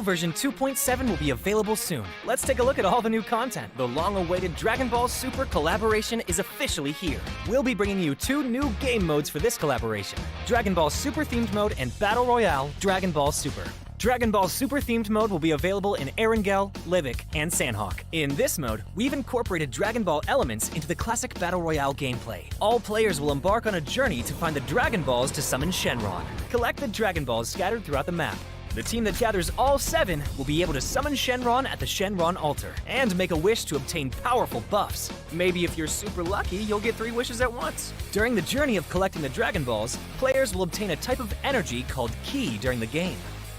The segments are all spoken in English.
version 2.7 will be available soon. Let's take a look at all the new content. The long-awaited Dragon Ball Super collaboration is officially here. We'll be bringing you 2 new game modes for this collaboration: Dragon Ball Super themed mode and Battle Royale Dragon Ball Super. Dragon Ball Super themed mode will be available in Erangel, Livic, and Sanhok. In this mode, we've incorporated Dragon Ball elements into the classic Battle Royale gameplay. All players will embark on a journey to find the Dragon Balls to summon Shenron. Collect the Dragon Balls scattered throughout the map. The team that gathers all 7 will be able to summon Shenron at the Shenron altar and make a wish to obtain powerful buffs. Maybe if you're super lucky, you'll get 3 wishes at once. During the journey of collecting the Dragon Balls, players will obtain a type of energy called Ki during the game.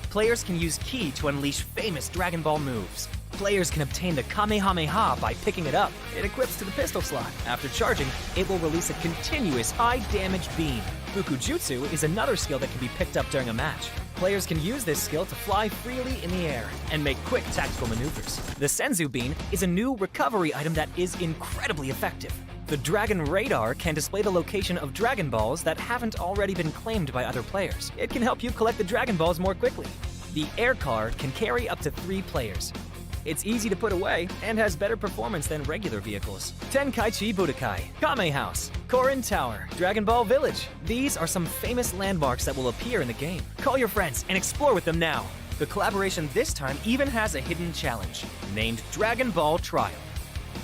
Players can use Ki to unleash famous Dragon Ball moves. Players can obtain the Kamehameha by picking it up. It equips to the pistol slot. After charging, it will release a continuous high-damage beam. Fukujutsu is another skill that can be picked up during a match. Players can use this skill to fly freely in the air and make quick tactical maneuvers. The Senzu Bean is a new recovery item that is incredibly effective. The Dragon Radar can display the location of Dragon Balls that haven't already been claimed by other players. It can help you collect the Dragon Balls more quickly. The Air Car can carry up to 3 players. It's easy to put away and has better performance than regular vehicles. Tenkaichi Budokai, Kame House, Korin Tower, Dragon Ball Village. These are some famous landmarks that will appear in the game. Call your friends and explore with them now. The collaboration this time even has a hidden challenge, named Dragon Ball Trial.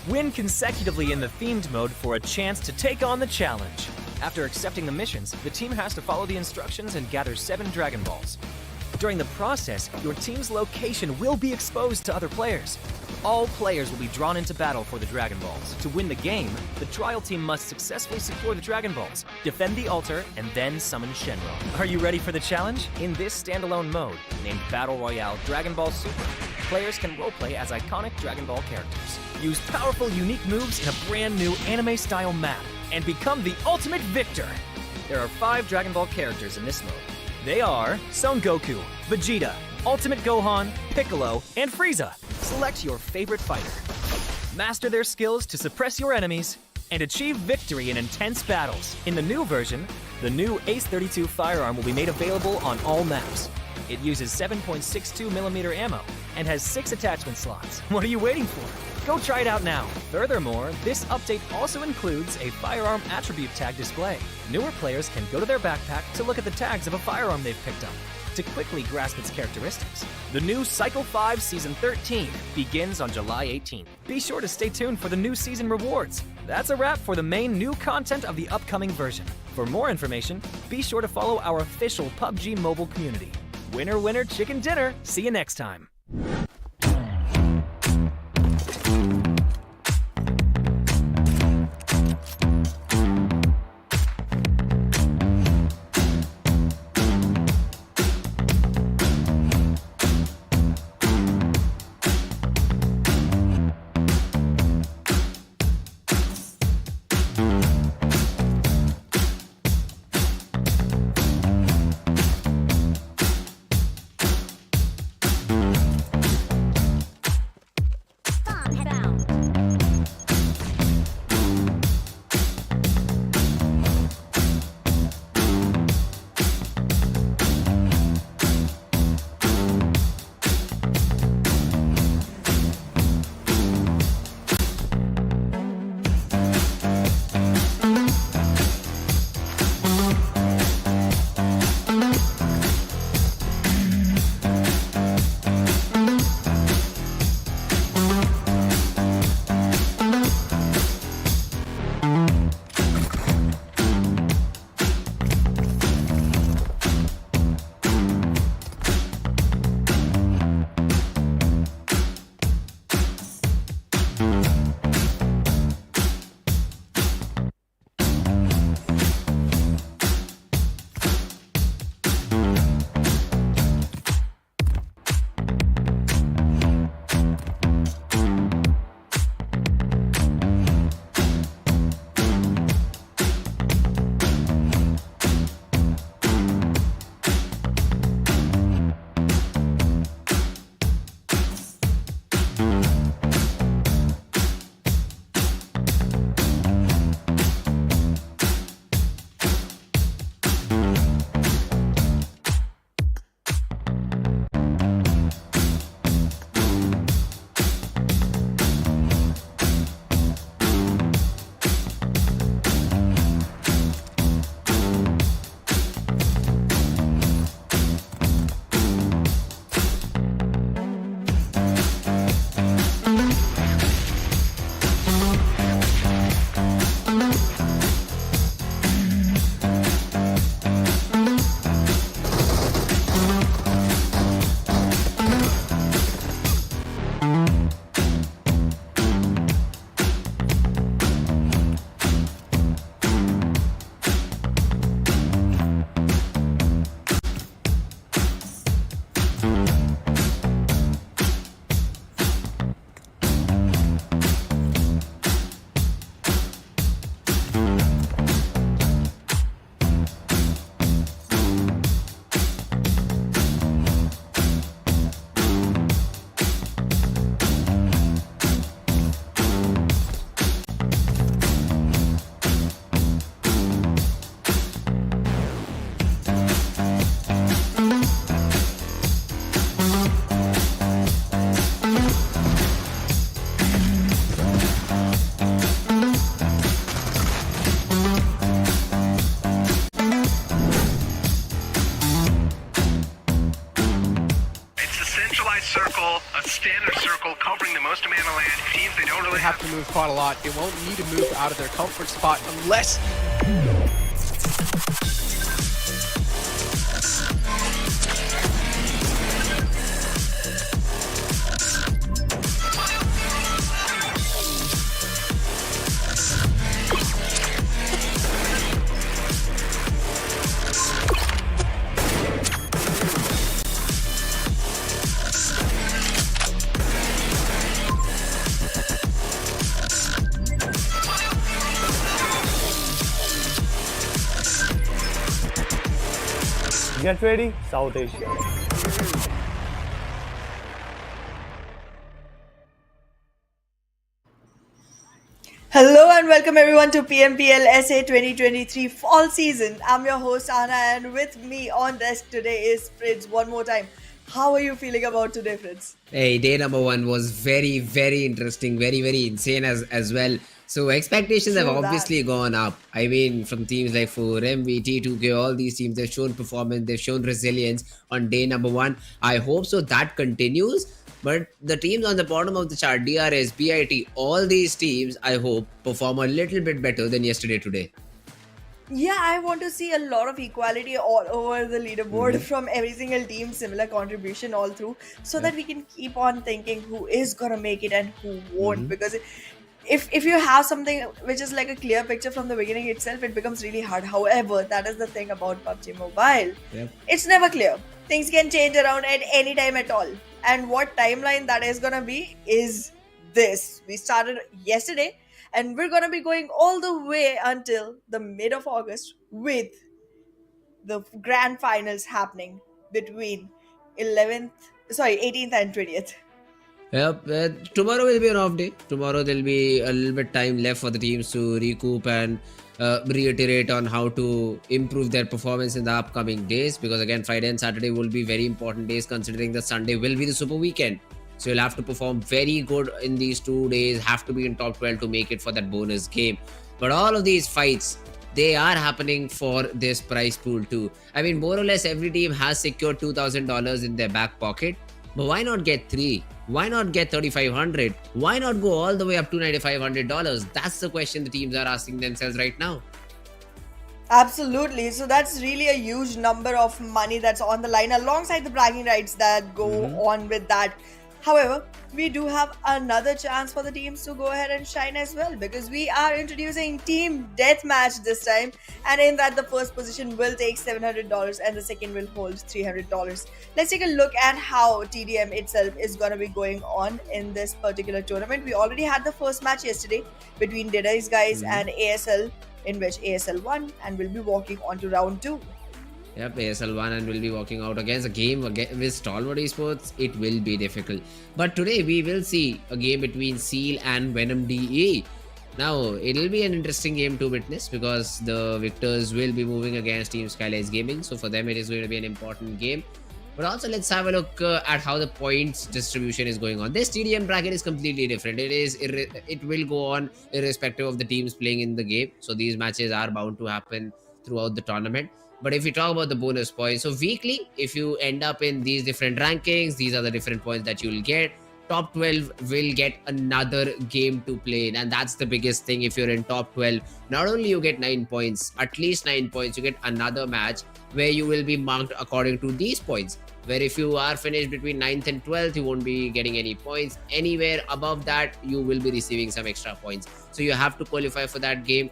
Win consecutively in the themed mode for a chance to take on the challenge. After accepting the missions, the team has to follow the instructions and gather 7 Dragon Balls. During the process, your team's location will be exposed to other players. All players will be drawn into battle for the Dragon Balls. To win the game, the trial team must successfully secure the Dragon Balls, defend the altar, and then summon Shenron. Are you ready for the challenge? In this standalone mode, named Battle Royale Dragon Ball Super, players can roleplay as iconic Dragon Ball characters. Use powerful, unique moves in a brand new anime-style map, and become the ultimate victor. There are 5 Dragon Ball characters in this mode. They are Son Goku, Vegeta, Ultimate Gohan, Piccolo, and Frieza. Select your favorite fighter. master their skills to suppress your enemies, and achieve victory in intense battles. In the new version, the new Ace-32 firearm will be made available on all maps. It uses 7.62mm ammo and has 6 attachment slots. What are you waiting for? Go try it out now. Furthermore, this update also includes a firearm attribute tag display. Newer players can go to their backpack to look at the tags of a firearm they've picked up to quickly grasp its characteristics. The new Cycle 5 Season 13 begins on July 18th. Be sure to stay tuned for the new season rewards. That's a wrap for the main new content of the upcoming version. For more information, be sure to follow our official PUBG Mobile community. Winner, winner, chicken dinner. See you next time. Have to move quite a lot. They won't need to move out of their comfort spot unless... Get ready, South Asia. Hello and welcome everyone to PMPL SA 2023 Fall Season. I'm your host Anna and with me on desk today is Fritz one more time. How are you feeling about today, Fritz? Hey, day number one was very interesting, very insane as well. So expectations have True that. obviously gone up. I mean, from teams like 4MV, T2K, all these teams, they've shown performance, they've shown resilience on day number one. I hope so that continues. But the teams on the bottom of the chart, DRS, BIT, all these teams, I hope, perform a little bit better than yesterday today. Yeah, I want to see a lot of equality all over the leaderboard Mhm. from every single team, similar contribution all through, so Yep. that we can keep on thinking who is gonna make it and who won't. Mhm. Because if you have something which is like a clear picture from the beginning itself, it becomes really hard. However, that is the thing about PUBG Mobile. Yep. It's never clear. Things can change around at any time at all. And what timeline that is gonna be is this. We started yesterday and we're gonna be going all the way until the mid of August with the grand finals happening between 18th and 20th. Yep. Tomorrow will be an off day. Tomorrow there'll be a little bit time left for the teams to recoup and reiterate on how to improve their performance in the upcoming days. Because again, Friday and Saturday will be very important days, considering that Sunday will be the super weekend. So you'll have to perform very good in these 2 days. Have to be in top 12 to make it for that bonus game. But all of these fights, they are happening for this prize pool too. I mean, more or less every team has secured $2,000 in their back pocket. But why not get three? Why not get 3,500? Why not go all the way up to $9,500? That's the question the teams are asking themselves right now. Absolutely. So that's really a huge number of money that's on the line alongside the bragging rights that go Mhm. on with that. However, we do have another chance for the teams to go ahead and shine as well because we are introducing Team Deathmatch this time. And in that, the first position will take $700 and the second will hold $300. Let's take a look at how TDM itself is going to be going on in this particular tournament. We already had the first match yesterday between DEADEYES guys Mhm. and ASL, in which ASL won and will be walking on to round 2. Yep, ASL won and will be walking out against a game with Stalwart Esports. It will be difficult. But today we will see a game between Seal and Venom DE. Now, it'll be an interesting game to witness because the victors will be moving against Team SKYLIGHTZ Gaming. So for them, it is going to be an important game. But also, let's have a look at how the points distribution is going on. This TDM bracket is completely different. It will go on irrespective of the teams playing in the game. So these matches are bound to happen throughout the tournament. But if we talk about the bonus points, so weekly, if you end up in these different rankings, these are the different points that you'll get. Top 12 will get another game to play in, and that's the biggest thing. If you're in top 12, not only you get 9 points, at least 9 points, you get another match where you will be marked according to these points. Where if you are finished between 9th and 12th, you won't be getting any points. Anywhere above that, you will be receiving some extra points. So you have to qualify for that game.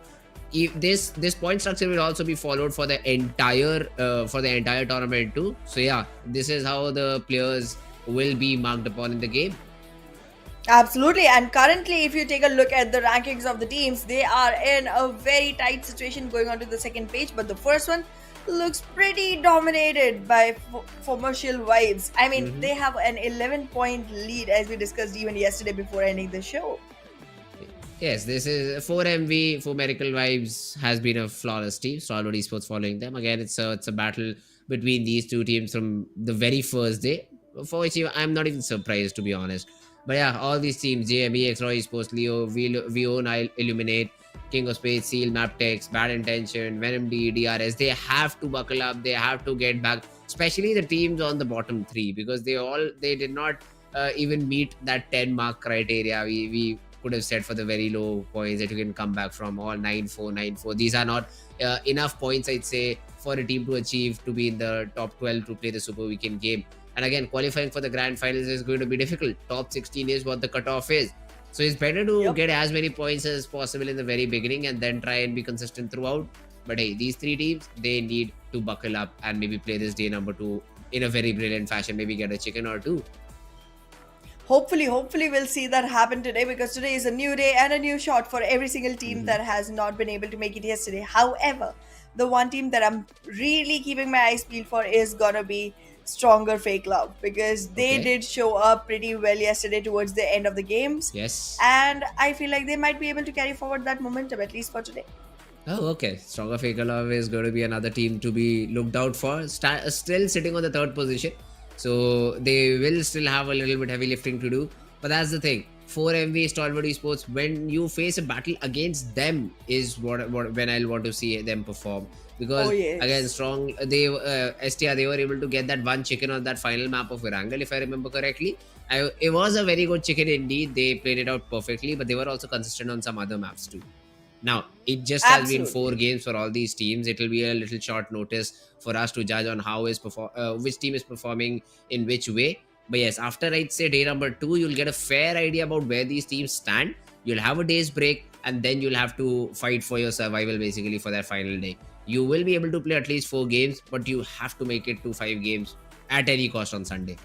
If this point structure will also be followed for the entire tournament too. So yeah, this is how the players will be marked upon in the game. Absolutely. And currently, if you take a look at the rankings of the teams, they are in a very tight situation going on to the second page. But the first one looks pretty dominated by commercial vibes. I mean, Mhm. they have an 11-point lead, as we discussed even yesterday before ending the show. Yes, this is 4MV, 4 Miracle Vibes has been a flawless team. Stalwart Esports following them. Again, it's a battle between these two teams from the very first day, for which I'm not even surprised, to be honest. But yeah, all these teams, JMEX, Roy Esports, Leo, VO, Illuminate, King of Spades, Seal, Mabetex, Bad Intention, Venom D, DRS, they have to buckle up, they have to get back, especially the teams on the bottom three, because they did not even meet that 10 mark criteria. We could have said for the very low points that you can come back from, all 9-4, 9-4. These are not enough points, I'd say, for a team to achieve to be in the top 12 to play the Super Weekend game. And again, qualifying for the grand finals is going to be difficult. Top 16 is what the cutoff is. So it's better to Yep. get as many points as possible in the very beginning and then try and be consistent throughout. But hey, these three teams, they need to buckle up and maybe play this day number 2 in a very brilliant fashion. Maybe get a chicken or two. Hopefully we'll see that happen today because today is a new day and a new shot for every single team that has not been able to make it yesterday. However, the one team that I'm really keeping my eyes peeled for is gonna be stronger FAKELOVE, because they Okay. did show up pretty well yesterday towards the end of the games. Yes. And I feel like they might be able to carry forward that momentum, at least for today. Oh, okay. Stronger Fakelove is going to be another team to be looked out for. Still sitting on the third position. So they will still have a little bit heavy lifting to do. But that's the thing. 4MV Stalwart Esports, when you face a battle against them, is what when I'll want to see them perform. Because Oh, yes. again, strong STR, they were able to get that one chicken on that final map of Erangel, if I remember correctly. It was a very good chicken indeed. They played it out perfectly, but they were also consistent on some other maps too. Now, it just has been 4 Absolutely. games for all these teams. It will be a little short notice for us to judge on how which team is performing in which way. But yes, after I'd say day number 2, you'll get a fair idea about where these teams stand. You'll have a day's break, and then you'll have to fight for your survival basically for that final day. You will be able to play at least 4 games, but you have to make it to 5 games at any cost on Sunday.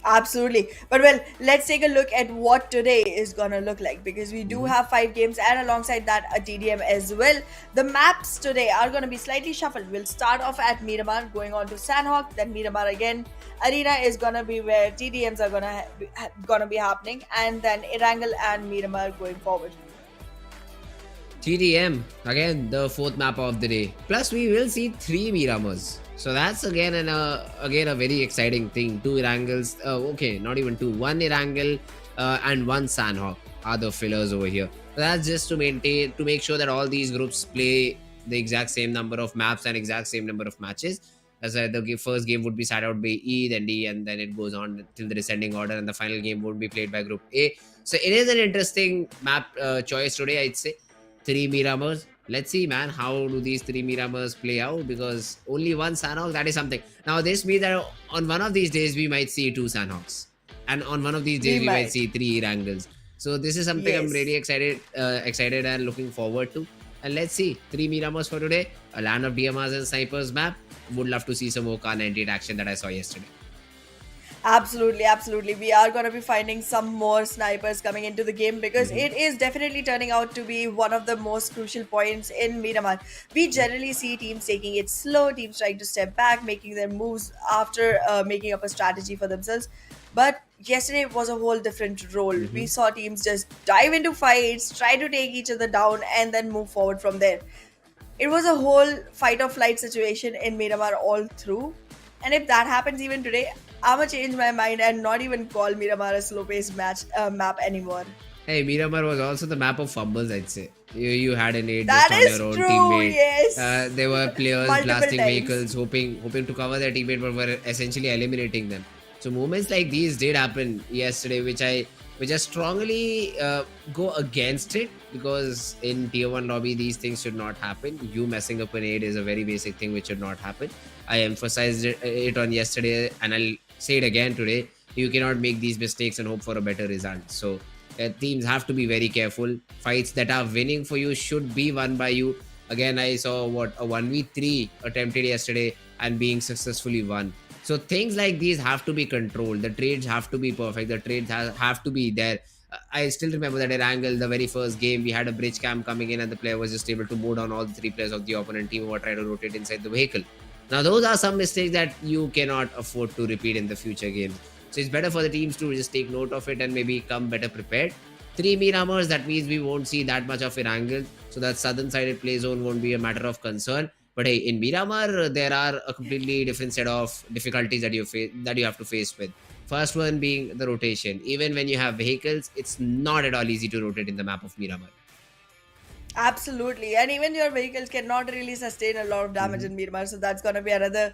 Absolutely. But well, let's take a look at what today is gonna look like, because we do have 5 games, and alongside that a TDM as well. The maps today are gonna be slightly shuffled. We'll start off at Miramar, going on to Sanhok, then Miramar again. Arena is gonna be where TDMs are gonna be happening, and then Erangel and Miramar going forward. TDM, again the 4th map of the day. Plus we will see 3 Miramars. So that's again a very exciting thing. 2 Erangels, okay, not even 2. 1 Erangel and 1 Sanhok are the fillers over here. So that's just to make sure that all these groups play the exact same number of maps and exact same number of matches. As the first game would be sat out by E, then D, and then it goes on till the descending order, and the final game would be played by Group A. So it is an interesting map choice today, I'd say. 3 Miramars. Let's see, man, how do these 3 Miramars play out? Because only 1 Sanhok, that is something. Now, this means that on one of these days, we might see 2 Sanhoks. And on one of these days, we might see 3 Erangels. So this is something I'm really excited and looking forward to. And let's see, 3 Miramars for today. A land of DMRs and snipers map. Would love to see some OK 98 action that I saw yesterday. Absolutely, absolutely. We are going to be finding some more snipers coming into the game, because it is definitely turning out to be one of the most crucial points in Miramar. We generally see teams taking it slow, teams trying to step back, making their moves after making up a strategy for themselves. But yesterday was a whole different role. We saw teams just dive into fights, try to take each other down, and then move forward from there. It was a whole fight or flight situation in Miramar all through. And if that happens even today, I'ma change my mind and not even call Miramar a slow-paced map anymore. Hey, Miramar was also the map of fumbles, I'd say. You had an aid That just on is your own true, teammate. yes. There were players Multiple blasting times. vehicles, hoping to cover their teammate, but were essentially eliminating them. So moments like these did happen yesterday, which I strongly go against it, because in tier 1 lobby these things should not happen. You messing up an aid is a very basic thing which should not happen. I emphasized it on yesterday, and I'll say it again today. You cannot make these mistakes and hope for a better result. So teams have to be very careful. Fights that are winning for you should be won by you. Again, I saw a 1v3 attempted yesterday and being successfully won. So things like these have to be controlled. The trades have to be perfect. The trades have to be there. I still remember that Erangel, the very first game, we had a bridge cam coming in and the player was just able to mow down all the 3 players of the opponent team who were trying to rotate inside the vehicle. Now, those are some mistakes that you cannot afford to repeat in the future games. So it's better for the teams to just take note of it and maybe come better prepared. 3 Miramars, that means we won't see that much of Erangel. So that southern sided play zone won't be a matter of concern. But hey, in Miramar, there are a completely different set of difficulties that you have to face with. First one being the rotation. Even when you have vehicles, it's not at all easy to rotate in the map of Miramar. Absolutely, and even your vehicles cannot really sustain a lot of damage in Miramar, so that's gonna be another,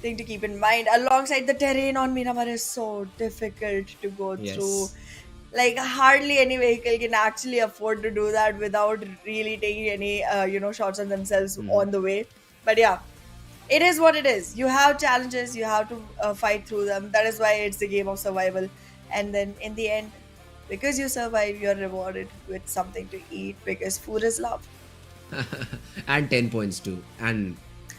thing to keep in mind. Alongside, the terrain on Miramar is so difficult to go through. Like, hardly any vehicle can actually afford to do that without really taking any, shots on themselves on the way. But yeah, it is what it is. You have challenges, you have to fight through them. That is why it's the game of survival. And then in the end, because you survive, you're rewarded with something to eat, because food is love. And 10 points too, and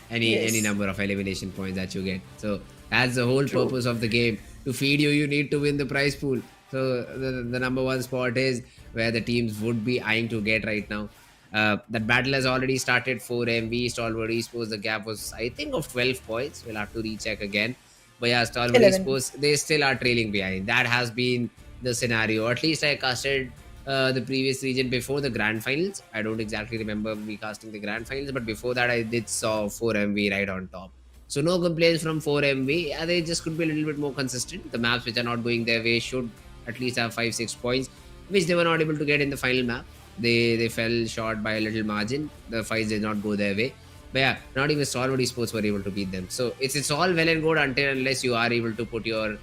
any number of elimination points that you get. So that's the whole purpose of the game. To feed you, you need to win the prize pool. So the number 1 spot is where the teams would be eyeing to get right now. That battle has already started. 4MV, Stalwart Esports, the gap was, I think, of 12 points. We'll have to recheck again. But yeah, Stalwart 11. Esports, they still are trailing behind. That has been the scenario. At least I casted the previous region before the grand finals. I don't exactly remember me casting the grand finals, but before that I did saw 4MV right on top. So no complaints from 4MV. Yeah, they just could be a little bit more consistent. The maps which are not going their way should at least have 5-6 points, which they were not able to get in the final map. They fell short by a little margin. The fights did not go their way. But yeah, not even Stalwart Esports were able to beat them. So it's all well and good unless you are able to put your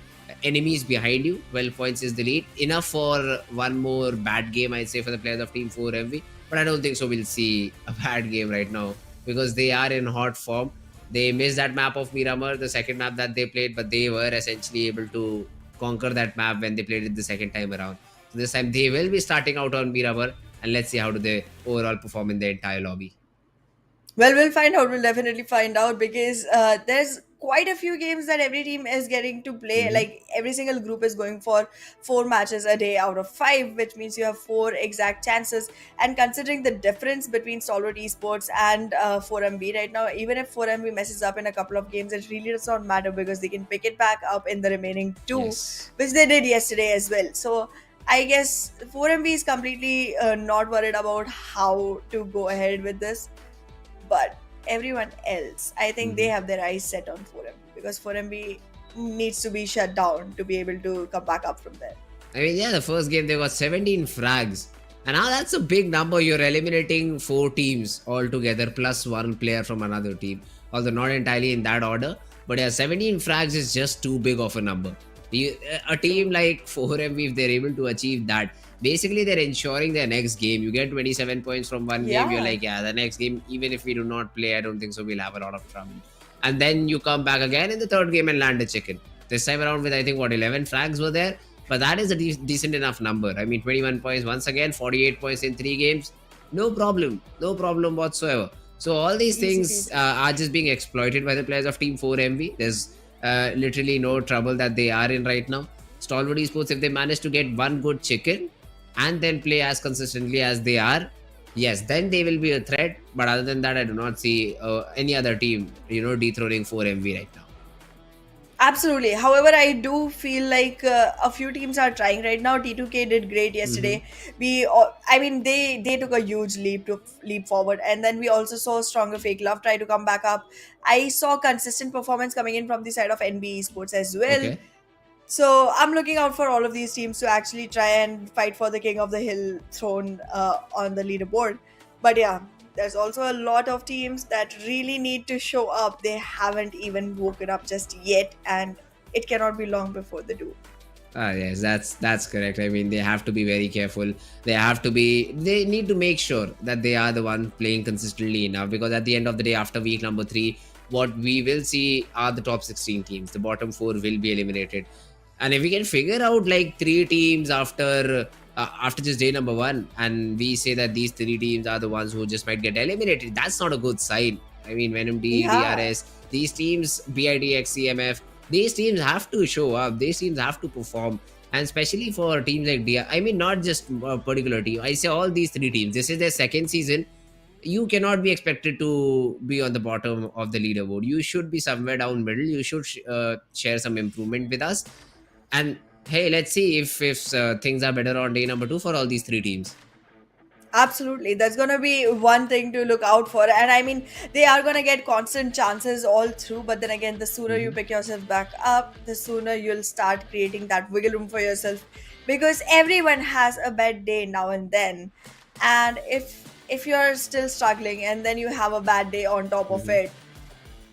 enemies behind you. 12 points is the lead. Enough for one more bad game, I'd say, for the players of Team 4MV. But I don't think so we'll see a bad game right now because they are in hot form. They missed that map of Miramar, the second map that they played, but they were essentially able to conquer that map when they played it the second time around. So this time they will be starting out on Miramar, and let's see how do they overall perform in the entire lobby. Well, we'll find out. We'll definitely find out because there's quite a few games that every team is getting to play. Mhm. Like every single group is going for 4 matches a day out of 5, which means you have 4 exact chances. And considering the difference between Stalwart Esports and 4MB right now, even if 4MB messes up in a couple of games, it really does not matter because they can pick it back up in the remaining 2, Yes. which they did yesterday as well. So I guess 4MB is completely not worried about how to go ahead with this. But everyone else, I think they Mhm. have their eyes set on 4MB because 4MB needs to be shut down to be able to come back up from there. I mean, yeah, the first game they got 17 frags. And now that's a big number. You're eliminating 4 teams altogether plus 1 player from another team. Although not entirely in that order. But yeah, 17 frags is just too big of a number. A team like 4MV, if they're able to achieve that, basically they're ensuring their next game. You get 27 points from one game, you're Yeah. like, yeah, the next game, even if we do not play, I don't think so we'll have a lot of trouble. And then you come back again in the third game and land a chicken. This time around with, I think, 11 frags were there. But that is a decent enough number. I mean, 21 points once again, 48 points in 3 games. No problem. No problem whatsoever. So all these Easy things peasy. are just being exploited by the players of Team 4MV. There's literally no trouble that they are in right now. Stalwart Esports, if they manage to get one good chicken and then play as consistently as they are, yes, then they will be a threat. But other than that, I do not see any other team, dethroning 4MV right now. Absolutely. However, I do feel like a few teams are trying right now. T2K did great yesterday. I mean, they took a huge leap forward, and then we also saw stronger FAKELOVE try to come back up. I saw consistent performance coming in from the side of NBeSports as well. Okay. So I'm looking out for all of these teams to actually try and fight for the King of the Hill throne on the leaderboard. But yeah, there's also a lot of teams that really need to show up. They haven't even woken up just yet, and it cannot be long before they do. Yes, that's correct. I mean, they have to be very careful. They need to make sure that they are the one playing consistently enough, because at the end of the day, after week number 3, what we will see are the top 16 teams. The bottom 4 will be eliminated. And if we can figure out like 3 teams after just day number 1, and we say that these 3 teams are the ones who just might get eliminated, that's not a good sign. I mean, Venom, Yeah. DRS, these teams, DEADEYES CMF, these teams have to show up. These teams have to perform. And especially for teams like I mean, not just a particular team. I say all these 3 teams. This is their second season. You cannot be expected to be on the bottom of the leaderboard. You should be somewhere down middle. You should share some improvement with us. And hey, let's see if things are better on day number 2 for all these 3 teams. Absolutely. That's going to be one thing to look out for. And I mean, they are going to get constant chances all through. But then again, the sooner you pick yourself back up, the sooner you'll start creating that wiggle room for yourself. Because everyone has a bad day now and then. And if you're still struggling and then you have a bad day on top of it,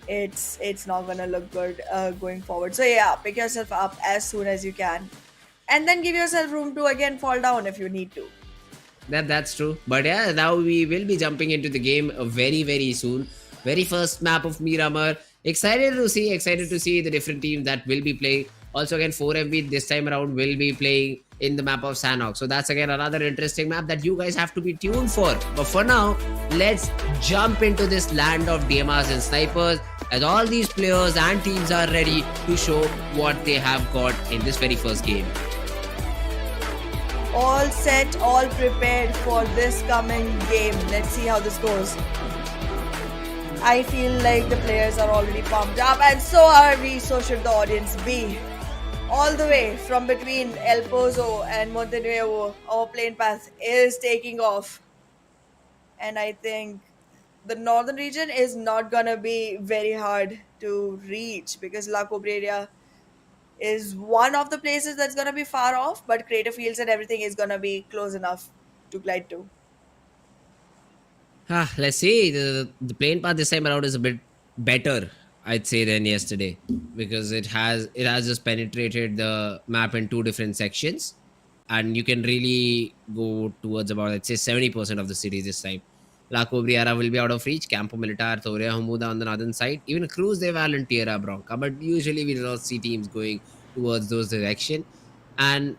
it's not going to look good going forward. So yeah, pick yourself up as soon as you can. And then give yourself room to again fall down if you need to. That's true. But yeah, now we will be jumping into the game very, very soon. Very first map of Miramar. Excited to see the different teams that will be playing. Also again, 4MB this time around will be playing in the map of Sanhok. So that's again another interesting map that you guys have to be tuned for. But for now, let's jump into this land of DMRs and snipers, as all these players and teams are ready to show what they have got in this very first game. All set, all prepared for this coming game. Let's see how this goes. I feel like the players are already pumped up, and so are we, so should the audience be. All the way from between El Pozo and Montenuevo, our plane path is taking off. And I think the northern region is not gonna be very hard to reach because La Cobreria is one of the places that's gonna be far off, but Crater Fields and everything is gonna be close enough to glide to. Let's see. The plane path this time around is a bit better, I'd say, than yesterday, because it has just penetrated the map in two different sections, and you can really go towards about, let's say, 70% of the city this time. La Cobriara will be out of reach. Campo Militar, Toria Humuda on the northern side. Even Cruz de Valentierra Bronca, but usually we do not see teams going towards those direction. And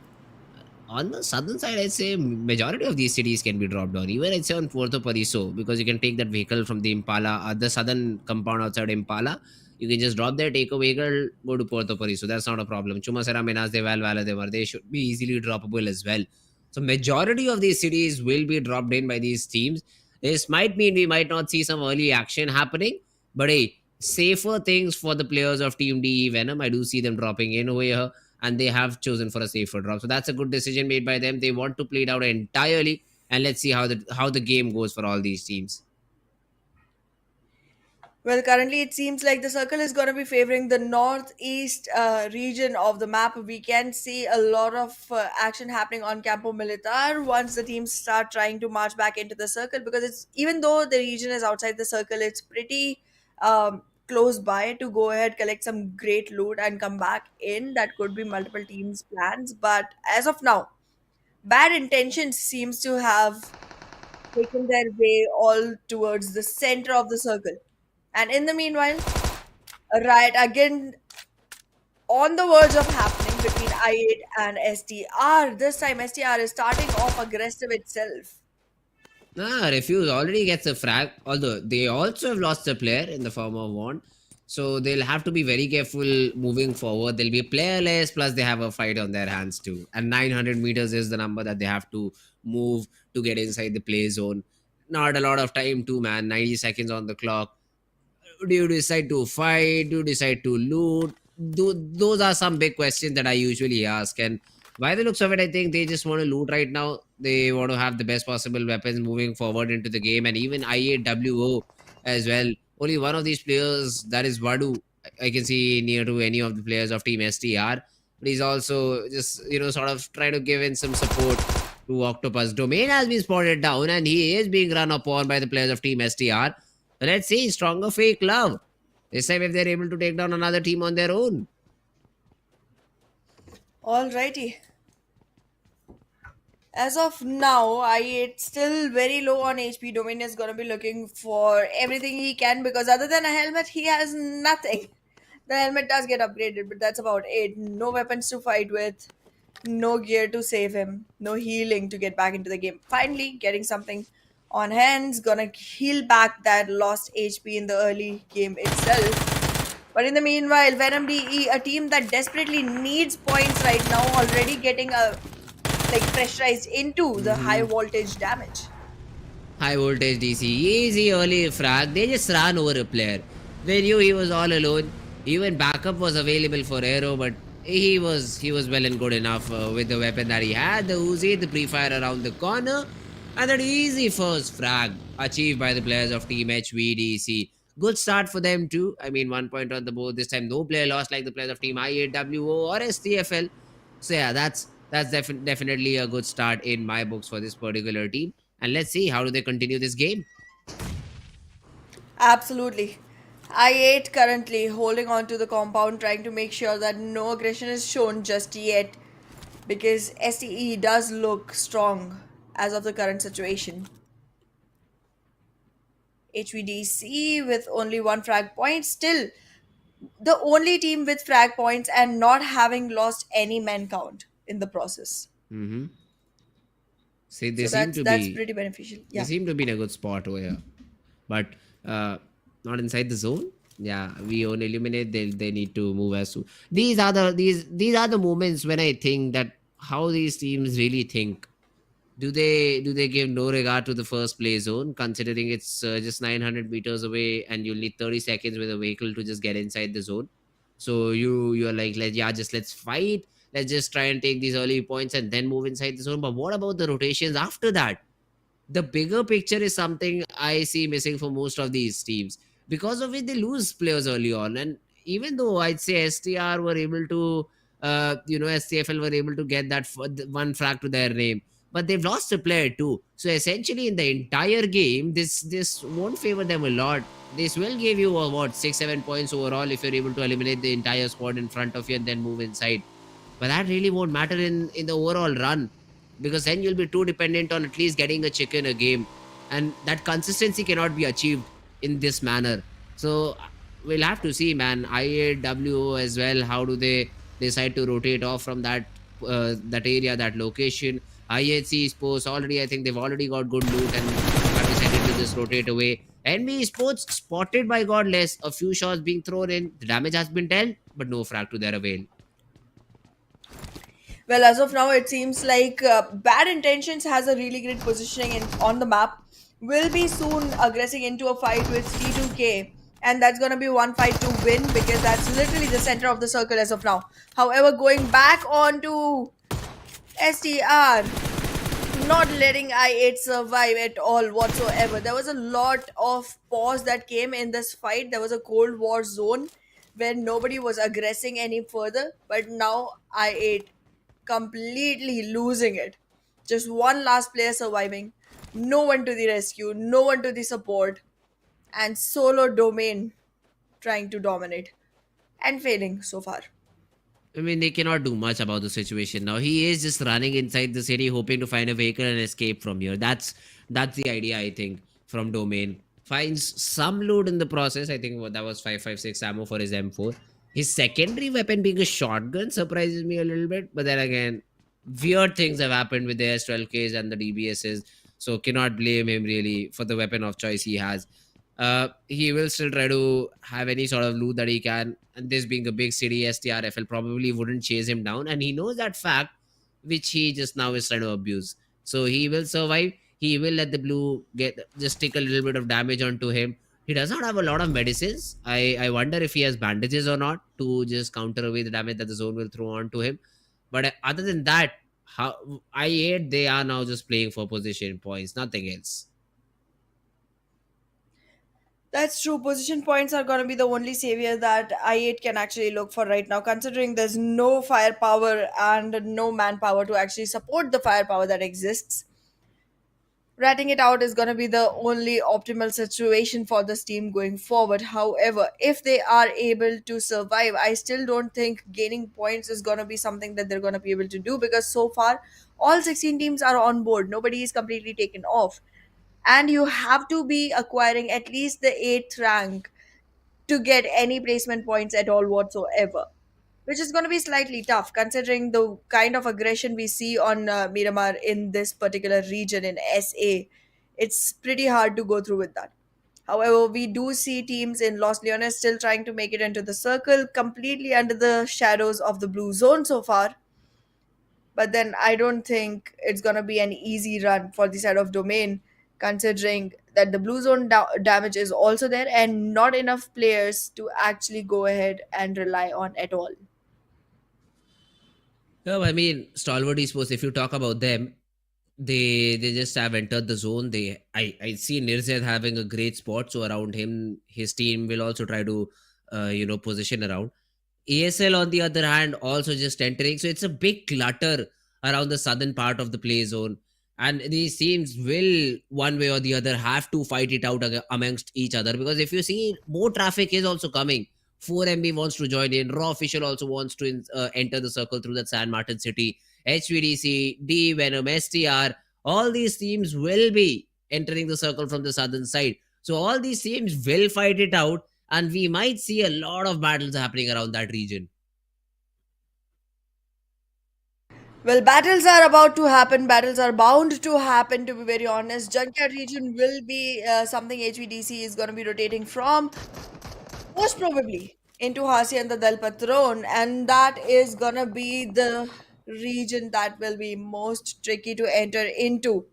on the southern side, I'd say majority of these cities can be dropped down. Even I'd say on Puerto Pariso, because you can take that vehicle from the Impala, the southern compound outside Impala. You can just drop there, take a vehicle, go to Puerto Pariso. That's not a problem. Chumasera, Menas de Val, Valle de Mar, they should be easily droppable as well. So majority of these cities will be dropped in by these teams. This might mean we might not see some early action happening, but hey, safer things for the players of Team DE Venom. I do see them dropping in over here, and they have chosen for a safer drop. So that's a good decision made by them. They want to play it out entirely, and let's see how the game goes for all these teams. Well, currently it seems like the circle is going to be favoring the northeast region of the map. We can see a lot of action happening on Campo Militar once the teams start trying to march back into the circle, because it's, even though the region is outside the circle, it's pretty close by to go ahead, collect some great loot, and come back in. That could be multiple teams' plans, but as of now, bad intentions seems to have taken their way all towards the center of the circle. And in the meanwhile, a riot again on the verge of happening between I8 and STR. This time, STR is starting off aggressive itself. Refuse already gets a frag, although they also have lost a player in the form of one. So they'll have to be very careful moving forward. They'll be playerless, plus they have a fight on their hands too. And 900 meters is the number that they have to move to get inside the play zone. Not a lot of time too, man. 90 seconds on the clock. Do you decide to fight? Do you decide to loot? Those are some big questions that I usually ask. And by the looks of it, I think they just want to loot right now. They want to have the best possible weapons moving forward into the game. And even IAWO as well. Only one of these players, that is Vadu, I can see near to any of the players of Team STR. But he's also just, sort of trying to give in some support to Octopus. Domain has been spotted down, and he is being run upon by the players of Team STR. Let's see, stronger fake love. This time if they're able to take down another team on their own. Alrighty. As of now, I8 still very low on HP. Domain is gonna be looking for everything he can, because other than a helmet, he has nothing. The helmet does get upgraded, but that's about it. No weapons to fight with, no gear to save him, no healing to get back into the game. Finally, getting something on hands, gonna heal back that lost HP in the early game itself. But in the meanwhile, Venom DE, a team that desperately needs points right now, already getting pressurized into the high voltage damage. High voltage DC, easy early frag. They just ran over a player. They knew he was all alone. Even backup was available for Aero, but he was well and good enough with the weapon that he had. The Uzi, the pre-fire around the corner, and that easy first frag achieved by the players of Team HVDC. Good start for them too. I mean, 1 point on the board. This time no player lost like the players of Team I8WO or STFL. So yeah, that's definitely a good start in my books for this particular team. And let's see, how do they continue this game? Absolutely. I8 currently holding on to the compound, trying to make sure that no aggression is shown just yet, because STE does look strong as of the current situation. HVDC with only one frag point, still the only team with frag points and not having lost any man count in the process. Mm-hmm. See, So that's pretty beneficial. they Yeah. seem to be in a good spot over here, but not inside the zone. Yeah, we only eliminate. They need to move as soon. These are the moments when I think that how these teams really think. Do they give no regard to the first play zone, considering it's just 900 meters away and you'll need 30 seconds with a vehicle to just get inside the zone? So you're like, yeah, just let's fight. Let's just try and take these early points and then move inside the zone. But what about the rotations after that? The bigger picture is something I see missing for most of these teams, because of which they lose players early on. And even though I'd say STR were able to, STFL were able to get that one frag to their name, but they've lost a player too. So essentially, in the entire game, this won't favor them a lot. This will give you what 6-7 points overall if you're able to eliminate the entire squad in front of you and then move inside. But that really won't matter in the overall run, because then you'll be too dependent on at least getting a chicken a game, and that consistency cannot be achieved in this manner. So we'll have to see, man. IAW as well, how do they decide to rotate off from that area, that location? IHC Sports already, I think they've already got good loot and have decided to just rotate away. NBeSports spotted by Godless, a few shots being thrown in, the damage has been dealt, but no frag to their avail. Well, as of now, it seems like Bad Intentions has a really great positioning on the map. Will be soon aggressing into a fight with T2K, and that's gonna be one fight to win because that's literally the center of the circle as of now. However, going back on to STR, not letting I8 survive at all whatsoever. There was a lot of pause that came in this fight. There was a Cold War zone where nobody was aggressing any further, but now I8 completely losing it. Just one last player surviving, no one to the rescue, no one to the support, and solo domain trying to dominate and failing so far. I mean, they cannot do much about the situation now. He is just running inside the city, hoping to find a vehicle and escape from here. That's the idea, I think, from Domain. Finds some loot in the process. I think that was 556 ammo for his M4. His secondary weapon being a shotgun surprises me a little bit. But then again, weird things have happened with the S12Ks and the DBSs. So cannot blame him really for the weapon of choice he has. He will still try to have any sort of loot that he can. And this being a big city, STRFL probably wouldn't chase him down. And he knows that fact, which he just now is trying to abuse. So he will survive. He will let the blue just take a little bit of damage onto him. He does not have a lot of medicines. I wonder if he has bandages or not to just counter away the damage that the zone will throw onto him. But other than that, how I8, they are now just playing for position points, nothing else. That's true. Position points are going to be the only savior that I8 can actually look for right now, considering there's no firepower and no manpower to actually support the firepower that exists. Ratting it out is going to be the only optimal situation for this team going forward. However, if they are able to survive, I still don't think gaining points is going to be something that they're going to be able to do because so far, all 16 teams are on board. Nobody is completely taken off. And you have to be acquiring at least the 8th rank to get any placement points at all whatsoever, which is going to be slightly tough considering the kind of aggression we see on Miramar in this particular region in SA. It's pretty hard to go through with that. However, we do see teams in Los Leones still trying to make it into the circle, completely under the shadows of the blue zone so far. But then I don't think it's going to be an easy run for the side of Domain, considering that the blue zone damage is also there and not enough players to actually go ahead and rely on at all. No, I mean, Stalwart Esports, if you talk about them, they just have entered the zone. I see Nirzad having a great spot, so around him, his team will also try to position around. ASL on the other hand also just entering, so it's a big clutter around the southern part of the play zone, and these teams will one way or the other have to fight it out amongst each other, because if you see, more traffic is also coming. 4MB wants to join in, Raw Official also wants to enter the circle through that San Martin City, HVDC, D, Venom, STR, all these teams will be entering the circle from the southern side. So all these teams will fight it out, and we might see a lot of battles happening around that region. Well, battles are about to happen. Battles are bound to happen, to be very honest. Junkyard region will be something HVDC is going to be rotating from, most probably, into Hasi and the Del Patron. And that is going to be the region that will be most tricky to enter into.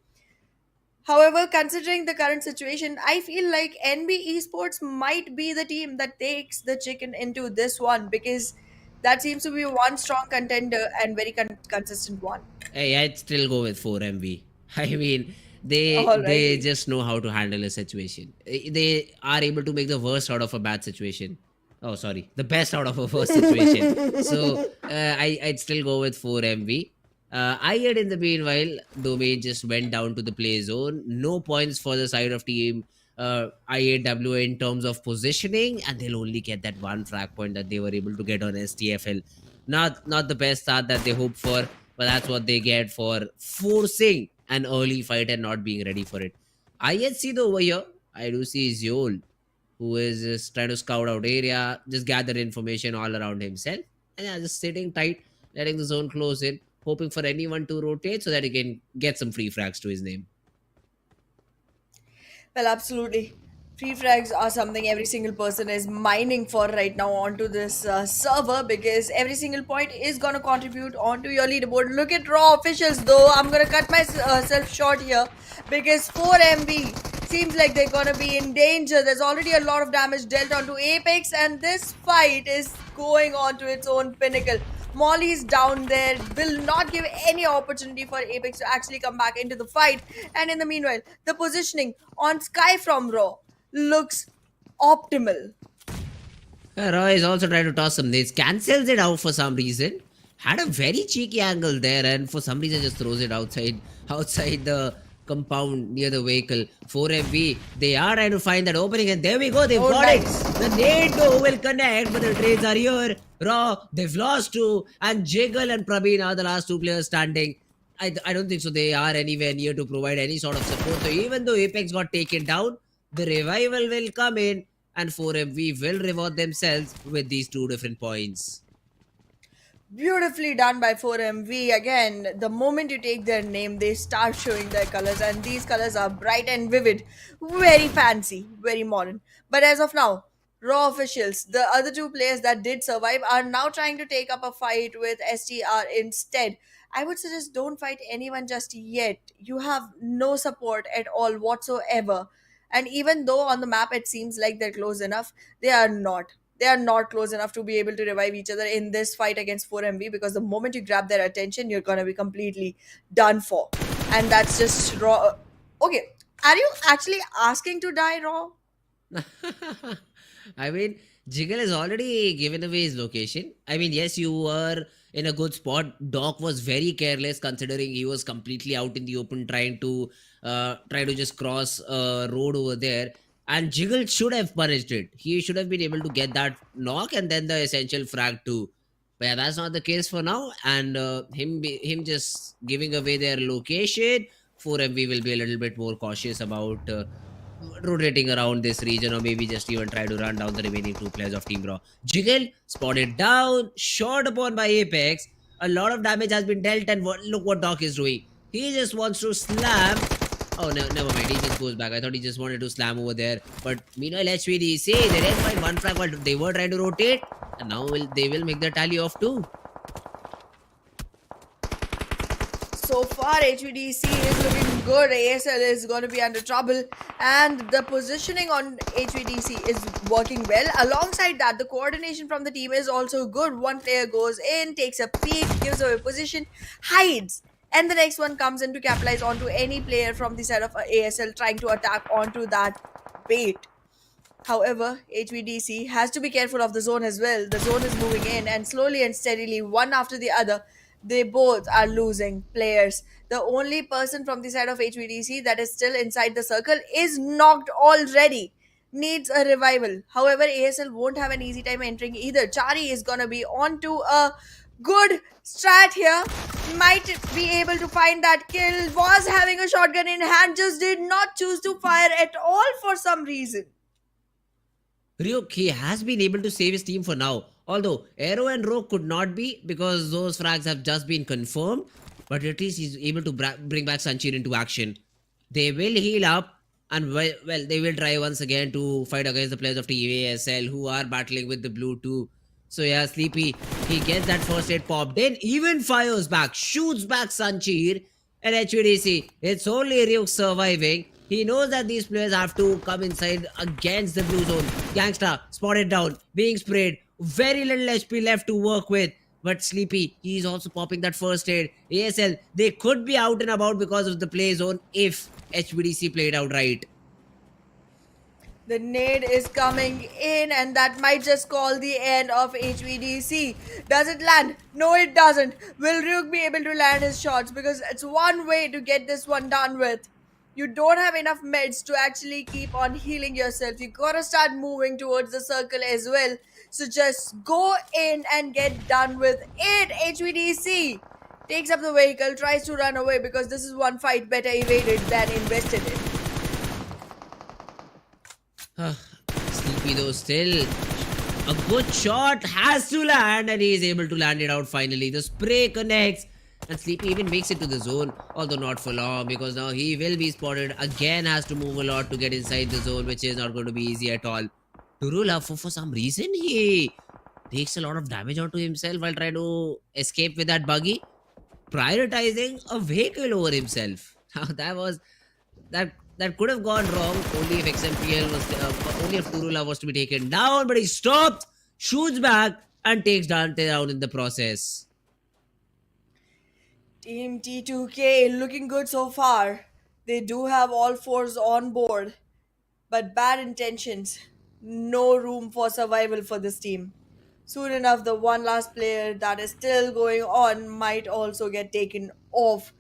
However, considering the current situation, I feel like NBeSports might be the team that takes the chicken into this one because that seems to be one strong contender and very consistent one. Hey, I'd still go with 4MV. I mean, they Alrighty. just know how to handle a situation. They are able to make the worst out of a bad situation. Oh, sorry, the best out of a worst situation. So I'd still go with 4MV. I had in the meanwhile, Domain just went down to the play zone. No points for the side of team IAW in terms of positioning, and they'll only get that one frag point that they were able to get on STFL. Not the best start that they hoped for, but that's what they get for forcing an early fight and not being ready for it. I yet see the over here. I do see Ziol, who is just trying to scout out area, just gather information all around himself, and yeah, just sitting tight, letting the zone close in, hoping for anyone to rotate so that he can get some free frags to his name. Well, absolutely. Free frags are something every single person is mining for right now onto this server because every single point is going to contribute onto your leaderboard. Look at raw officials though. I'm going to cut myself short here because 4MB seems like they're going to be in danger. There's already a lot of damage dealt onto Apex and this fight is going on to its own pinnacle. Molly's down there, will not give any opportunity for Apex to actually come back into the fight. And in the meanwhile, the positioning on Sky from Raw looks optimal. Roy is also trying to toss some nades, cancels it out for some reason. Had a very cheeky angle there, and for some reason just throws it outside the compound near the vehicle. 4FB, they are trying to find that opening, and there we go, they've got Nice. it. The nade though will connect, but the trades are here. Raw, they've lost two, and Jiggle and Prabeen are the last two players standing. I don't think so. They are anywhere near to provide any sort of support. So even though Apex got taken down, the revival will come in, and 4MV will reward themselves with these two different points. Beautifully done by 4MV. Again, the moment you take their name, they start showing their colors, and these colors are bright and vivid, very fancy, very modern. But as of now, raw officials, the other two players that did survive, are now trying to take up a fight with STR instead. I would suggest don't fight anyone just yet. You have no support at all whatsoever. And even though on the map it seems like they're close enough, they are not. They are not close enough to be able to revive each other in this fight against 4MB because the moment you grab their attention, you're going to be completely done for. And that's just raw. Okay, are you actually asking to die, Raw? I mean, Jiggle has already given away his location. I mean, yes, you were in a good spot. Doc was very careless considering he was completely out in the open try to just cross a road over there. And Jiggle should have punished it. He should have been able to get that knock and then the essential frag too. But yeah, that's not the case for now. And him just giving away their location, 4MV will be a little bit more cautious about rotating around this region, or maybe just even try to run down the remaining two players of Team Raw. Jiggle spotted down, shot upon by Apex. A lot of damage has been dealt, and look what Doc is doing. He just wants to slam. Oh, no, never mind. He just goes back. I thought he just wanted to slam over there. But meanwhile, HVDC, they didn't find one frag while they were trying to rotate. And now they will make the tally of two. So far, HVDC is looking good. ASL is going to be under trouble. And the positioning on HVDC is working well. Alongside that, the coordination from the team is also good. One player goes in, takes a peek, gives away position, hides. And the next one comes in to capitalize onto any player from the side of ASL trying to attack onto that bait. However, HVDC has to be careful of the zone as well. The zone is moving in, and slowly and steadily, one after the other, they both are losing players. The only person from the side of HVDC that is still inside the circle is knocked already. Needs a revival. However, ASL won't have an easy time entering either. Chari is gonna be onto a good strat here. Might be able to find that kill. Was having a shotgun in hand, just did not choose to fire at all for some reason. Ryuk, he has been able to save his team for now. Although Aero and Rogue could not be because those frags have just been confirmed. But at least he's able to bring back Sanchir into action. They will heal up, and well, they will try once again to fight against the players of Team ASL who are battling with the blue too. So yeah, Sleepy, he gets that first aid popped in, even fires back, shoots back Sancheer, and HVDC, it's only Ryuk surviving. He knows that these players have to come inside against the blue zone. Gangsta spotted down, being sprayed, very little HP left to work with. But Sleepy, he's also popping that first aid. ASL, they could be out and about because of the play zone if HVDC played out right. The nade is coming in, and that might just call the end of HVDC. Does it land? No, it doesn't. Will Ryuk be able to land his shots? Because it's one way to get this one done with. You don't have enough meds to actually keep on healing yourself. You gotta start moving towards the circle as well. So just go in and get done with it. HVDC takes up the vehicle, tries to run away because this is one fight better evaded than invested in. Sleepy though, still a good shot has to land, and he is able to land it out finally. The spray connects, and Sleepy even makes it to the zone, although not for long because now he will be spotted. Again has to move a lot to get inside the zone, which is not going to be easy at all. Turula, for some reason, he takes a lot of damage onto himself while trying to escape with that buggy, prioritizing a vehicle over himself. Now that could have gone wrong only if XMPL was only if Turula was to be taken down, but he stopped, shoots back, and takes Dante down in the process. Team T2K looking good so far. They do have all fours on board, but bad intentions. No room for survival for this team. Soon enough, the one last player that is still going on might also get taken off.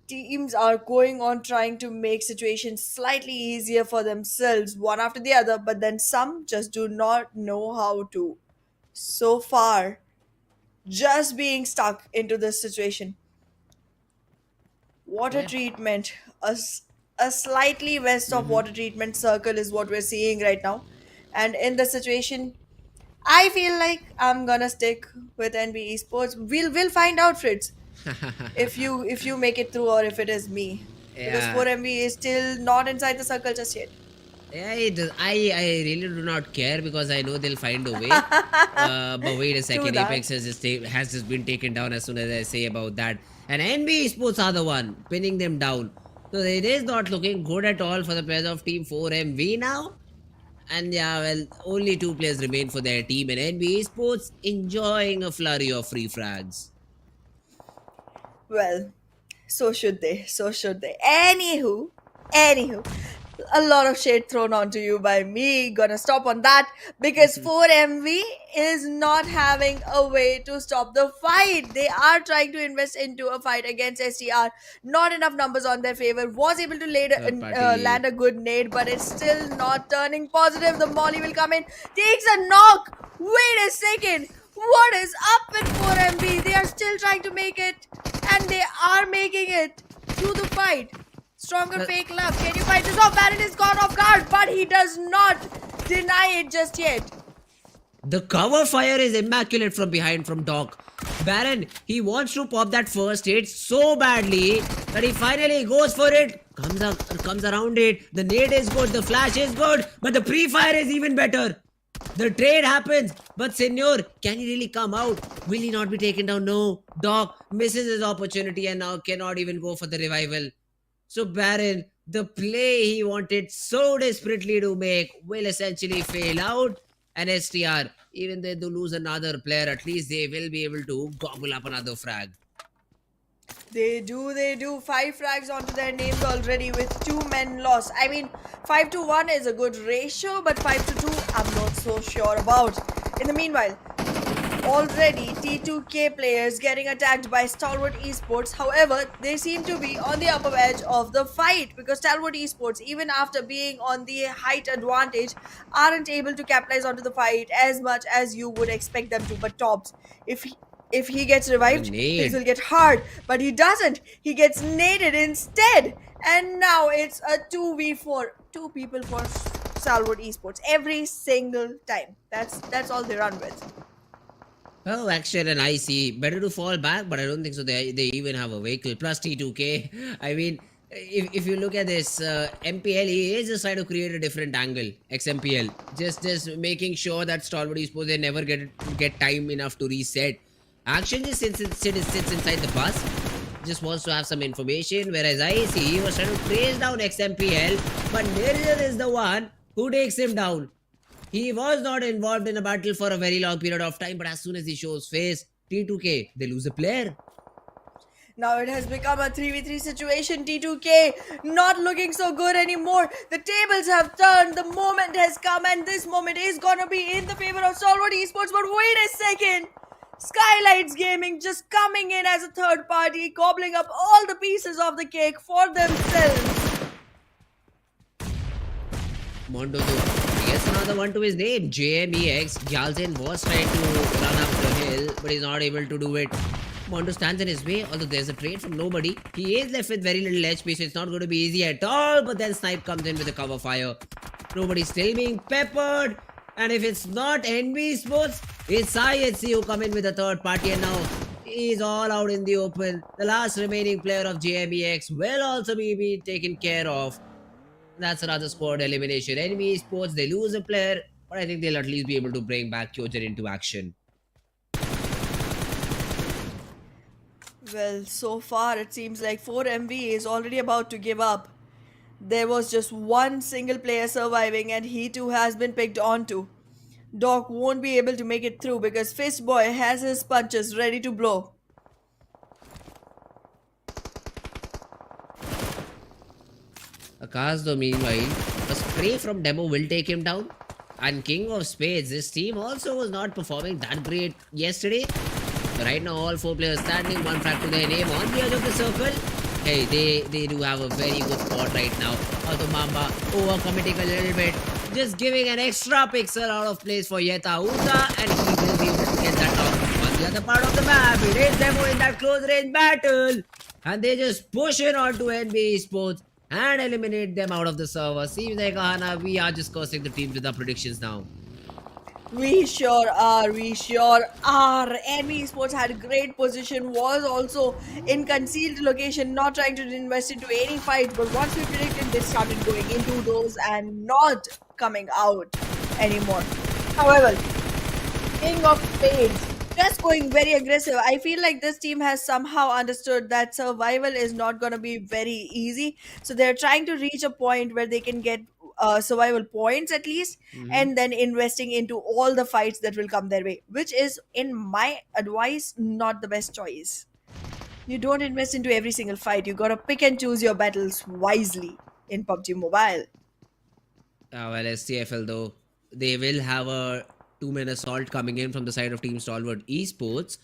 Teams are going on trying to make situations slightly easier for themselves, one after the other, but then some just do not know how to. So far, just being stuck into this situation. Water Yeah. treatment, a slightly west of water treatment circle is what we're seeing right now. And in the situation, I feel like I'm gonna stick with NBeSports. We'll find out, Fritz, if you make it through or if it is me. Because Yeah. 4MV is still not inside the circle just yet. Yeah, I really do not care because I know they'll find a way. But wait a True second, that. Apex has just been taken down as soon as I say about that. And NB Sports are the one pinning them down. So it is not looking good at all for the players of Team 4MV now. And yeah, well, only 2 players remain for their team, and NB Sports enjoying a flurry of free frags. Well, so should they. So should they. Anywho, a lot of shade thrown onto you by me. Gonna stop on that because 4MV is not having a way to stop the fight. They are trying to invest into a fight against STR. Not enough numbers on their favor. Was able to Third party. land a good nade, but it's still not turning positive. The molly will come in, takes a knock. Wait a second. What is up with 4MV? They are still trying to make it, and they are making it through the fight. Stronger fake love. Can you fight this off? Baron is caught off guard, but he does not deny it just yet. The cover fire is immaculate from behind from Doc. Baron, he wants to pop that first hit so badly that he finally goes for it. Comes around it. The nade is good. The flash is good. But the pre-fire is even better. The trade happens. But Senor, can he really come out? Will he not be taken down? No. Doc misses his opportunity and now cannot even go for the revival. So Baron, the play he wanted so desperately to make will essentially fail out. And STR, even though they lose another player, at least they will be able to gobble up another frag. They do. 5 frags onto their names already with 2 men lost. I mean, 5 to 1 is a good ratio, but 5 to 2, I'm not so sure about. In the meanwhile, already T2K players getting attacked by Stalwart Esports. However, they seem to be on the upper edge of the fight because Stalwart Esports, even after being on the height advantage, aren't able to capitalize onto the fight as much as you would expect them to. But Tops, if he gets revived, things will get hard. But he doesn't. He gets naded instead. And now it's a 2v4. 2 people for Stalwart Esports every single time. That's all they run with. Oh, Action and IC. Better to fall back, but I don't think so. They even have a vehicle. Plus T2K. I mean, if you look at this MPL, he is just trying to create a different angle. XMPL, just making sure that Stalwart Esports they never get time enough to reset. Action just sits inside the bus, just wants to have some information. Whereas I see he was trying to trace down XMPL, but Nirjal is the one who takes him down. He was not involved in a battle for a very long period of time, but as soon as he shows face, T2K, they lose a player. Now it has become a 3v3 situation. T2K not looking so good anymore. The tables have turned. The moment has come, and this moment is gonna be in the favor of Stalwart Esports. But wait a second. SKYLIGHTZ Gaming just coming in as a third party, gobbling up all the pieces of the cake for themselves. Mondo gets another one to his name. JMEX. Gyalzen was trying to run up the hill, but he's not able to do it. Mondo stands in his way, although there's a trade from nobody. He is left with very little HP, so it's not going to be easy at all. But then Snipe comes in with a cover fire. Nobody's still being peppered. And if it's not NBeSports, it's IHC who come in with a third party. And now he's all out in the open. The last remaining player of JMEX will also be taken care of. That's another squad elimination. NBeSports, they lose a player, but I think they'll at least be able to bring back Kyogen into action. Well, so far it seems like 4MV is already about to give up. There was just one single player surviving, and he too has been picked onto. Doc won't be able to make it through because Fistboy has his punches ready to blow. Akash, meanwhile, a spray from Demo will take him down. And King of Spades, his team also was not performing that great yesterday. But right now, all four players standing, one frag to their name on the edge of the circle. Hey, they do have a very good spot right now. Although Mamba overcommitting a little bit, just giving an extra pixel out of place for Yeta Uta, and he will be able to get that off on the other part of the map. It is Demo in that close range battle, and they just push it onto NBeSports and eliminate them out of the server. Seems like Ahana, we are just cursing the teams with our predictions now. We sure are, we sure are. NBeSports had a great position, was also in concealed location, not trying to invest into any fights, but once we predicted, they started going into those and not coming out anymore. However, King of Spades just going very aggressive. I feel like this team has somehow understood that survival is not going to be very easy, so they're trying to reach a point where they can get survival points at least, and then investing into all the fights that will come their way, which is, in my advice, not the best choice. You don't invest into every single fight. You gotta pick and choose your battles wisely in PUBG Mobile. Well, STFL though, they will have a two-man assault coming in from the side of Team Stalwart Esports.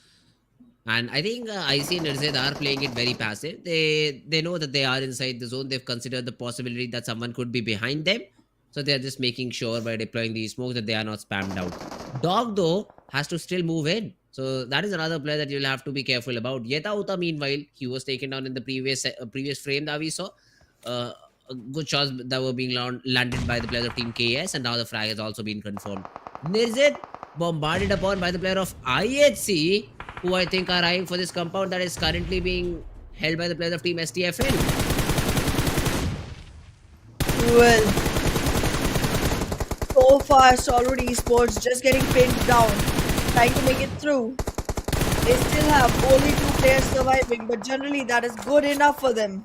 And I think IC and Irzed are playing it very passive. They know that they are inside the zone. They've considered the possibility that someone could be behind them. So they're just making sure by deploying these smokes that they are not spammed out. Dog though has to still move in. So that is another player that you'll have to be careful about. Yeta Uta, meanwhile, he was taken down in the previous frame that we saw. Good shots that were being landed by the player of Team KS, and now the frag has also been confirmed. Nirzit bombarded upon by the player of IHC, who I think are eyeing for this compound that is currently being held by the players of Team STFL. Well, so far, Stalwart Esports just getting pinned down, trying to make it through. They still have only 2 players surviving, but generally that is good enough for them.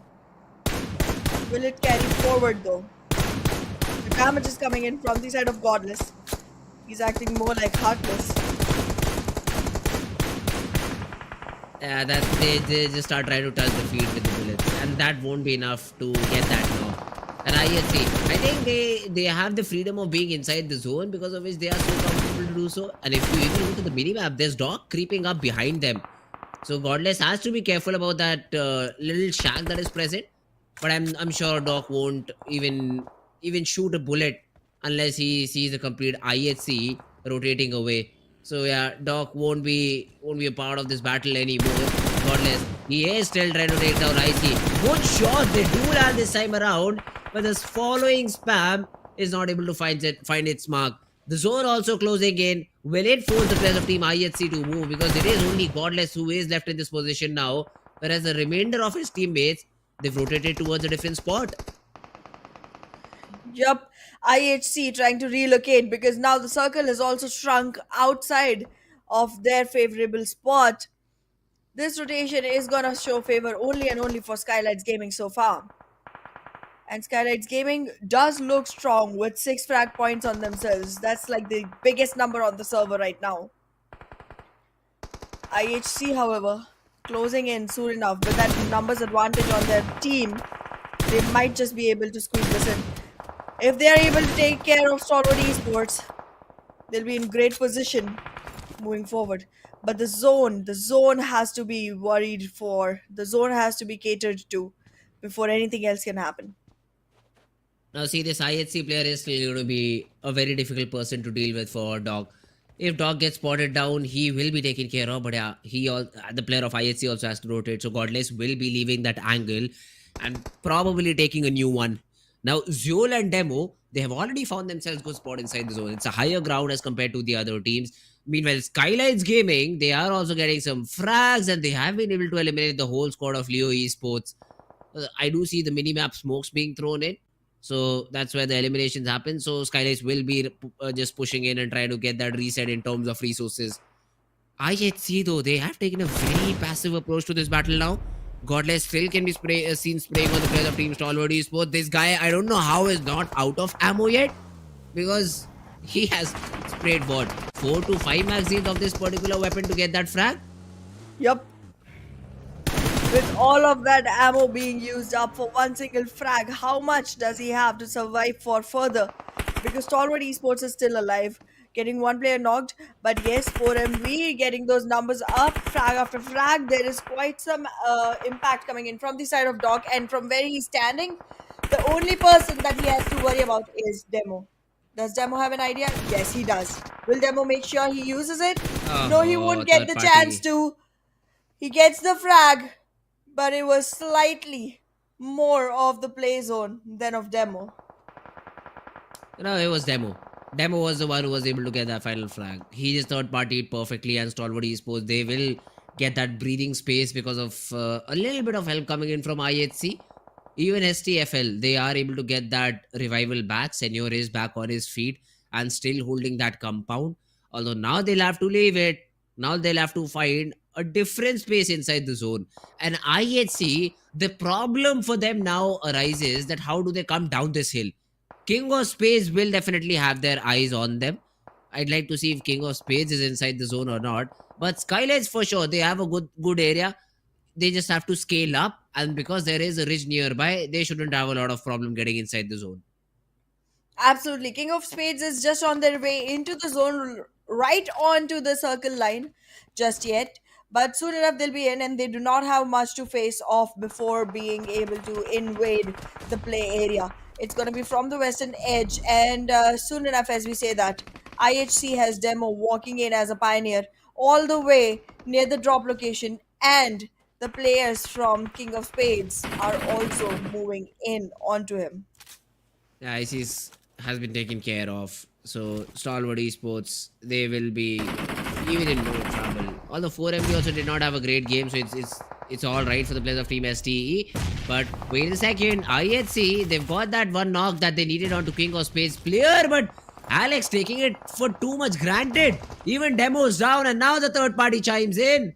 Will it carry forward though? The damage is coming in from the side of Godless. He's acting more like Heartless. That they just start trying to touch the field with the bullets, and that won't be enough to get that now. And I think they have the freedom of being inside the zone, because of which they are so comfortable to do so. And if you even look at the minimap, there's Doc creeping up behind them. So Godless has to be careful about that little shack that is present. But I'm sure Doc won't even shoot a bullet unless he sees the complete IHC rotating away. So yeah, Doc won't be a part of this battle anymore. Godless, he is still trying to take down IC. Good shot, they do land this time around, but this following spam is not able to find its mark. The zone also closing in. Will it force the players of Team IHC to move? Because it is only Godless who is left in this position now, whereas the remainder of his teammates They've rotated towards a different spot. Yup, IHC trying to relocate because now the circle has also shrunk outside of their favorable spot. This rotation is gonna show favor only and only for SKYLIGHTZ Gaming so far. And SKYLIGHTZ Gaming does look strong with 6 frag points on themselves. That's like the biggest number on the server right now. IHC, however, closing in soon enough with that numbers advantage on their team, they might just be able to squeeze this in. If they are able to take care of Stalwart Esports, they'll be in great position moving forward. But the zone has to be worried for. The zone has to be catered to before anything else can happen. Now, see, this IHC player is still going to be a very difficult person to deal with for Dog. If Dog gets spotted down, he will be taken care of. But yeah, the player of IHC also has to rotate. So Godless will be leaving that angle and probably taking a new one. Now, Zul and Demo, they have already found themselves good spot inside the zone. It's a higher ground as compared to the other teams. Meanwhile, SKYLIGHTZ Gaming, they are also getting some frags and they have been able to eliminate the whole squad of Leo Esports. I do see the minimap smokes being thrown in. So that's where the eliminations happen. So SKYLIGHTZ will be just pushing in and trying to get that reset in terms of resources. IHC though, they have taken a very passive approach to this battle now. Godless still can be seen spraying on the players of Team Stalwart Esports. This guy, I don't know how is not out of ammo yet. Because he has sprayed what? 4 to 5 magazines of this particular weapon to get that frag? Yup. With all of that ammo being used up for one single frag, how much does he have to survive for further? Because Stalwart Esports is still alive, getting one player knocked. But yes, 4MV getting those numbers up, frag after frag. There is quite some impact coming in from the side of Doc, and from where he's standing, the only person that he has to worry about is Demo. Does Demo have an idea? Yes, he does. Will Demo make sure he uses it? No, he won't get the chance to. He gets the frag, but it was slightly more of the play zone than of Demo. No, it was Demo. Demo was the one who was able to get that final flag. He just third partied perfectly, and Stalwart Esports, they will get that breathing space because of a little bit of help coming in from IHC. Even STFL, they are able to get that revival back. Senior is back on his feet and still holding that compound. Although now they'll have to leave it. Now they'll have to find a different space inside the zone. And IHC, the problem for them now arises that how do they come down this hill? King of Spades will definitely have their eyes on them. I'd like to see if King of Spades is inside the zone or not. But SKYLIGHTZ for sure, they have a good area. They just have to scale up, and because there is a ridge nearby, they shouldn't have a lot of problem getting inside the zone. Absolutely. King of Spades is just on their way into the zone, right onto the circle line just yet. But soon enough, they'll be in, and they do not have much to face off before being able to invade the play area. It's going to be from the western edge, and soon enough, as we say that, IHC has Demo walking in as a pioneer all the way near the drop location, and the players from King of Spades are also moving in onto him. Yeah, IC's has been taken care of. So Stalwart Esports, they will be even in no trouble. Although 4MB also did not have a great game, so it's all right for the players of Team STE. But wait a second, IHC, they've got that one knock that they needed onto King of Spades player, but Alex taking it for too much granted. Even Demo's down, and now the third party chimes in.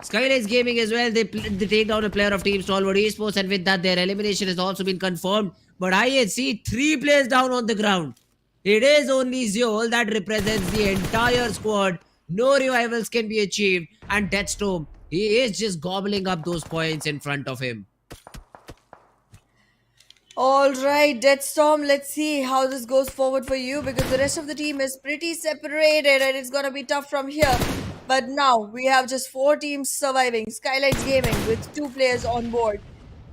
SKYLIGHTZ Gaming as well, they take down a player of Team Stalwart Esports, and with that their elimination has also been confirmed. But IHC, 3 players down on the ground. It is only Zeol that represents the entire squad. No revivals can be achieved, and Deathstorm, he is just gobbling up those points in front of him. Alright, Deathstorm, let's see how this goes forward for you, because the rest of the team is pretty separated and it's gonna be tough from here. But now we have just 4 teams surviving. SKYLIGHTZ Gaming with 2 players on board,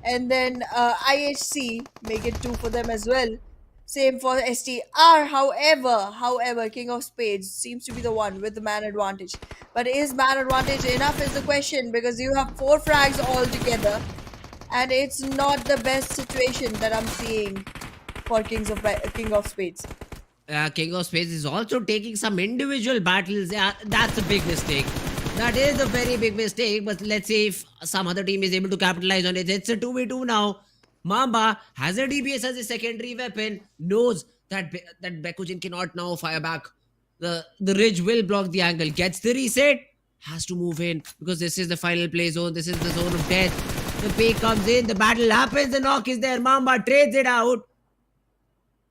and then IHC make it 2 for them as well. Same for STR. However, King of Spades seems to be the one with the man advantage. But is man advantage enough is the question, because you have 4 frags all together, and it's not the best situation that I'm seeing for King of Spades. King of Spades is also taking some individual battles. Yeah, that's a big mistake. That is a very big mistake, but let's see if some other team is able to capitalize on it. It's a 2v2 now. Mamba has a DBS as a secondary weapon, knows that that Bekujin cannot now fire back. The ridge will block the angle, gets the reset, has to move in because this is the final play zone. This is the zone of death. The fake comes in, the battle happens, the knock is there. Mamba trades it out.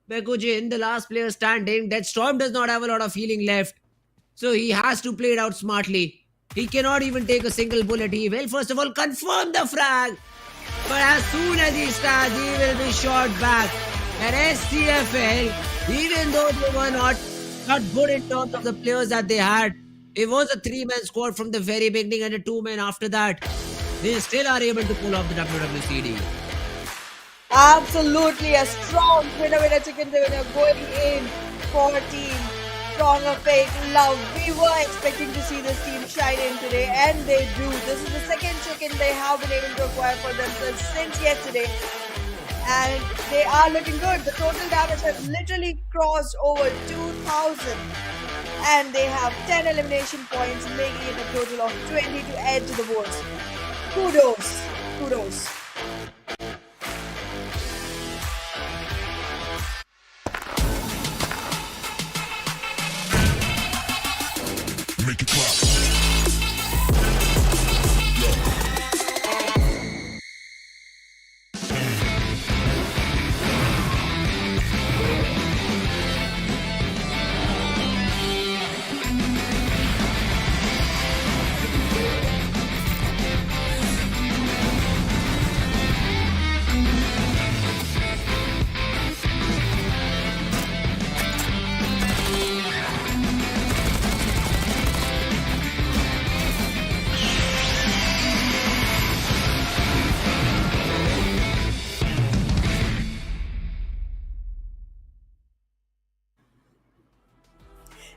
Bekujin, the last player standing. Deathstorm does not have a lot of healing left. So he has to play it out smartly. He cannot even take a single bullet. He will first of all confirm the frag. But as soon as he starts, he will be shot back. And STFL, even though they were not good in terms of the players that they had, it was a 3-man squad from the very beginning and a 2-man after that. They still are able to pull off the WWCD. Absolutely a strong winner chicken dinner going in for team Stronger FAKELOVE. We were expecting to see this team shine in today, and they do. This is the second chicken they have been able to acquire for themselves since yesterday, and they are looking good. The total damage has literally crossed over 2,000, and they have 10 elimination points, making it a total of 20 to add to the boards. Kudos. Make it clap.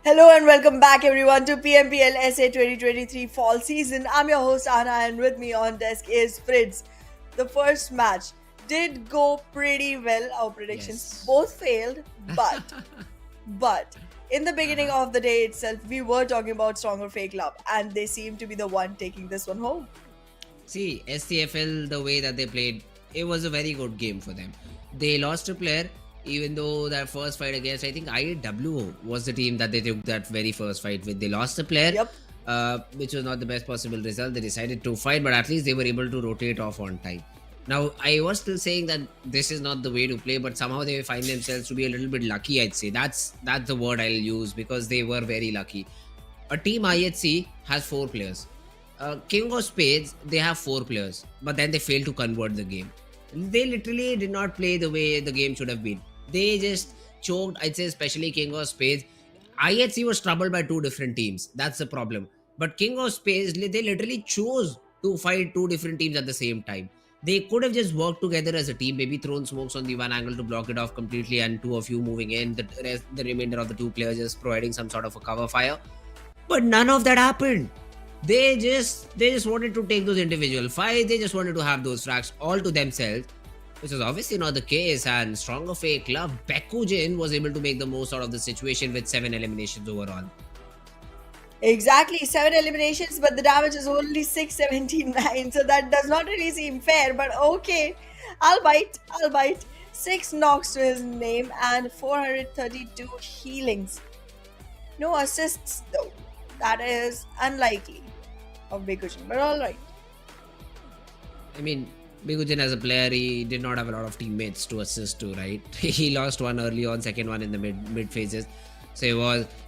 Hello and welcome back everyone to PMPL SA 2023 Fall Season. I'm your host Anna, and with me on desk is Spades. The first match did go pretty well. Our predictions both failed, but in the beginning of the day itself, we were talking about Stronger FAKELOVE, and they seem to be the one taking this one home. See, STFL, the way that they played, it was a very good game for them. They lost a player, even though that first fight against, I think IWO was the team that they took that very first fight with. They lost a player, which was not the best possible result. They decided to fight, but at least they were able to rotate off on time. Now, I was still saying that this is not the way to play, but somehow they find themselves to be a little bit lucky, I'd say. That's the word I'll use, because they were very lucky. A team IHC has 4 players. King of Spades, they have 4 players, but then they failed to convert the game. They literally did not play the way the game should have been. They just choked, I'd say, especially King of Spades. IHC was troubled by 2 different teams. That's the problem. But King of Spades, they literally chose to fight 2 different teams at the same time. They could have just worked together as a team, maybe thrown smokes on the one angle to block it off completely, and 2 of you moving in, the remainder of the 2 players just providing some sort of a cover fire. But none of that happened. They just wanted to take those individual fights. They just wanted to have those frags all to themselves, which is obviously not the case. And Stronger FAKELOVE, Bekujin was able to make the most out of the situation with 7 eliminations overall. Exactly, 7 eliminations, but the damage is only 679, so that does not really seem fair, but okay, I'll bite. 6 knocks to his name and 432 healings. No assists though. That is unlikely of Bekujin, but alright. I mean, Bekujin as a player, he did not have a lot of teammates to assist to, right? He lost one early on, second one in the mid phases. So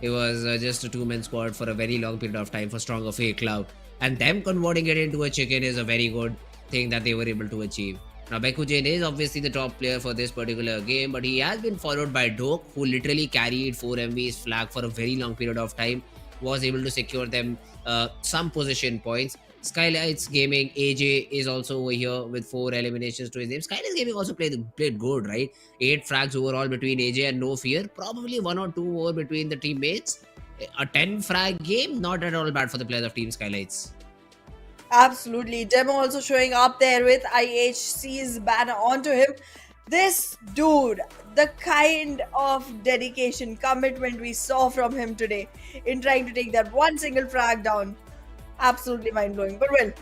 it was just a 2-man squad for a very long period of time for Stronger FAKELOVE. And them converting it into a chicken is a very good thing that they were able to achieve. Now, Bekujin is obviously the top player for this particular game, but he has been followed by Doke, who literally carried 4 MV's flag for a very long period of time, was able to secure them some position points. SKYLIGHTZ Gaming, AJ is also over here with 4 eliminations to his name. SKYLIGHTZ Gaming also played good, right? 8 frags overall between AJ and No Fear. Probably 1 or 2 more between the teammates. A 10 frag game, not at all bad for the players of Team SKYLIGHTZ. Absolutely. Demo also showing up there with IHC's banner onto him. This dude, the kind of dedication, commitment we saw from him today in trying to take that one single frag down. Absolutely mind blowing. But well,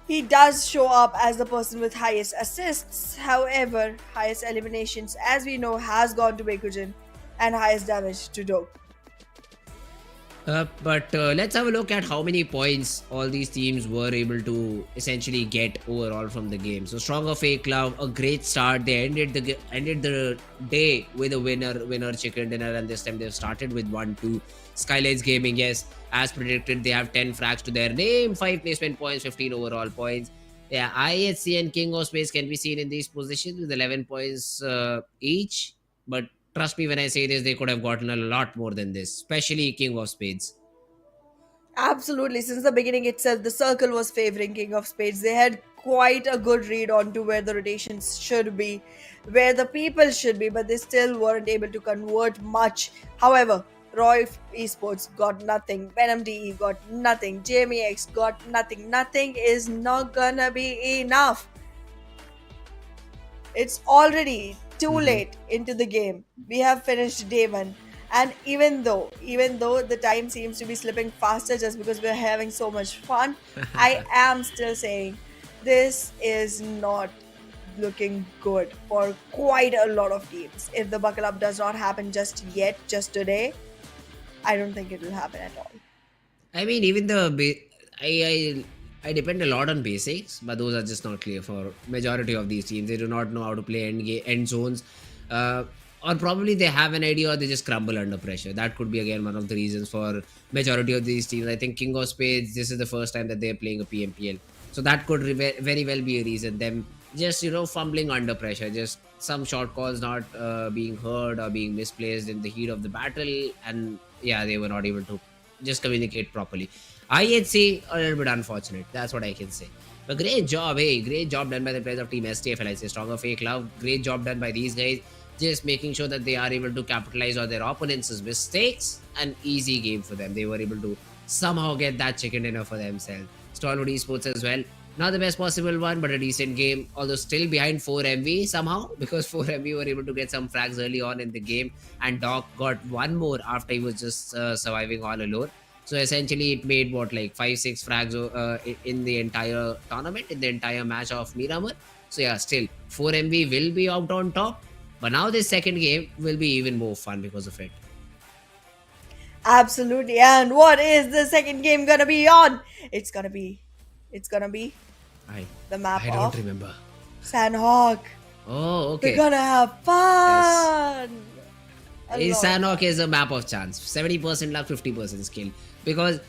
he does show up as the person with highest assists. However, highest eliminations, as we know, has gone to Bakujin, and highest damage to Dope. But let's have a look at how many points all these teams were able to essentially get overall from the game. So stronger FAKELOVE, a great start. They ended the day with a winner chicken dinner, and this time they've started with 1-2. SKYLIGHTZ Gaming, yes, as predicted, they have 10 frags to their name, 5 placement points, 15 overall points. Yeah, IHC and King of Spades can be seen in these positions with 11 points each. But trust me when I say this, they could have gotten a lot more than this, especially King of Spades. Absolutely. Since the beginning itself, the circle was favoring King of Spades. They had quite a good read on to where the rotations should be, where the people should be, but they still weren't able to convert much. However, Roy Esports got nothing. Venom DE got nothing. JMEX got nothing. Nothing is not gonna be enough. It's already too late into the game. We have finished day one. And even though the time seems to be slipping faster just because we're having so much fun, I am still saying this is not looking good for quite a lot of teams. If the buckle up does not happen just yet, just today, I don't think it will happen at all. I mean, even I depend a lot on basics, but those are just not clear for majority of these teams. They do not know how to play end zones, or probably they have an idea or they just crumble under pressure. That could be again one of the reasons for majority of these teams. I think King of Spades, this is the first time that they're playing a PMPL, so that could very well be a reason. Them just fumbling under pressure, just some short calls not being heard or being misplaced in the heat of the battle, and yeah, they were not able to just communicate properly. IHC, a little bit unfortunate. That's what I can say. But great job, hey, great job done by the players of Team STFL. I say stronger FAKELOVE. Great job done by these guys. Just making sure that they are able to capitalize on their opponents' mistakes. An easy game for them. They were able to somehow get that chicken dinner for themselves. Stalwart Esports as well. Not the best possible one, but a decent game. Although still behind 4MV somehow, because 4MV were able to get some frags early on in the game. And Doc got one more after he was just surviving all alone. So essentially it made like 5-6 frags in the entire tournament, in the entire match of Miramar. So yeah, still 4MV will be out on top. But now this second game will be even more fun because of it. Absolutely. And what is the second game gonna be on? It's gonna be the map I of don't remember. Sanhok. Oh, okay. We're gonna have fun. Yes. Sanhok is a map of chance. 70% luck, 50% skill. Because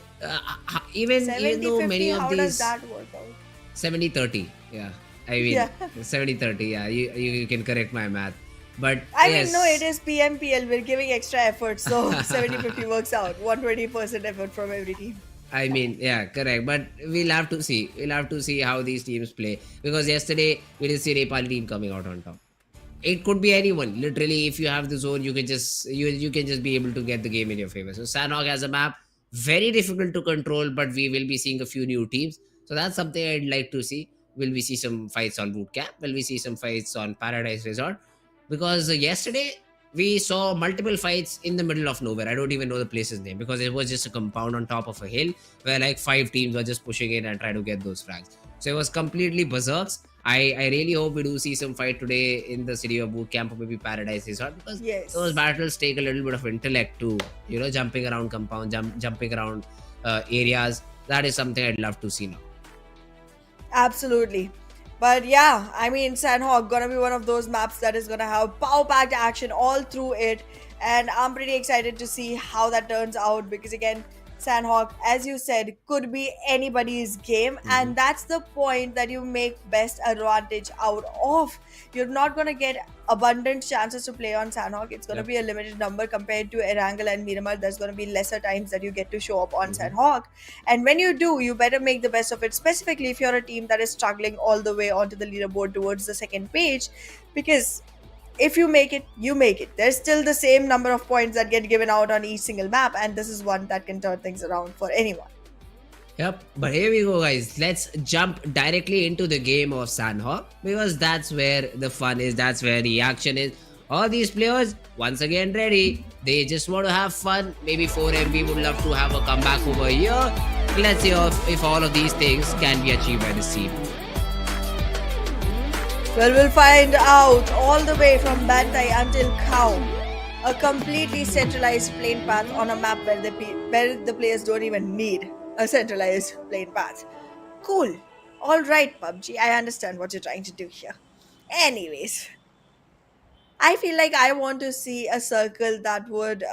even though many of how these... does that work out? 70-30. Yeah. I mean, 70-30. Yeah. You can correct my math. But I mean, no, it is PMPL. We're giving extra effort. So 70-50 works out. 120% effort from every team. I mean, yeah, correct. But we'll have to see. We'll have to see how these teams play. Because yesterday, we didn't see Nepali team coming out on top. It could be anyone. Literally, if you have the zone, you can just be able to get the game in your favor. So Sanhok has a map, very difficult to control, but we will be seeing a few new teams. So that's something I'd like to see. Will we see some fights on Boot Camp? Will we see some fights on Paradise Resort? Because yesterday we saw multiple fights in the middle of nowhere. I don't even know the place's name because it was just a compound on top of a hill where like 5 teams were just pushing in and trying to get those frags. So it was completely berserks. I really hope we do see some fight today in the city of Boot Camp or maybe Paradise Resort, because those battles take a little bit of intellect too. Jumping around compound, jumping around areas. That is something I'd love to see now. Absolutely. But yeah, I mean, Sanhok gonna be one of those maps that is gonna have power-packed action all through it, and I'm pretty excited to see how that turns out, because again, Sanhok, as you said, could be anybody's game, and that's the point that you make best advantage out of. You're not going to get abundant chances to play on Sanhok. It's going to be a limited number compared to Erangel and Miramar. There's going to be lesser times that you get to show up on Sanhok, and when you do, you better make the best of it, specifically if you're a team that is struggling all the way onto the leaderboard towards the second page, because if you make it, you make it. There's still the same number of points that get given out on each single map, and this is one that can turn things around for anyone. Yep, but here we go, guys. Let's jump directly into the game of Sanhok, because that's where the fun is, that's where the action is. All these players, once again, ready. They just want to have fun. Maybe 4MV would love to have a comeback over here. Let's see if all of these things can be achieved by this team. Well, we'll find out all the way from Bantai until Cow. A completely centralized plane path on a map where the players don't even need a centralized plane path. Cool. All right, PUBG. I understand what you're trying to do here. Anyways, I feel like I want to see a circle that would,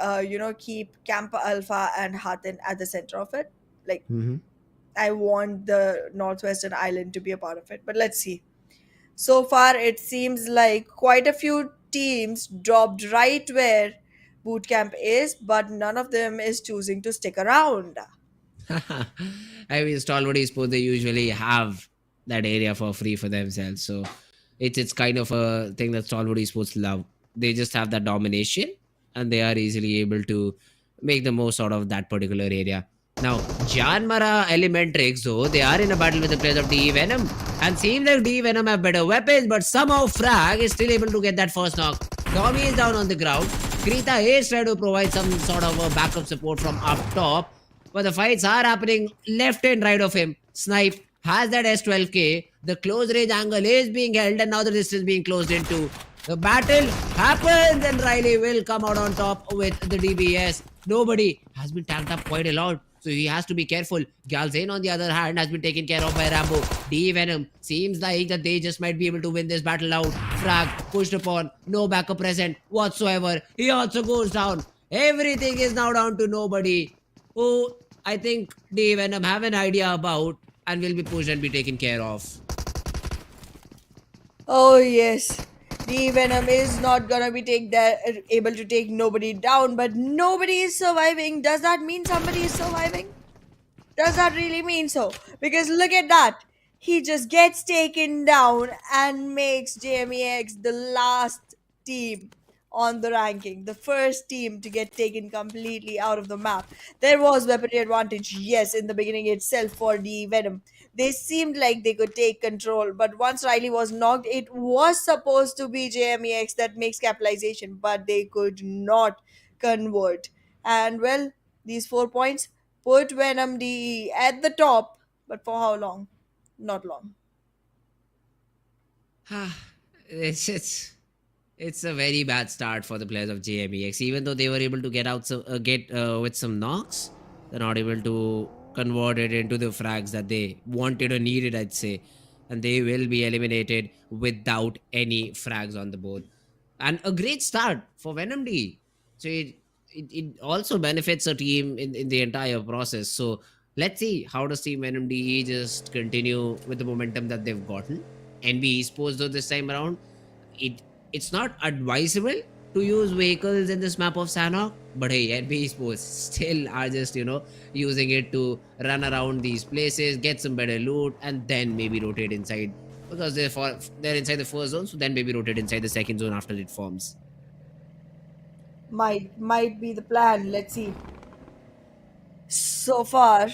keep Camp Alpha and Hatin at the center of it. Like, Mhm. I want the Northwestern Island to be a part of it. But let's see. So far, it seems like quite a few teams dropped right where bootcamp is, but none of them is choosing to stick around. I mean, Stalwart Esports, they usually have that area for free for themselves. So it's kind of a thing that Stalwart Esports love. They just have that domination and they are easily able to make the most out of that particular area. Now, Janmara Elementrix, though, they are in a battle with the players of DE Venom. And seems like DE Venom have better weapons, but somehow Frag is still able to get that first knock. Tommy is down on the ground. Krita is trying to provide some sort of a backup support from up top. But the fights are happening left and right of him. Snipe has that S12K. The close range angle is being held and now the distance being closed into. The battle happens and Riley will come out on top with the DBS. Nobody has been tanked up quite a lot. So he has to be careful. Galzane on the other hand has been taken care of by Rambo. D Venom seems like that they just might be able to win this battle out. Frag pushed upon. No backup present whatsoever. He also goes down. Everything is now down to nobody. Who I think D Venom have an idea about and will be pushed and be taken care of. Oh yes, the Venom is not gonna be able to take nobody down, but nobody is surviving. Does that mean somebody is surviving? Does that really mean so? Because look at that. He just gets taken down and makes JMEX the last team on the ranking, the first team to get taken completely out of the map. There was weaponry advantage, yes, in the beginning itself for the Venom. They seemed like they could take control, but once Riley was knocked, it was supposed to be JMEX that makes capitalization, but they could not convert. And well, these 4 points put Venom DE at the top, but for how long? Not long. it's a very bad start for the players of JMEX. Even though they were able to get with some knocks, they're not able to convert it into the frags that they wanted or needed, I'd say, and they will be eliminated without any frags on the board. And a great start for Venom D. So it also benefits a team in the entire process. So let's see how does Team Venom DE just continue with the momentum that they've gotten. NBeSports though this time around, it it's not advisable to use vehicles in this map of Sanhok, but hey, NBeSports still are just using it to run around these places, get some better loot, and then maybe rotate inside because they're inside the first zone, so then maybe rotate inside the second zone after it forms. Might be the plan. Let's see. So far,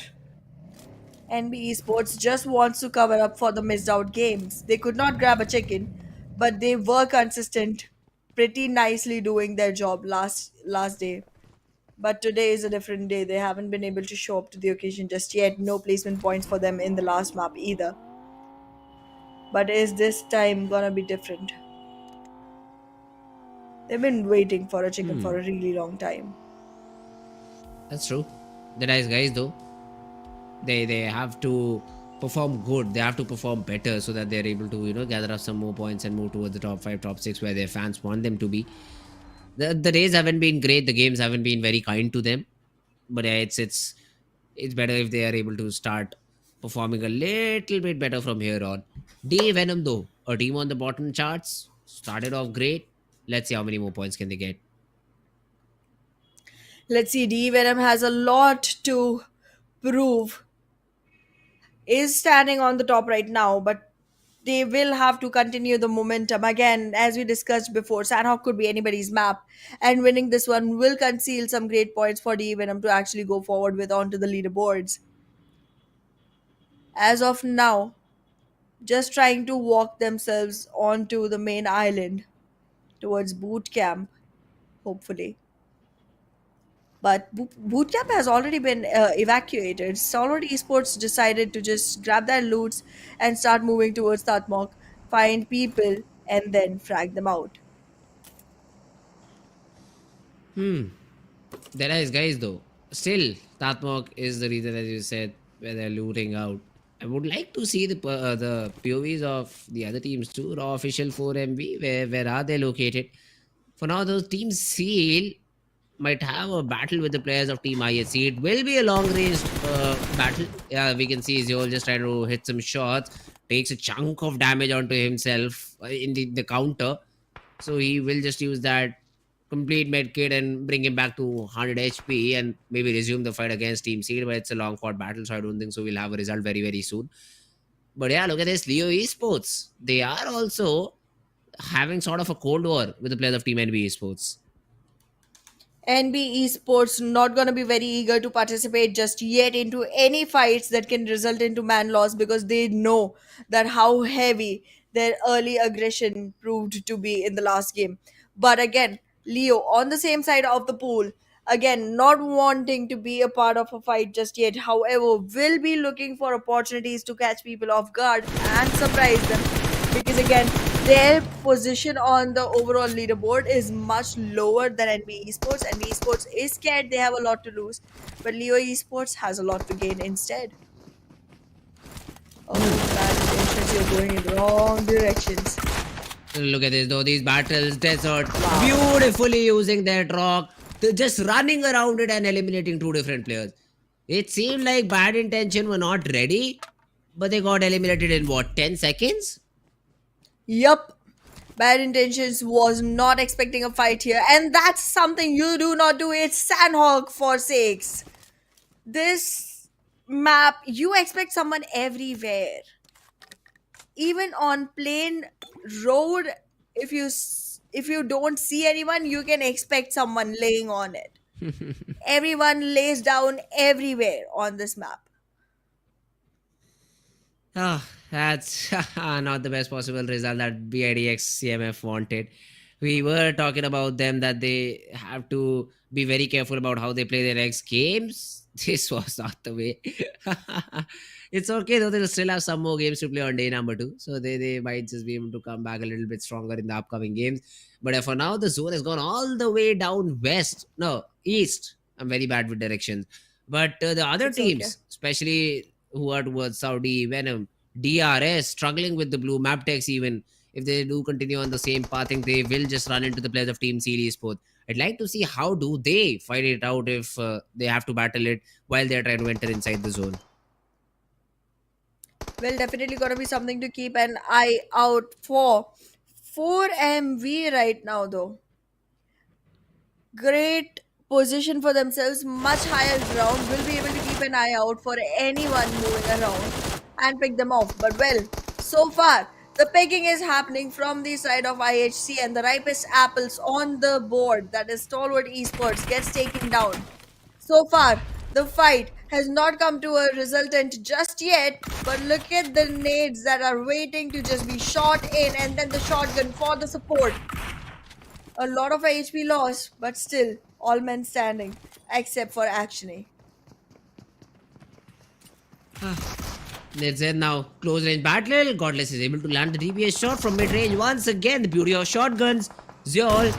NB Esports just wants to cover up for the missed out games. They could not grab a chicken, but they were consistent, pretty nicely doing their job last day. But today is a different day. They haven't been able to show up to the occasion just yet. No placement points for them in the last map either. But is this time gonna be different? They've been waiting for a chicken for a really long time. That's true. The nice guys though, they have to perform good. They have to perform better so that they're able to gather up some more points and move towards the top 5, top 6 where their fans want them to be. The days haven't been great. The games haven't been very kind to them. But yeah, it's better if they are able to start performing a little bit better from here on. D Venom though, a team on the bottom charts, started off great. Let's see how many more points can they get. Let's see, D Venom has a lot to prove. Is standing on the top right now, but they will have to continue the momentum. Again, as we discussed before, Sanhok could be anybody's map, and winning this one will conceal some great points for D Venom to actually go forward with onto the leaderboards. As of now, just trying to walk themselves onto the main island towards boot camp, hopefully. But bootcamp has already been evacuated. Stalwart Esports decided to just grab their loots and start moving towards Tatmok, find people, and then frag them out. There is guys though. Still, Tatmok is the reason, as you said, where they're looting out. I would like to see the POVs of the other teams too. Raw official 4MV, where are they located? For now, those teams Seal might have a battle with the players of Team ISC. It will be a long range battle. Yeah, we can see Zeol just trying to hit some shots, takes a chunk of damage onto himself in the counter. So he will just use that complete med kit and bring him back to 100 HP and maybe resume the fight against Team Seed. But it's a long fought battle, so I don't think so. We'll have a result very, very soon. But yeah, look at this Leo Esports. They are also having sort of a cold war with the players of Team NBeSports. NBeSports not gonna be very eager to participate just yet into any fights that can result into man loss because they know that how heavy their early aggression proved to be in the last game. But again, Leo on the same side of the pool, again not wanting to be a part of a fight just yet. However, will be looking for opportunities to catch people off guard and surprise them because again their position on the overall leaderboard is much lower than NB Esports. NB Esports is scared they have a lot to lose, but Leo Esports has a lot to gain instead. Oh, bad intentions, you're going in the wrong directions. Look at this though, these battles, desert, Wow. beautifully using that rock, they're just running around it and eliminating two different players. It seemed like Bad Intention were not ready, but they got eliminated in what, 10 seconds? Yup. Bad Intentions was not expecting a fight here, and that's something you do not do. It's Sanhok for sakes. This map, you expect someone everywhere. Even on plain road, if you don't see anyone, you can expect someone laying on it. Everyone lays down everywhere on this map. Ah, that's not the best possible result that DRS CMF wanted. We were talking about them that they have to be very careful about how they play their next games. This was not the way. It's okay though, they'll still have some more games to play on day number 2. So they might just be able to come back a little bit stronger in the upcoming games. But for now, the zone has gone all the way down west. No, east. I'm very bad with directions. But the other It's okay. teams, especially who are towards Saudi, Venom, DRS, struggling with the blue Mabetex even. If they do continue on the same path, I think they will just run into the players of Team Series Sport. I'd like to see how do they fight it out if they have to battle it while they're trying to enter inside the zone. Well, definitely gonna be something to keep an eye out for. 4MV right now, though. Great position for themselves, much higher ground, will be able to keep an eye out for anyone moving around and pick them off. But well, so far, the picking is happening from the side of IHC and the ripest apples on the board, that is Stalwart Esports, gets taken down. So far, the fight has not come to a resultant just yet, but look at the nades that are waiting to just be shot in and then the shotgun for the support. A lot of HP loss, but still, all men standing, except for Actiony. Let's end now. Close range battle. Godless is able to land the DPS shot from mid range once again. The beauty of shotguns. Zeol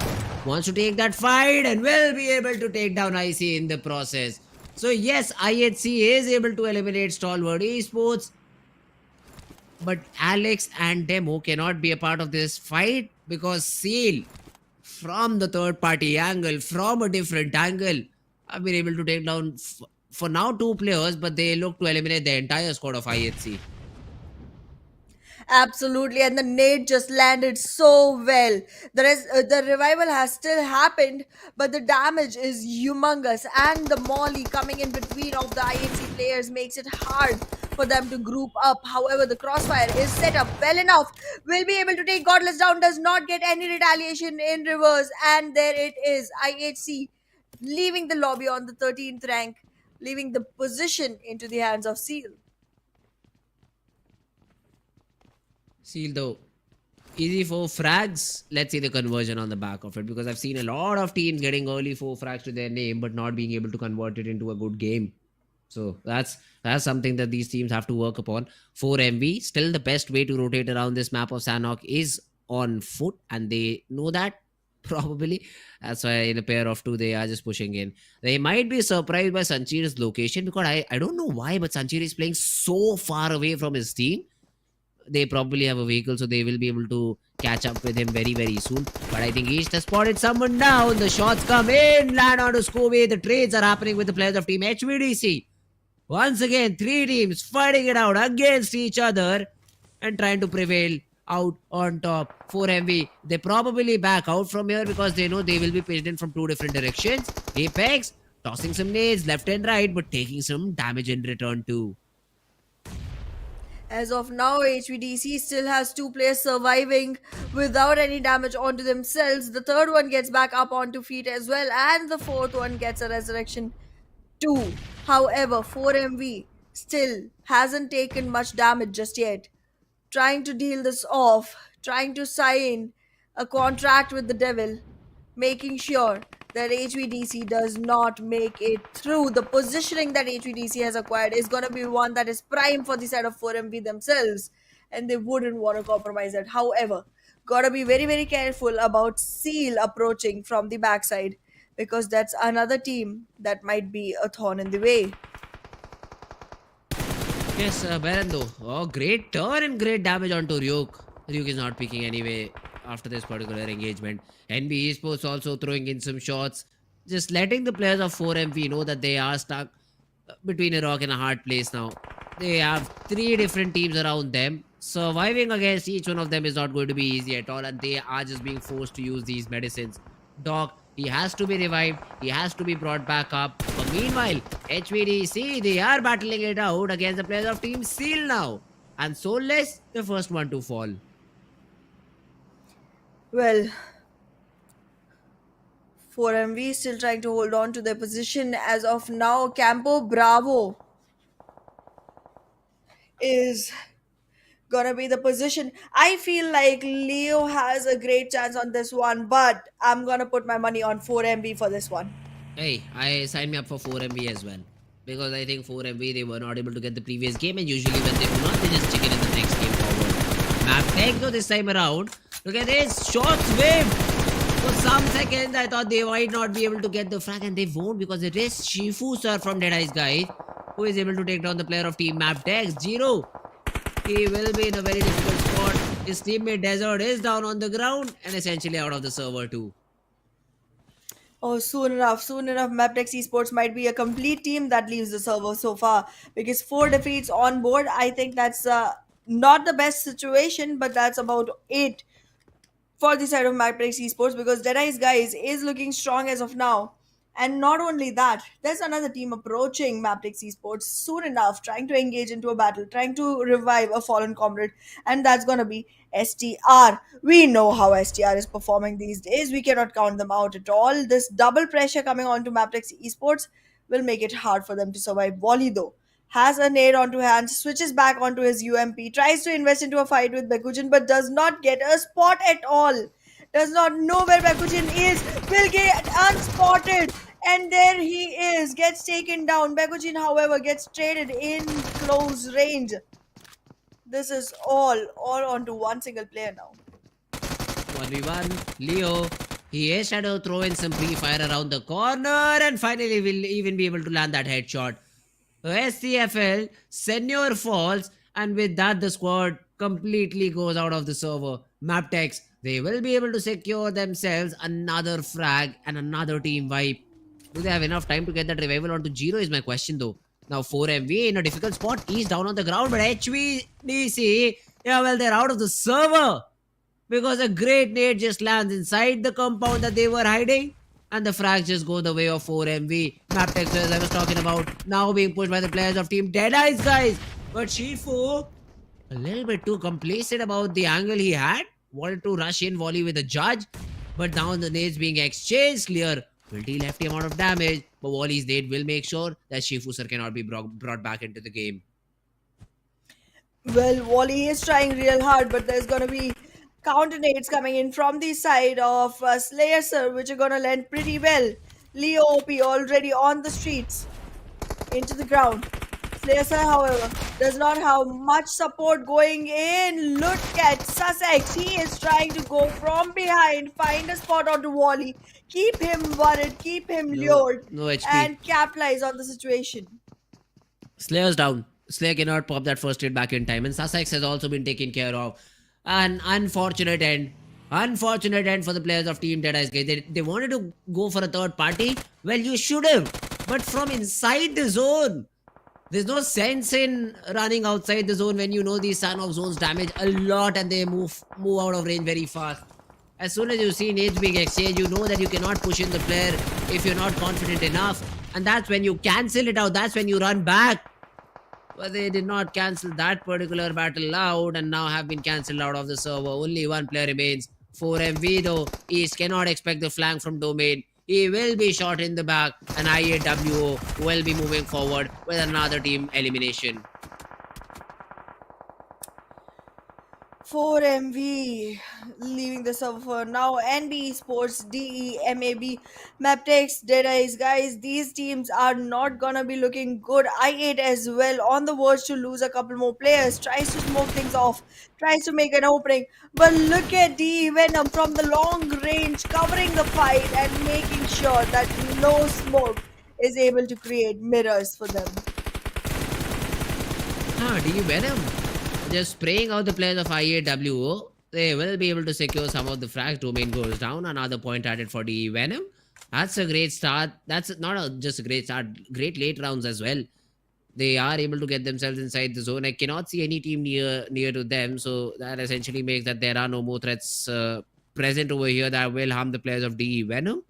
wants to take that fight and will be able to take down IC in the process. So yes, IHC is able to eliminate Stalwart Esports. But Alex and Demo cannot be a part of this fight because Seal from the third party angle, from a different angle, have been able to take down for now 2 players, but they look to eliminate the entire squad of IHC. Absolutely, and the nade just landed so well. The revival has still happened, but the damage is humongous, and the molly coming in between of the IHC players makes it hard for them to group up. However, the crossfire is set up well enough. Will be able to take Godless down, does not get any retaliation in reverse, and there it is. IHC leaving the lobby on the 13th rank, leaving the position into the hands of Seal. Seal though Easy 4 frags. Let's see the conversion on the back of it, because I've seen a lot of teams getting early 4 frags to their name but not being able to convert it into a good game. So that's something that these teams have to work upon. 4MV, still the best way to rotate around this map of Sanhok is on foot, and they know that probably. That's why in a pair of two they are just pushing in. They might be surprised by Sanchir's location, because I don't know why, but Sanchir is playing so far away from his team. They probably have a vehicle, so they will be able to catch up with him very, very soon. But I think East has spotted someone down. The shots come in, land onto Scooby. The trades are happening with the players of Team HVDC. Once again, three teams fighting it out against each other and trying to prevail out on top. 4MV, they probably back out from here because they know they will be pitched in from two different directions. Apex, tossing some nades left and right, but taking some damage in return too. As of now, HVDC still has two players surviving without any damage onto themselves. The third one gets back up onto feet as well, and the fourth one gets a resurrection too. However, 4MV still hasn't taken much damage just yet. Trying to deal this off, trying to sign a contract with the devil, making sure that HVDC does not make it through. The positioning that HVDC has acquired is going to be one that is prime for the side of 4MV themselves, and they wouldn't want to compromise it. However, got to be very, very careful about Seal approaching from the backside, because that's another team that might be a thorn in the way. Yes, Baron though. Oh, great turn and great damage onto Ryuk. Ryuk is not picking anyway after this particular engagement. NBeSports also throwing in some shots, just letting the players of 4MV know that they are stuck between a rock and a hard place now. They have three different teams around them. Surviving against each one of them is not going to be easy at all, and they are just being forced to use these medicines. Doc, he has to be revived. He has to be brought back up. But meanwhile, HVDC, they are battling it out against the players of Team Seal now. And Soulless, the first one to fall. Well, 4MV still trying to hold on to their position as of now. Campo Bravo is gonna be the position. I feel like Leo has a great chance on this one, but I'm gonna put my money on 4MV for this one. Hey, I signed me up for 4MV as well. Because I think 4MV, they were not able to get the previous game, and usually when they do not, they just chicken in the next game forward. Mabetex though this time around. Look at this, shots waved. For some seconds, I thought they might not be able to get the frag, and they won't, because it is Shifu sir from DEADEYES, guys, who is able to take down the player of Team Mabetex. Zero. He will be in a very difficult spot. His teammate Desert is down on the ground and essentially out of the server too. Oh, soon enough, Mabetex Esports might be a complete team that leaves the server so far, because 4 defeats on board. I think that's not the best situation, but that's about it for the side of Mabetex Esports, because DEADEYES guys is looking strong as of now. And not only that, there's another team approaching Mabetex Esports soon enough, trying to engage into a battle, trying to revive a fallen comrade, and that's gonna be STR. We know how STR is performing these days. We cannot count them out at all. This double pressure coming onto Mabetex Esports will make it hard for them to survive. Volley though has a nade onto hands, switches back onto his UMP, tries to invest into a fight with Bekujin, but does not get a spot at all. Does not know where Bekujin is, will get unspotted, and there he is, gets taken down. Bekujin, however, gets traded in close range. This is all onto one single player now. 1v1, Leo. He is trying to throw in some pre-fire around the corner, and finally will even be able to land that headshot. SCFL, Senior falls, and with that the squad completely goes out of the server. Mabetex, they will be able to secure themselves another frag and another team wipe. Do they have enough time to get that revival onto Zero is my question though. Now 4MV in a difficult spot. He's down on the ground, but HVDC, yeah, well, they're out of the server, because a great nade just lands inside the compound that they were hiding, and the frags just go the way of 4MV. Mabetex, as I was talking about, now being pushed by the players of Team DEADEYES, guys. But Shifu, a little bit too complacent about the angle he had. Wanted to rush in volley with a judge, but now the nades being exchanged, clear. Pretty lefty amount of damage, but Wally's nade will make sure that Shifu sir cannot be brought back into the game. Well, Wally is trying real hard, but there's gonna be Counter nades coming in from the side of Slayer Sir, which are gonna land pretty well. Leo OP already on the streets, into the ground. Slayer Sir, however, does not have much support going in. Look at Sussex. He is trying to go from behind, find a spot onto Wally, keep him worried, keep him No, lured, no HP. and capitalize on the situation. Slayer's down. Slayer cannot pop that first hit back in time, and Sussex has also been taken care of. An unfortunate end. Unfortunate end for the players of Team DEADEYES. They wanted to go for a third party. Well, you should have. But from inside the zone. There's no sense in running outside the zone when you know these Sanhok zones damage a lot and they move out of range very fast. As soon as you see an big exchange, you know that you cannot push in the player if you're not confident enough. And that's when you cancel it out. That's when you run back. But they did not cancel that particular battle out and now have been cancelled out of the server. Only one player remains. 4MV though. East cannot expect the flank from Domain. He will be shot in the back and IAWO will be moving forward with another team elimination. 4MV leaving the server for now. NBeSports, DEMAB, Mabetex, DEADEYES. Guys, these teams are not gonna be looking good. I8 as well on the verge to lose a couple more players. Tries to smoke things off, tries to make an opening. But look at DE Venom from the long range covering the fight and making sure that no smoke is able to create mirrors for them. DE Venom just spraying out the players of IAWO. They will be able to secure some of the frags. Domain goes down. Another point added for DE Venom. That's a great start. That's not just a great start. Great late rounds as well. They are able to get themselves inside the zone. I cannot see any team near to them. So that essentially makes that there are no more threats present over here that will harm the players of DE Venom.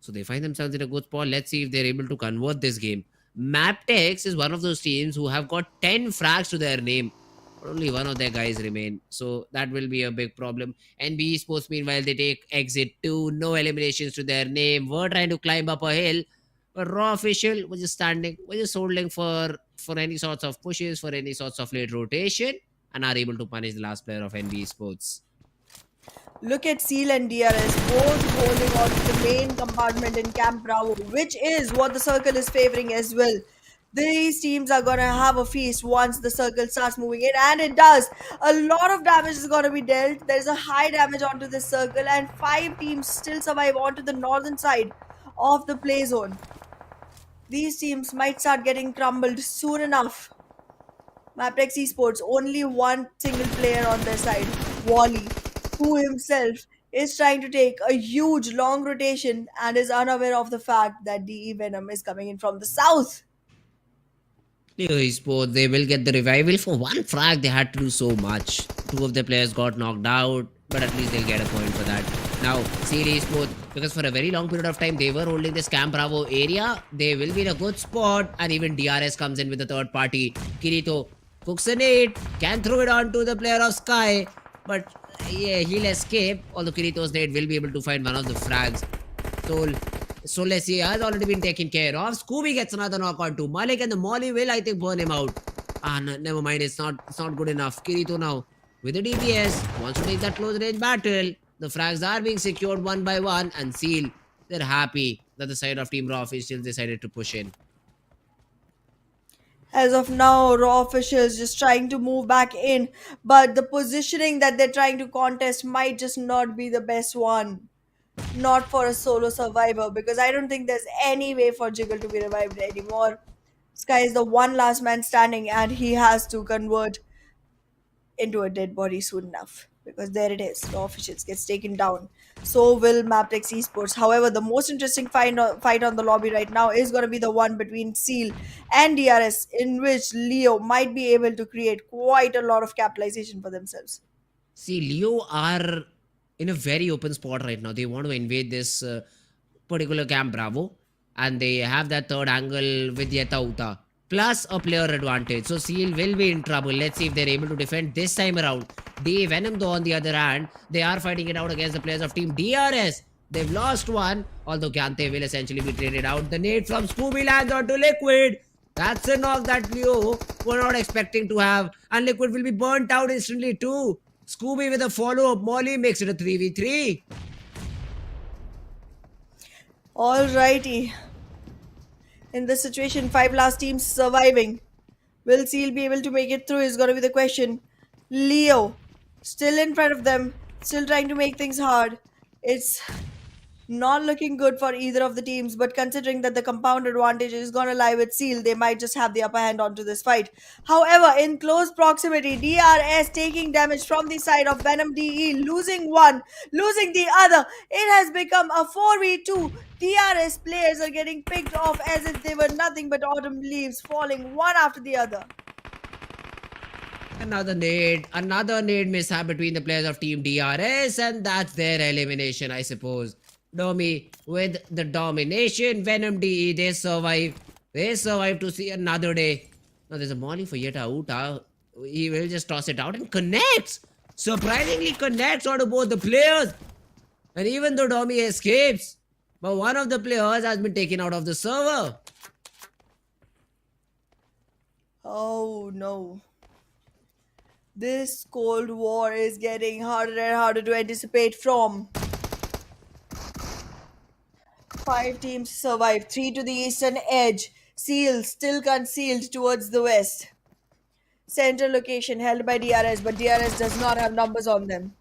So they find themselves in a good spot. Let's see if they're able to convert this game. Mabetex is one of those teams who have got 10 frags to their name. But only one of their guys remain. So that will be a big problem. NBeSports, meanwhile, they take exit 2. No eliminations to their name. Were trying to climb up a hill. But Raw Official was just standing. Was just holding for any sorts of pushes, for any sorts of late rotation. And are able to punish the last player of NBeSports. Look at Seal and DRS both holding on to the main compartment in Camp Bravo, which is what the circle is favoring as well. These teams are going to have a feast once the circle starts moving in, and it does. A lot of damage is going to be dealt. There's a high damage onto this circle, and 5 teams still survive onto the northern side of the play zone. These teams might start getting crumbled soon enough. Mabetex Esports, only one single player on their side, Wally, who himself is trying to take a huge long rotation and is unaware of the fact that DE Venom is coming in from the south. Leo Esports, they will get the revival. For one frag, they had to do so much. 2 of the players got knocked out, but at least they'll get a point for that. Now, Seal Esports, because for a very long period of time, they were holding this Camp Bravo area. They will be in a good spot, and even DRS comes in with the third party. Kirito cooks a nade, can throw it onto the player of Sky, but yeah, he'll escape. Although Kirito's nade will be able to find one of the frags. Solesi has already been taken care of. Scooby gets another knock on to Malik, and the Molly will, I think, burn him out. No, never mind. It's not good enough. Kirito now with the DPS wants to take that close range battle. The frags are being secured one by one, and Seal, they're happy that the side of Team Raw officials decided to push in. As of now, Raw officials just trying to move back in, but the positioning that they're trying to contest might just not be the best one. Not for a solo survivor, because I don't think there's any way for Jiggle to be revived anymore. Sky is the one last man standing, and he has to convert into a dead body soon enough, because there it is. The officials gets taken down. So will Mabetex Esports. However, the most interesting fight on the lobby right now is going to be the one between Seal and DRS, in which Leo might be able to create quite a lot of capitalization for themselves. See, Leo are in a very open spot right now. They want to invade this particular Camp Bravo, and they have that third angle with Yetauta plus a player advantage. So Seal will be in trouble. Let's see if they're able to defend this time around. DE Venom though, on the other hand, they are fighting it out against the players of Team DRS. They've lost one, although Gante will essentially be traded out. The nade from Scooby lands onto Liquid. That's a knock that Leo were not expecting to have, and Liquid will be burnt out instantly too. Scooby with a follow-up Molly makes it a 3v3. Alrighty. In this situation, 5 last teams surviving. Will Seal be able to make it through is going to be the question. Leo, still in front of them, still trying to make things hard. It's not looking good for either of the teams, but considering that the compound advantage is going to lie with Seal, they might just have the upper hand onto this fight. However, in close proximity, DRS taking damage from the side of Venom DE, losing one, losing the other. It has become a 4v2. DRS players are getting picked off as if they were nothing but autumn leaves falling one after the other. Another nade mishap between the players of Team DRS, and that's their elimination, I suppose. Domi with the domination. Venom DE, they survive. They survive to see another day. Now there's a molly for Yeta Uta. He will just toss it out and connects. Surprisingly connects onto both the players. And even though Domi escapes, but one of the players has been taken out of the server. Oh no. This Cold War is getting harder and harder to anticipate from. 5 teams survive, 3 to the eastern edge. Seal still concealed towards the west. Center location held by DRS, but DRS does not have numbers on them.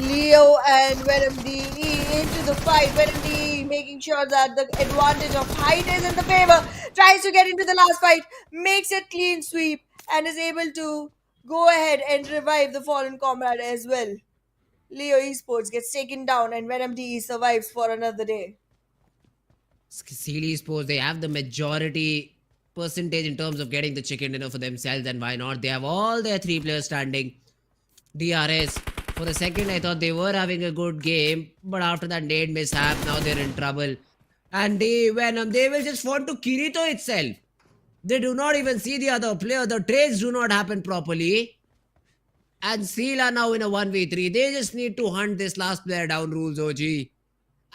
Leo and Venom DE into the fight. Venom DE making sure that the advantage of height is in the favor. Tries to get into the last fight, makes it clean sweep, and is able to go ahead and revive the fallen comrade as well. Leo Esports gets taken down, and Venom DE survives for another day. SKYLIGHTZ Esports, they have the majority percentage in terms of getting the chicken dinner for themselves, and why not? They have all their 3 players standing. DRS, for the second I thought they were having a good game, but after that nade mishap, now they're in trouble. And Venom, they will just want to Kirito itself. They do not even see the other player. The trades do not happen properly. And Seal are now in a 1v3. They just need to hunt this last player down, Rules OG.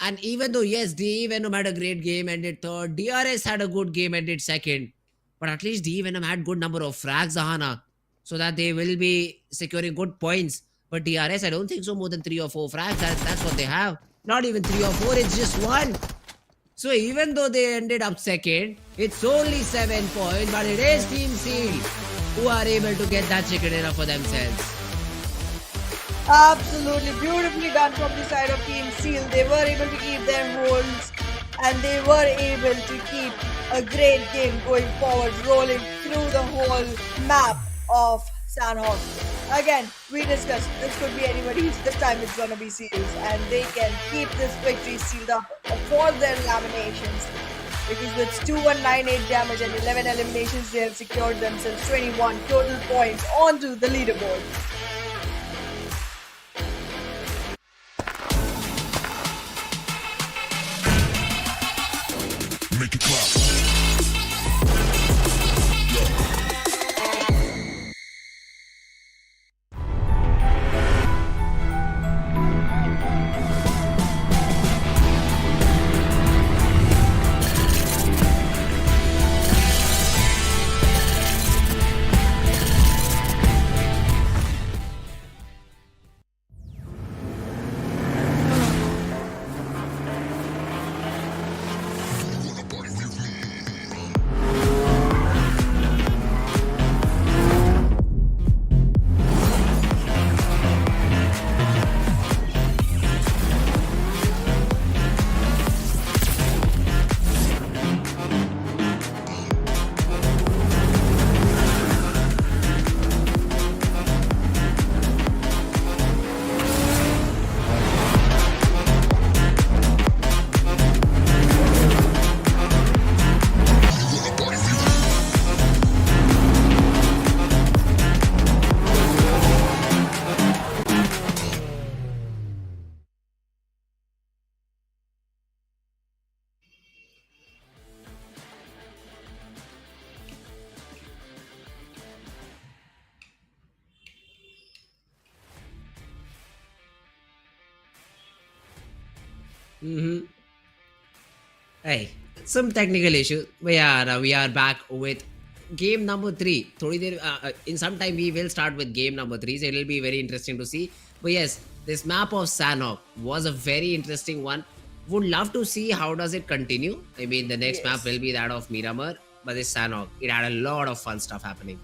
And even though, yes, DE Venom had a great game, ended third. DRS had a good game, ended second. But at least DE Venom had good number of frags, Zahana. So that they will be securing good points. But DRS, I don't think so more than 3 or 4 frags. That's what they have. Not even 3 or 4, it's just 1. So even though they ended up second, it's only 7 points. But it is Team Seal who are able to get that chicken dinner for themselves. Absolutely beautifully done from the side of Team Seal. They were able to keep their holds, and they were able to keep a great game going forward, rolling through the whole map of Sanhok. Again, we discussed this could be anybody's. This time it's gonna be Seal's, and they can keep this victory sealed up for their laminations. Because with 2198 damage and 11 eliminations, they have secured themselves 21 total points onto the leaderboard. Make it clap. Hey, some technical issue. But yeah, now we are back with game number 3. In some time we will start with game number 3, so it'll be very interesting to see. But yes, this map of Sanhok was a very interesting one. Would love to see how does it continue. I mean, the next map will be that of Miramar, but this Sanhok, it had a lot of fun stuff happening.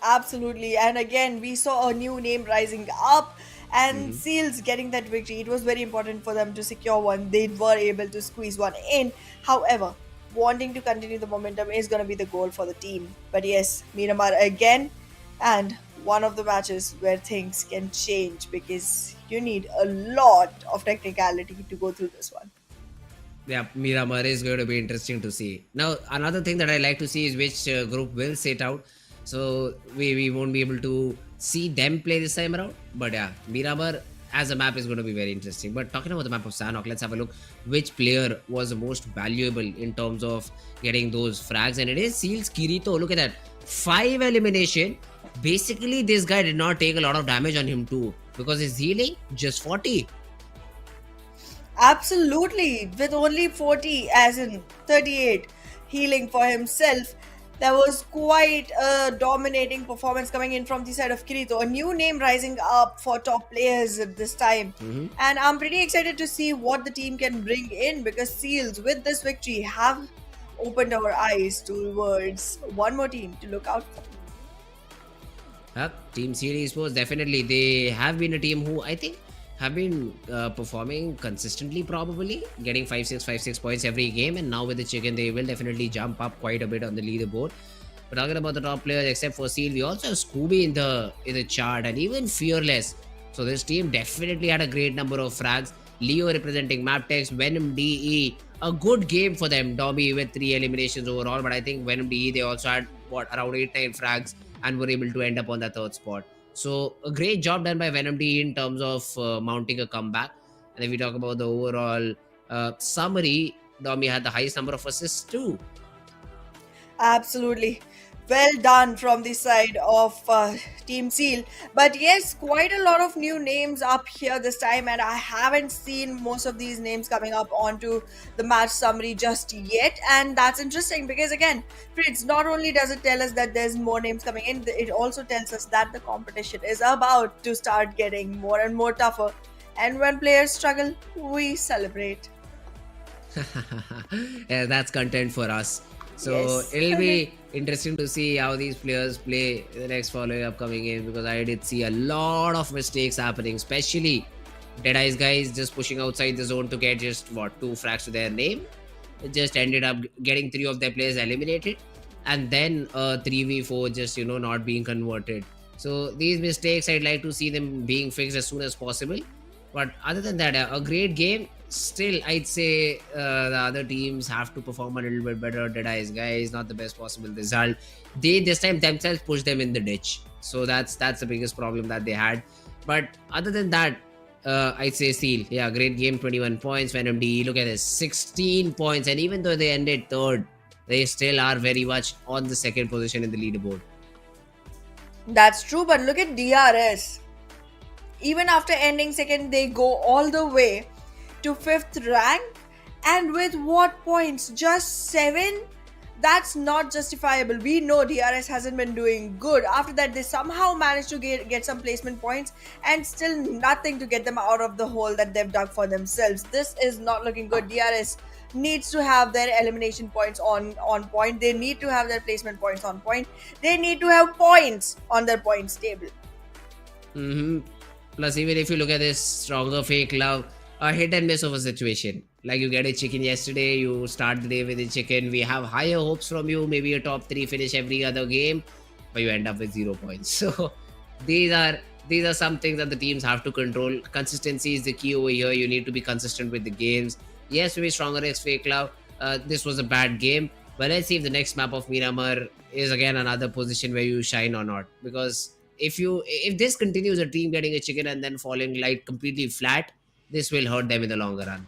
Absolutely. And again, we saw a new name rising up and Seals getting that victory. It was very important for them to secure one. They were able to squeeze one in. However, wanting to continue the momentum is going to be the goal for the team. But yes, Miramar again, and one of the matches where things can change because you need a lot of technicality to go through this one. Yeah, Miramar is going to be interesting to see. Now, another thing that I like to see is which group will sit out. So we won't be able to see them play this time around. But yeah, Miramar as a map is going to be very interesting. But talking about the map of Sanhok, let's have a look which player was the most valuable in terms of getting those frags. And it is Seals Kirito. Look at that. 5 elimination. Basically, this guy did not take a lot of damage on him too, because his healing just 40. Absolutely, with only 40, as in 38, healing for himself. There was quite a dominating performance coming in from the side of Kirito. A new name rising up for top players at this time. And I'm pretty excited to see what the team can bring in because Seals, with this victory, have opened our eyes towards one more team to look out for. Team Series Esports, definitely. They have been a team who I think have been performing consistently, probably getting 5-6 points every game, and now with the chicken they will definitely jump up quite a bit on the leaderboard. But talking about the top players, except for Seal, we also have Scooby in the chart, and even Fearless. So this team definitely had a great number of frags. Leo representing Mabetex, Venom DE, a good game for them. Dobby with 3 eliminations overall, but I think Venom DE, they also had around 8-9 frags and were able to end up on the 3rd spot. So a great job done by Venom D in terms of mounting a comeback. And if we talk about the overall summary, Domi had the highest number of assists too. Absolutely. Well done from the side of Team Seal. But yes, quite a lot of new names up here this time, and I haven't seen most of these names coming up onto the match summary just yet. And that's interesting because, again, Fritz, not only does it tell us that there's more names coming in, it also tells us that the competition is about to start getting more and more tougher. And when players struggle, we celebrate. Yeah, that's content for us. So Yes. it'll be interesting to see how these players play in the next following upcoming games, because I did see a lot of mistakes happening, especially DEADEYES guys just pushing outside the zone to get just 2 frags to their name. It just ended up getting 3 of their players eliminated, and then 3v4 just not being converted. So these mistakes, I'd like to see them being fixed as soon as possible. But other than that, a great game. Still, I'd say the other teams have to perform a little bit better. DEADEYES guys, not the best possible result. They this time themselves pushed them in the ditch. So that's the biggest problem that they had. But other than that, I'd say Seal. Yeah, great game, 21 points. Venom D, look at this, 16 points. And even though they ended 3rd, they still are very much on the 2nd position in the leaderboard. That's true, but look at DRS. Even after ending 2nd, they go all the way to 5th rank, and with what points? Just 7? That's not justifiable. We know DRS hasn't been doing good. After that, they somehow managed to get some placement points, and still nothing to get them out of the hole that they've dug for themselves. This is not looking good. DRS needs to have their elimination points on point. They need to have their placement points on point. They need to have points on their points table. Plus, even if you look at this stronger FAKELOVE, a hit and miss of a situation. Like, you get a chicken yesterday, you start the day with a chicken, we have higher hopes from you, maybe a top 3 finish every other game, but you end up with 0 points. So these are some things that the teams have to control. Consistency is the key over here. You need to be consistent with the games. Yes, maybe stronger as FAKELOVE. This was a bad game, but let's see if the next map of Miramar is again another position where you shine or not. Because if this continues, a team getting a chicken and then falling like completely flat, this will hurt them in the longer run.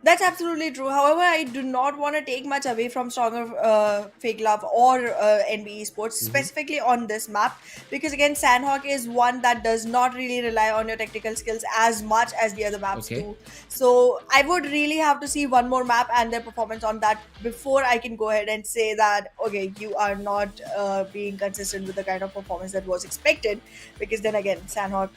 That's absolutely true. However, I do not want to take much away from Stronger Fake Love or NB Esports, Hmm. specifically on this map, because again, Sanhok is one that does not really rely on your technical skills as much as the other maps Okay. do. So I would really have to see one more map and their performance on that before I can go ahead and say that, okay, you are not being consistent with the kind of performance that was expected. Because then again, Sanhok,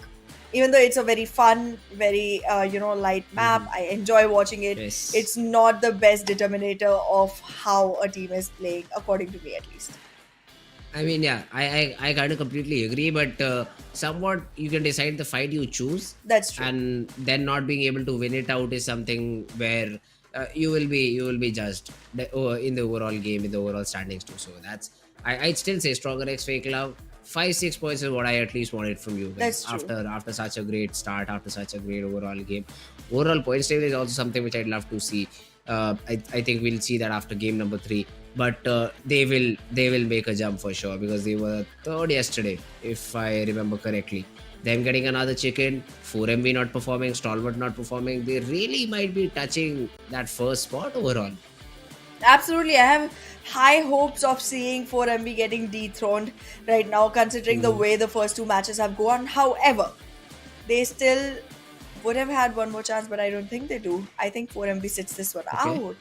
even though it's a very fun, very light map, Hmm. I enjoy watching it. Yes. It's not the best determinator of how a team is playing, according to me at least. I mean, yeah, I kind of completely agree, but somewhat you can decide the fight you choose, That's true. and then not being able to win it out is something where you will be judged in the overall game, in the overall standings too. So I'd still say stronger X fake love. 5-6 points is what I at least wanted from you guys That's true. after such a great start, after such a great overall game. Overall points table is also something which I'd love to see. I think we'll see that after game number 3, but they will make a jump for sure because they were third yesterday, if I remember correctly. Them getting another chicken, 4MV not performing, Stalwart not performing, they really might be touching that first spot overall. Absolutely. I have high hopes of seeing 4MB getting dethroned right now, considering the Mhm. way the first two matches have gone. However, they still would have had one more chance, but I don't think they do. I think 4MB sits this one Okay. out.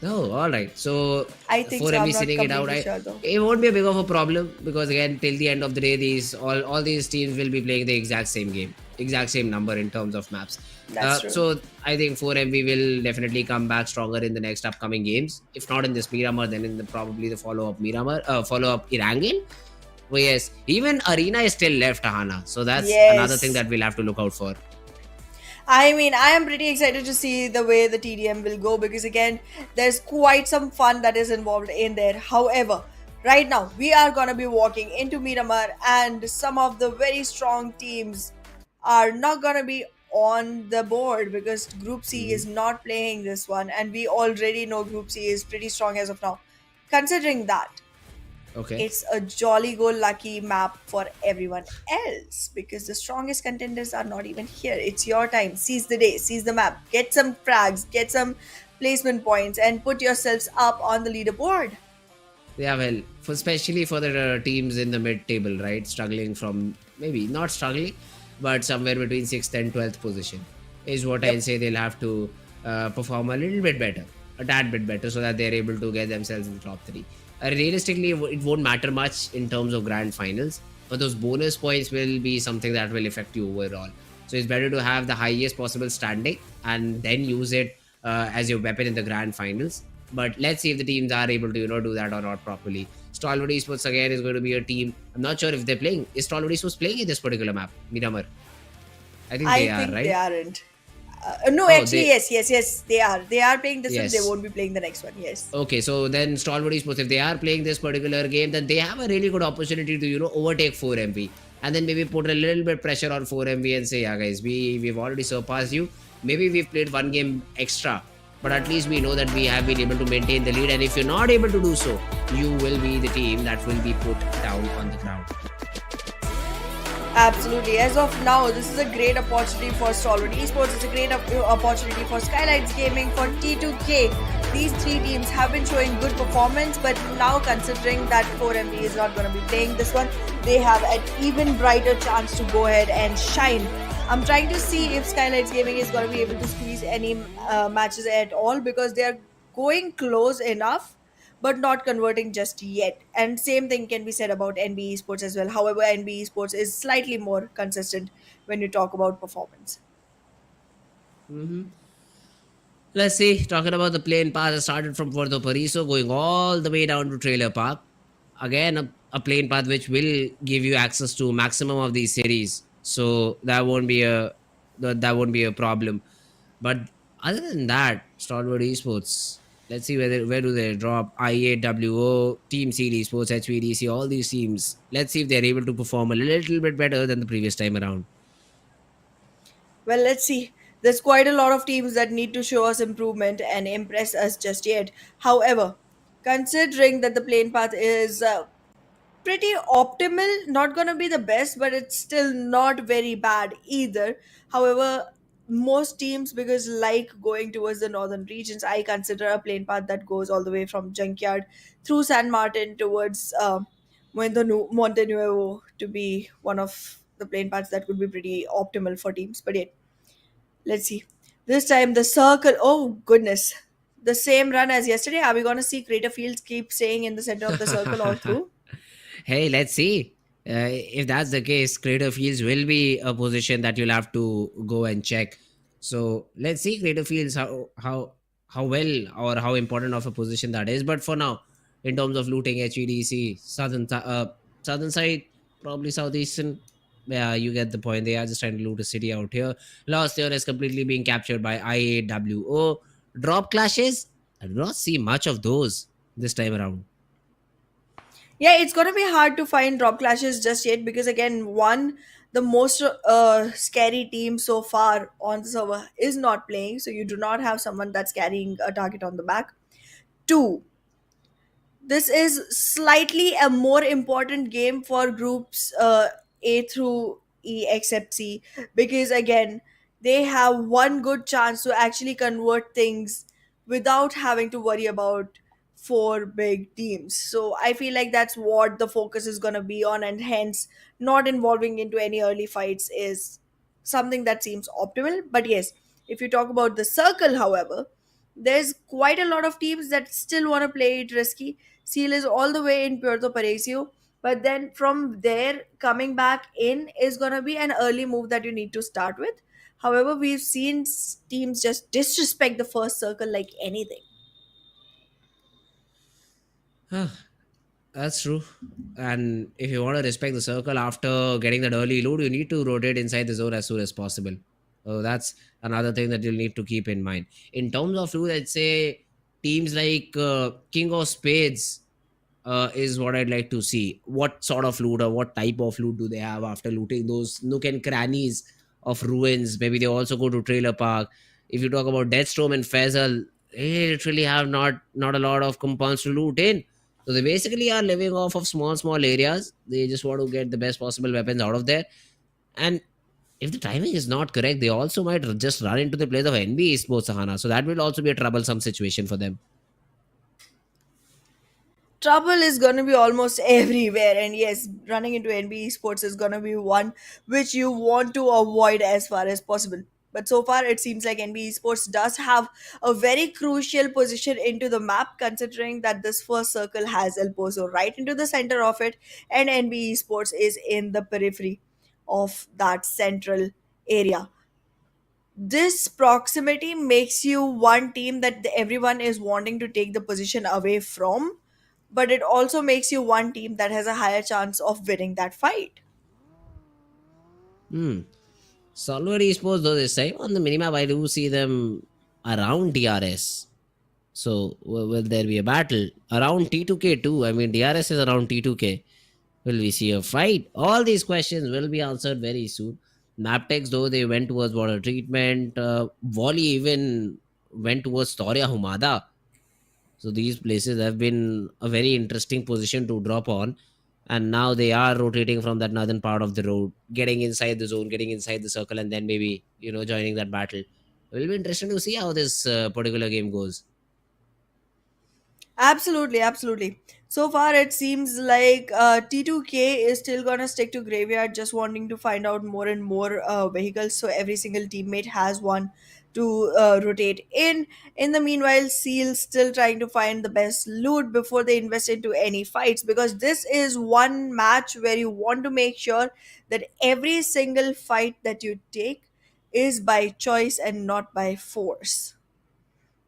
Oh, all right. So I think for so. I'm MB not sitting it out, completely sure though. it won't be a big of a problem because again, till the end of the day, these all these teams will be playing the exact same game, exact same number in terms of maps. That's true. So I think 4MB will definitely come back stronger in the next upcoming games. If not in this Miramar, then in the probably the follow up Miramar, follow up Erangel. Oh yes, even Arena is still left, Hana. So that's another thing Yes. that we'll have to look out for. I mean, I am pretty excited to see the way the TDM will go because, again, there's quite some fun that is involved in there. However, right now, we are going to be walking into Miramar, and some of the very strong teams are not going to be on the board because Group C Hmm. is not playing this one, and we already know Group C is pretty strong as of now. Considering that, Okay. it's a jolly go lucky map for everyone else because the strongest contenders are not even here. It's your time. Seize the day, seize the map, get some frags, get some placement points, and put yourselves up on the leaderboard. Yeah, well, especially for the teams in the mid table, right? Struggling from maybe not struggling, but somewhere between 6th and 12th position is what I'll Yep. say they'll have to perform a little bit better, a tad bit better, so that they're able to get themselves in the top 3. Realistically, it won't matter much in terms of grand finals, but those bonus points will be something that will affect you overall. So it's better to have the highest possible standing and then use it as your weapon in the grand finals. But let's see if the teams are able to do that or not properly. Stalwart Esports again is going to be a team. I'm not sure if they're playing. Is Stalwart Esports playing in this particular map, Miramar? I think I they are, think they right? aren't. No, Oh, actually, they yes, they are. They are playing this one. They yes. won't be playing the next one. Yes. Okay, so then Stalwart Esports, if they are playing this particular game, then they have a really good opportunity to overtake 4MV and then maybe put a little bit pressure on 4MV and say, yeah, guys, we've already surpassed you. Maybe we've played one game extra, but at least we know that we have been able to maintain the lead. And if you're not able to do so, you will be the team that will be put down on the ground. Absolutely. As of now, this is a great opportunity for Stalwart Esports. It's a great opportunity for SKYLIGHTZ Gaming, for T2K. These three teams have been showing good performance, but now considering that 4MB is not going to be playing this one, they have an even brighter chance to go ahead and shine. I'm trying to see if SKYLIGHTZ Gaming is going to be able to squeeze any matches at all because they are going close enough but not converting just yet. And same thing can be said about NB Esports as well. However, NB Esports is slightly more consistent when you talk about performance. Mhm. Let's see, talking about the plane path, I started from Puerto Pariso, going all the way down to Trailer Park. Again, a plane path which will give you access to maximum of these cities, so that won't be a problem. But other than that, Stalwart Esports. Let's see where do they drop IAWO, Team CD Sports, HVDC, all these teams. Let's see if they're able to perform a little bit better than the previous time around. Well, let's see. There's quite a lot of teams that need to show us improvement and impress us just yet. However, considering that the plane path is pretty optimal, not gonna be the best, but it's still not very bad either. However, most teams, because like going towards the northern regions, I consider a plane path that goes all the way from Junkyard through San Martin towards Montenuevo to be one of the plane paths that could be pretty optimal for teams. But yet, let's see. This time the circle. Oh goodness, the same run as yesterday. Are we gonna see Crater Fields keep staying in the center of the circle all through? Hey, let's see. If that's the case, Crater Fields will be a position that you'll have to go and check. So let's see Crater Fields how well or how important of a position that is. But for now, in terms of looting HVDC, southern side, probably southeastern. Yeah, you get the point. They are just trying to loot a city out here. Lost here is completely being captured by IAWO. Drop clashes. I do not see much of those this time around. Yeah, it's gonna be hard to find drop clashes just yet because again, one, the most scary team so far on the server is not playing, so you do not have someone that's carrying a target on the back. Two, this is slightly a more important game for groups A through E except C, because again they have one good chance to actually convert things without having to worry about four big teams. So I feel like that's what the focus is going to be on, and hence not involving into any early fights is something that seems optimal. But yes, if you talk about the circle, however, there's quite a lot of teams that still want to play it risky. Seal is all the way in Puerto Parecio, but then from there, coming back in is going to be an early move that you need to start with. However, we've seen teams just disrespect the first circle like anything. That's true. And if you want to respect the circle after getting that early loot, you need to rotate inside the zone as soon as possible. So that's another thing that you'll need to keep in mind. In terms of loot, I'd say teams like King of Spades is what I'd like to see. What sort of loot or what type of loot do they have after looting those nook and crannies of ruins? Maybe they also go to Trailer Park. If you talk about Deathstorm and Faisal, they literally have not a lot of compounds to loot in. So they basically are living off of small areas. They just want to get the best possible weapons out of there. And if the timing is not correct, they also might just run into the place of NBeSports Sahana. So that will also be a troublesome situation for them. Trouble is going to be almost everywhere, and yes, running into NB Sports is going to be one which you want to avoid as far as possible. But so far it seems like NB Sports does have a very crucial position into the map, considering that this first circle has El Pozo right into the center of it, and NB Sports is in the periphery of that central area. This proximity makes you one team that everyone is wanting to take the position away from, but it also makes you one team that has a higher chance of winning that fight. Hmm. Stalwart Esports, though, this time on the minimap, I do see them around DRS. So, will there be a battle around T2K too? I mean, DRS is around T2K. Will we see a fight? All these questions will be answered very soon. Mabetex, though, they went towards water treatment. Volley even went towards Toria Humada. So these places have been a very interesting position to drop on. And now they are rotating from that northern part of the road, getting inside the zone, getting inside the circle, and then maybe, joining that battle. It will be interesting to see how this particular game goes. Absolutely, absolutely. So far, it seems like T2K is still gonna stick to graveyard, just wanting to find out more and more vehicles. So every single teammate has one to rotate in. In the meanwhile, Seal still trying to find the best loot before they invest into any fights, because this is one match where you want to make sure that every single fight that you take is by choice and not by force.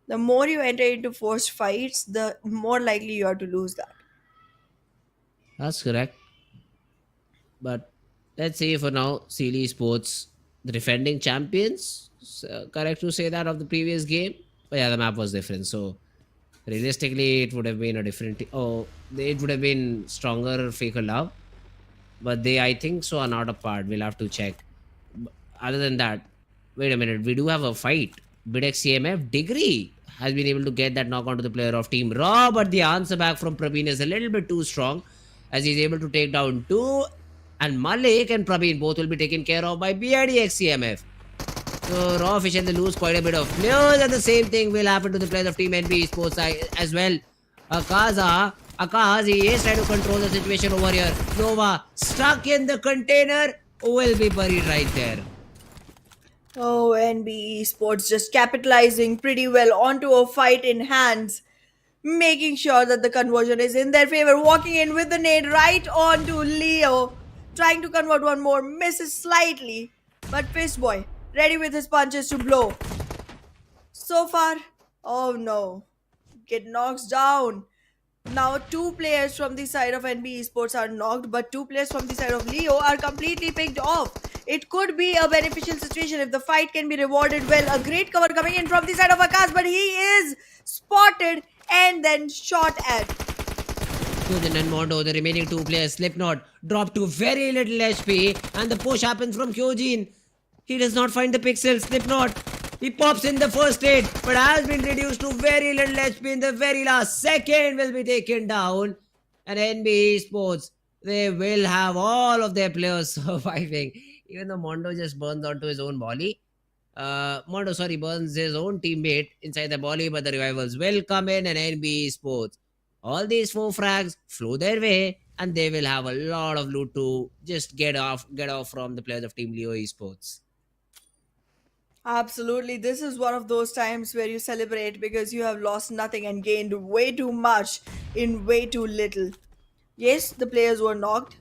The more you enter into forced fights, the more likely you are to lose that. That's correct. But let's say for now, Sealy Sports, the defending champions, correct to say that of the previous game. But yeah, the map was different. So realistically, it would have been a different. It would have been stronger FAKELOVE. But they, I think so, are not a part. We'll have to check. Other than that, wait a minute. We do have a fight. Mabetex CMF Degree has been able to get that knock onto the player of Team Raw, but the answer back from Praveen is a little bit too strong as he's able to take down two. And Malik and Praveen both will be taken care of by DEADEYES CMF. So Raw Fish and they lose quite a bit of players, and the same thing will happen to the players of Team NBeSports as well. Akazi is trying to control the situation over here. Nova stuck in the container, will be buried right there. Oh, NBE Sports just capitalizing pretty well onto a fight in hands, making sure that the conversion is in their favor. Walking in with the nade right onto Leo, trying to convert one more, misses slightly, but Fistboy ready with his punches to blow. So far, oh no, get knocked down. Now, two players from the side of NB Esports are knocked, but two players from the side of Leo are completely picked off. It could be a beneficial situation if the fight can be rewarded well. A great cover coming in from the side of Akash, but he is spotted and then shot at. Kyojin and Mondo, the remaining two players, Slipknot, drop to very little HP, and the push happens from Kyojin. He does not find the pixel. Slipknot, he pops in the first aid, but has been reduced to very little HP in the very last second. Will be taken down. And NB Esports, they will have all of their players surviving. Even though Mondo just burns onto his own body. Burns his own teammate inside the body, but the revivals will come in, and NB Esports. All these four frags flow their way, and they will have a lot of loot to just get off from the players of Team Leo Esports. Absolutely. This is one of those times where you celebrate because you have lost nothing and gained way too much in way too little. Yes, the players were knocked,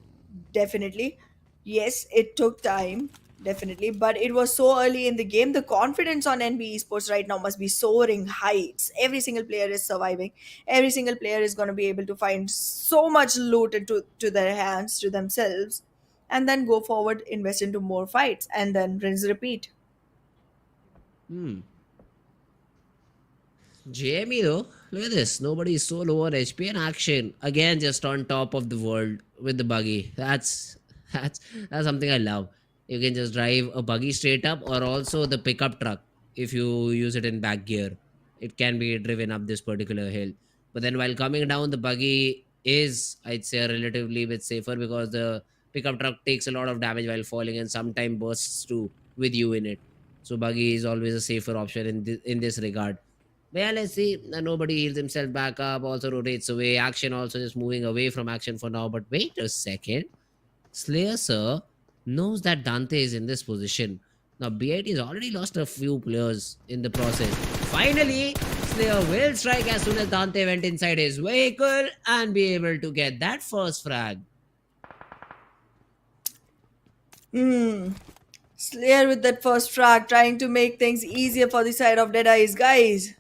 definitely. Yes, it took time, definitely. But it was so early in the game. The confidence on NB Esports right now must be soaring heights. Every single player is surviving. Every single player is going to be able to find so much loot to their hands, to themselves, and then go forward, invest into more fights, and then rinse repeat. Hmm. JME though, look at this. Nobody is so low on HP and action. Again, just on top of the world with the buggy. That's that's something I love. You can just drive a buggy straight up, or also the pickup truck if you use it in back gear. It can be driven up this particular hill. But then while coming down, the buggy is, I'd say, relatively bit safer because the pickup truck takes a lot of damage while falling and sometimes bursts too with you in it. So buggy is always a safer option in this regard. But yeah, let's see. Nobody heals himself back up. Also rotates away. Action also just moving away from action for now. But wait a second. Slayer sir knows that Dante is in this position. Now BIT has already lost a few players in the process. Finally, Slayer will strike as soon as Dante went inside his vehicle and be able to get that first frag. Hmm. Slayer with that first frag, trying to make things easier for the side of DEADEYES, guys.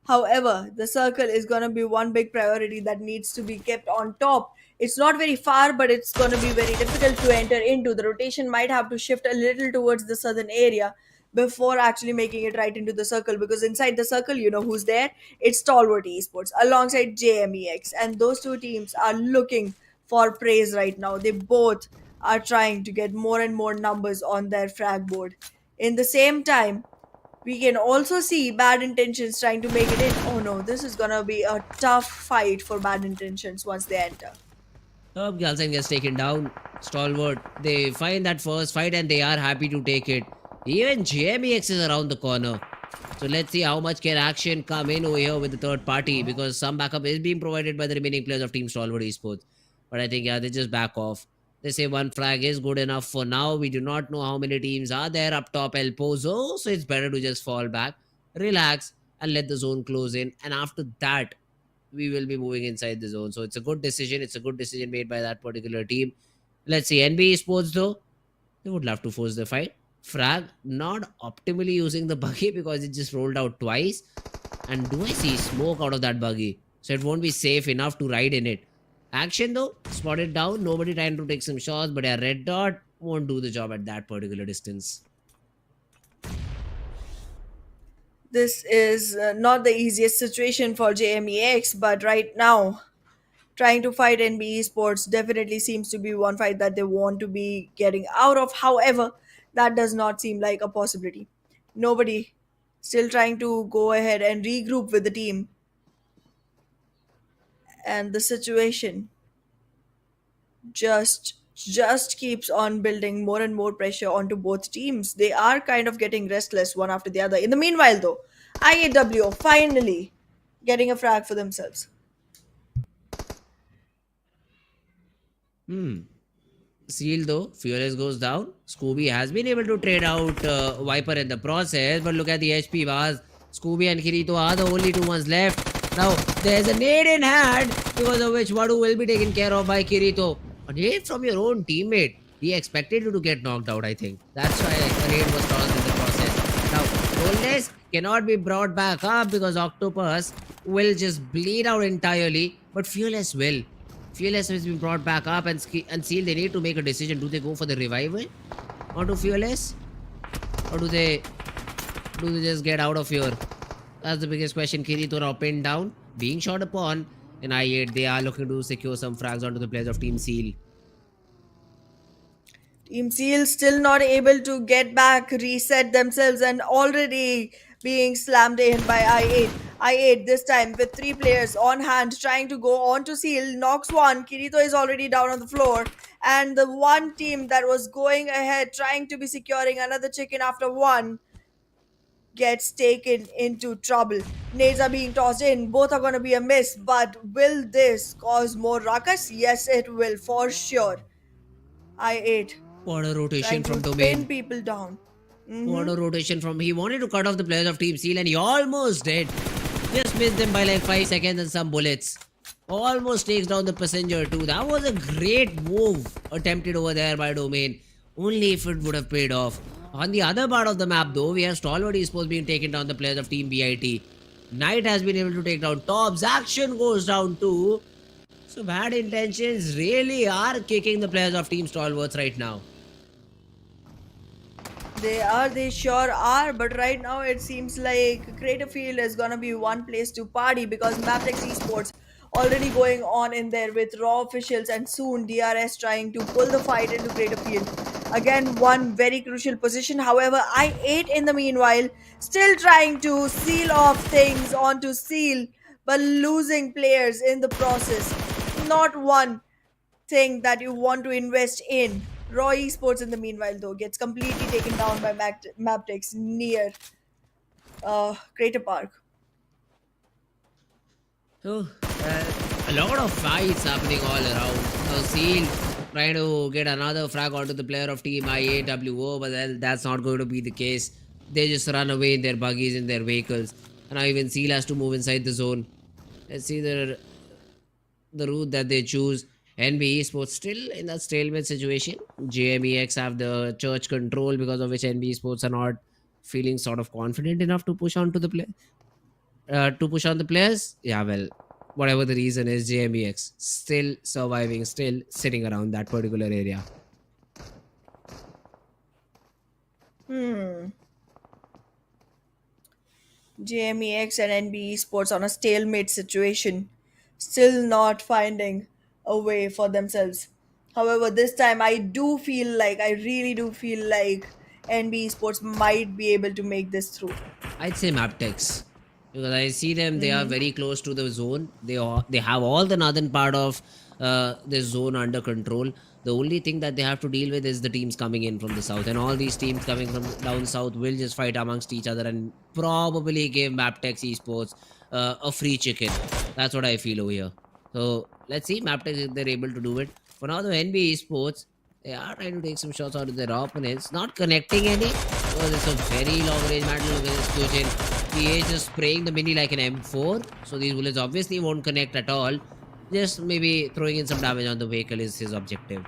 However, the circle is going to be one big priority that needs to be kept on top. It's not very far, but it's going to be very difficult to enter into. The rotation might have to shift a little towards the southern area before actually making it right into the circle, because inside the circle, you know who's there? It's Stalwart Esports alongside JMEX, and those two teams are looking for praise right now. They both are trying to get more and more numbers on their frag board. In the same time, we can also see Bad Intentions trying to make it in. Oh no, this is gonna be a tough fight for Bad Intentions once they enter. Galsen gets taken down. Stalwart, they find that first fight and they are happy to take it. Even JMEX is around the corner. So let's see how much can action come in over here with the third party, because some backup is being provided by the remaining players of Team Stalwart Esports. But I think, yeah, they just back off. They say one flag is good enough for now. We do not know how many teams are there up top El Pozo, so it's better to just fall back, relax, and let the zone close in. And after that, we will be moving inside the zone. So it's a good decision. It's a good decision made by that particular team. Let's see. NB Sports, though, they would love to force the fight. Frag not optimally using the buggy because it just rolled out twice. And do I see smoke out of that buggy? So it won't be safe enough to ride in it. Action though, spotted down. Nobody trying to take some shots, but a red dot won't do the job at that particular distance. This is not the easiest situation for JMEX, but right now, trying to fight NBE Sports definitely seems to be one fight that they want to be getting out of. However, that does not seem like a possibility. Nobody still trying to go ahead and regroup with the team, and the situation just just keeps on building more and more pressure onto both teams. They are kind of getting restless one after the other. In the meanwhile, though, IAW finally getting a frag for themselves. Hmm. Seal though, Fearless goes down. Scooby has been able to trade out Viper in the process, but look at the HP bars. Scooby and Kirito are the only two ones left. Now, there's a nade in hand, because of which Wadu will be taken care of by Kirito. A nade from your own teammate. He expected you to get knocked out, I think. That's why a nade was tossed in the process. Now, Coldness cannot be brought back up because Octopus will just bleed out entirely, but Fearless will. Fearless has been brought back up, and Seal, they need to make a decision. Do they go for the revival onto Fearless, or do they just get out of here? That's the biggest question. Kirito now pinned down, being shot upon, and I8 they are looking to secure some frags onto the players of Team Seal. Team Seal still not able to get back, reset themselves, and already being slammed in by I8. I8 this time with three players on hand trying to go on to Seal. Knocks one. Kirito is already down on the floor. And the one team that was going ahead trying to be securing another chicken after one gets taken into trouble. Nades are being tossed in. Both are going to be a miss. But will this cause more ruckus? Yes, it will for sure. I8 What a rotation trying to from pin Domain. people down. What a rotation from. He wanted to cut off the players of Team Seal, and he almost did. Just missed them by like 5 seconds and some bullets. Almost takes down the passenger too. That was a great move attempted over there by Domain. Only if it would have paid off. On the other part of the map though, we have Stalwart Esports being taken down the players of Team BIT. Knight has been able to take down Tops. Action goes down too. So bad intentions really are kicking the players of Team Stalwarts right now. They sure are, but right now it seems like Crater Field is gonna be one place to party because Mabetex Esports already going on in there with raw officials and soon DRS trying to pull the fight into Crater Field. Again, one very crucial position. However, I8 in the meanwhile still trying to seal off things onto Seal, but losing players in the process. Not one thing that you want to invest in. Raw Esports, in the meanwhile, though, gets completely taken down by Mabetex near Crater Park. So, a lot of fights happening all around. Seal trying to get another frag onto the player of Team IAWO, but then that's not going to be the case. They just run away in their buggies, in their vehicles. And now even Seal has to move inside the zone. Let's see the route that they choose. NBeSports still in that stalemate situation. JMEX have the church control, because of which NBeSports are not feeling sort of confident enough to push on to the play. To push on the players. Yeah, well, whatever the reason is, JMEX still surviving, still sitting around that particular area. JMEX and NBE Sports on a stalemate situation, still not finding a way for themselves. However, this time I really do feel like NBE Sports might be able to make this through. I'd say Mabetex, because I see them. They are very close to the zone. They have all the northern part of this zone under control. The only thing that they have to deal with is the teams coming in from the south, and all these teams coming from down south will just fight amongst each other and probably give Mabetex Esports a free chicken. That's what I feel over here. So let's see Mabetex if they're able to do it. For now, the NB Esports, they are trying to take some shots out of their opponents, not connecting any, because it's a very long range battle. Look at this Kyojin. He is just spraying the mini like an M4, so these bullets obviously won't connect at all. Just maybe throwing in some damage on the vehicle is his objective.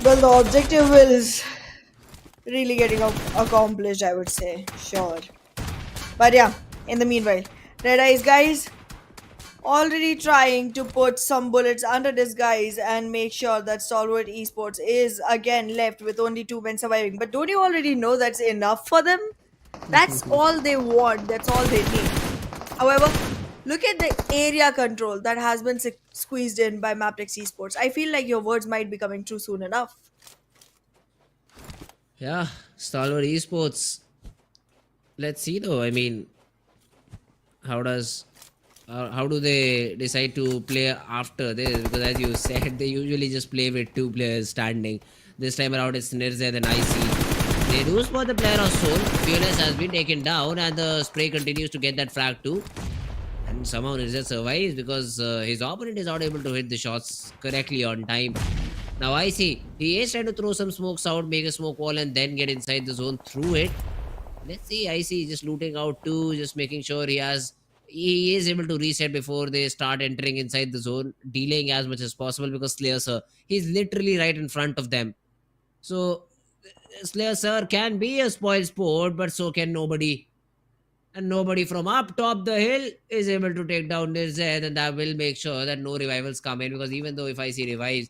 Well, the objective is really getting accomplished, I would say. Sure. But yeah, in the meanwhile, Red Eyes guys already trying to put some bullets under disguise and make sure that Stalwart Esports is again left with only 2 men surviving. But don't you already know that's enough for them? That's all they want. That's all they need. However, look at the area control that has been squeezed in by Mabetex Esports. I feel like your words might be coming true soon enough. Yeah, Stalwart Esports. Let's see though. I mean, how does How do they decide to play after this? Because as you said, they usually just play with two players standing. This time around, it's Nirzed and IC. They do spot the player of Soul. Fearless has been taken down, and the spray continues to get that frag too. And somehow Nirzed survives because his opponent is not able to hit the shots correctly on time. Now I see he is trying to throw some smokes out, make a smoke wall, and then get inside the zone through it. Let's see. I see just looting out too, just making sure he is able to reset before they start entering inside the zone, delaying as much as possible because Slayer Sir, he's literally right in front of them. So Slayer Sir can be a spoil sport, but so can nobody. And nobody from up top the hill is able to take down Nirzed, and that will make sure that no revivals come in, because even though if I see revives,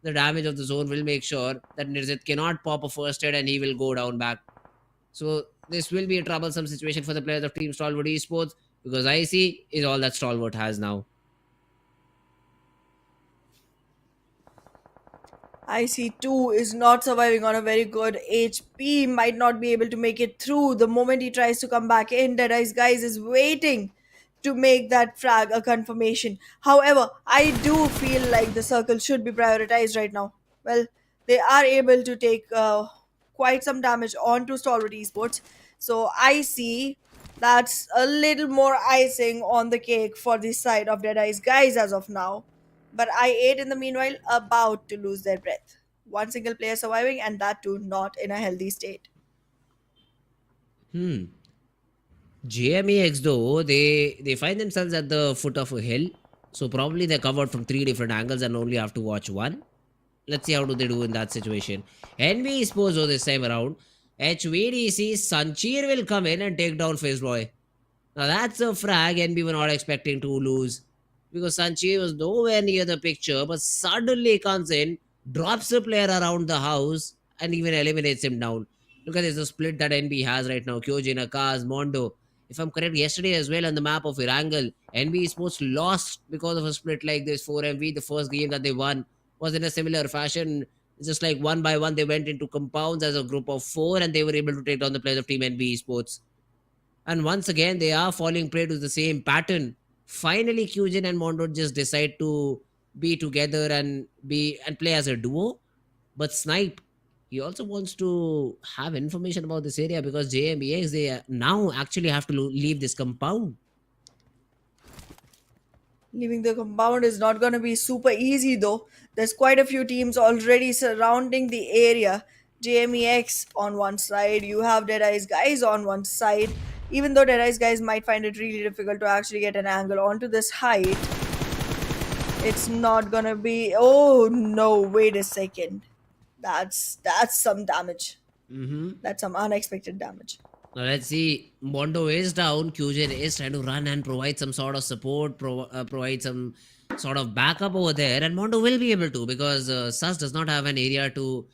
the damage of the zone will make sure that Nirzed cannot pop a first hit and he will go down back. So this will be a troublesome situation for the players of Team Stalwart Esports, because IC is all that Stalwart has now. IC2 is not surviving on a very good HP, might not be able to make it through. The moment he tries to come back in, Deadeye's guys is waiting to make that frag a confirmation. However, I do feel like the circle should be prioritized right now. Well, they are able to take quite some damage onto Stalwart Esports. So I see that's a little more icing on the cake for this side of Deadeye's guys as of now. But I8 in the meanwhile about to lose their breath. One single player surviving, and that too not in a healthy state. Hmm. JMEX though, they find themselves at the foot of a hill. So probably they're covered from three different angles and only have to watch one. Let's see how do they do in that situation. NBeSports though this time around. HVDC Sanchir will come in and take down Fizboy. Now that's a frag NB were not expecting to lose, because Sanchi was nowhere near the picture, but suddenly comes in, drops the player around the house, and even eliminates him down. Look at this, the split that NB has right now. Kyojin, Akaz, Mondo. If I'm correct, yesterday as well on the map of Erangel, NB Sports lost because of a split like this. 4MV, the first game that they won was in a similar fashion. Just like one by one, they went into compounds as a group of four, and they were able to take down the players of Team NB Sports. And once again, they are falling prey to the same pattern. Finally, Kyujin and Mondo just decide to be together and play as a duo. But Snipe, he also wants to have information about this area, because JMEX, they now actually have to leave this compound. Leaving the compound is not going to be super easy though. There's quite a few teams already surrounding the area. JMEX on one side, you have Deadeye's guys on one side. Even though Deadeye's guys might find it really difficult to actually get an angle onto this height, it's not gonna be. Oh no! Wait a second. That's some damage. That's some unexpected damage. Now let's see. Mondo is down. Kyujin is trying to run and provide some sort of support, provide some sort of backup over there. And Mondo will be able to, because Sus does not have an area to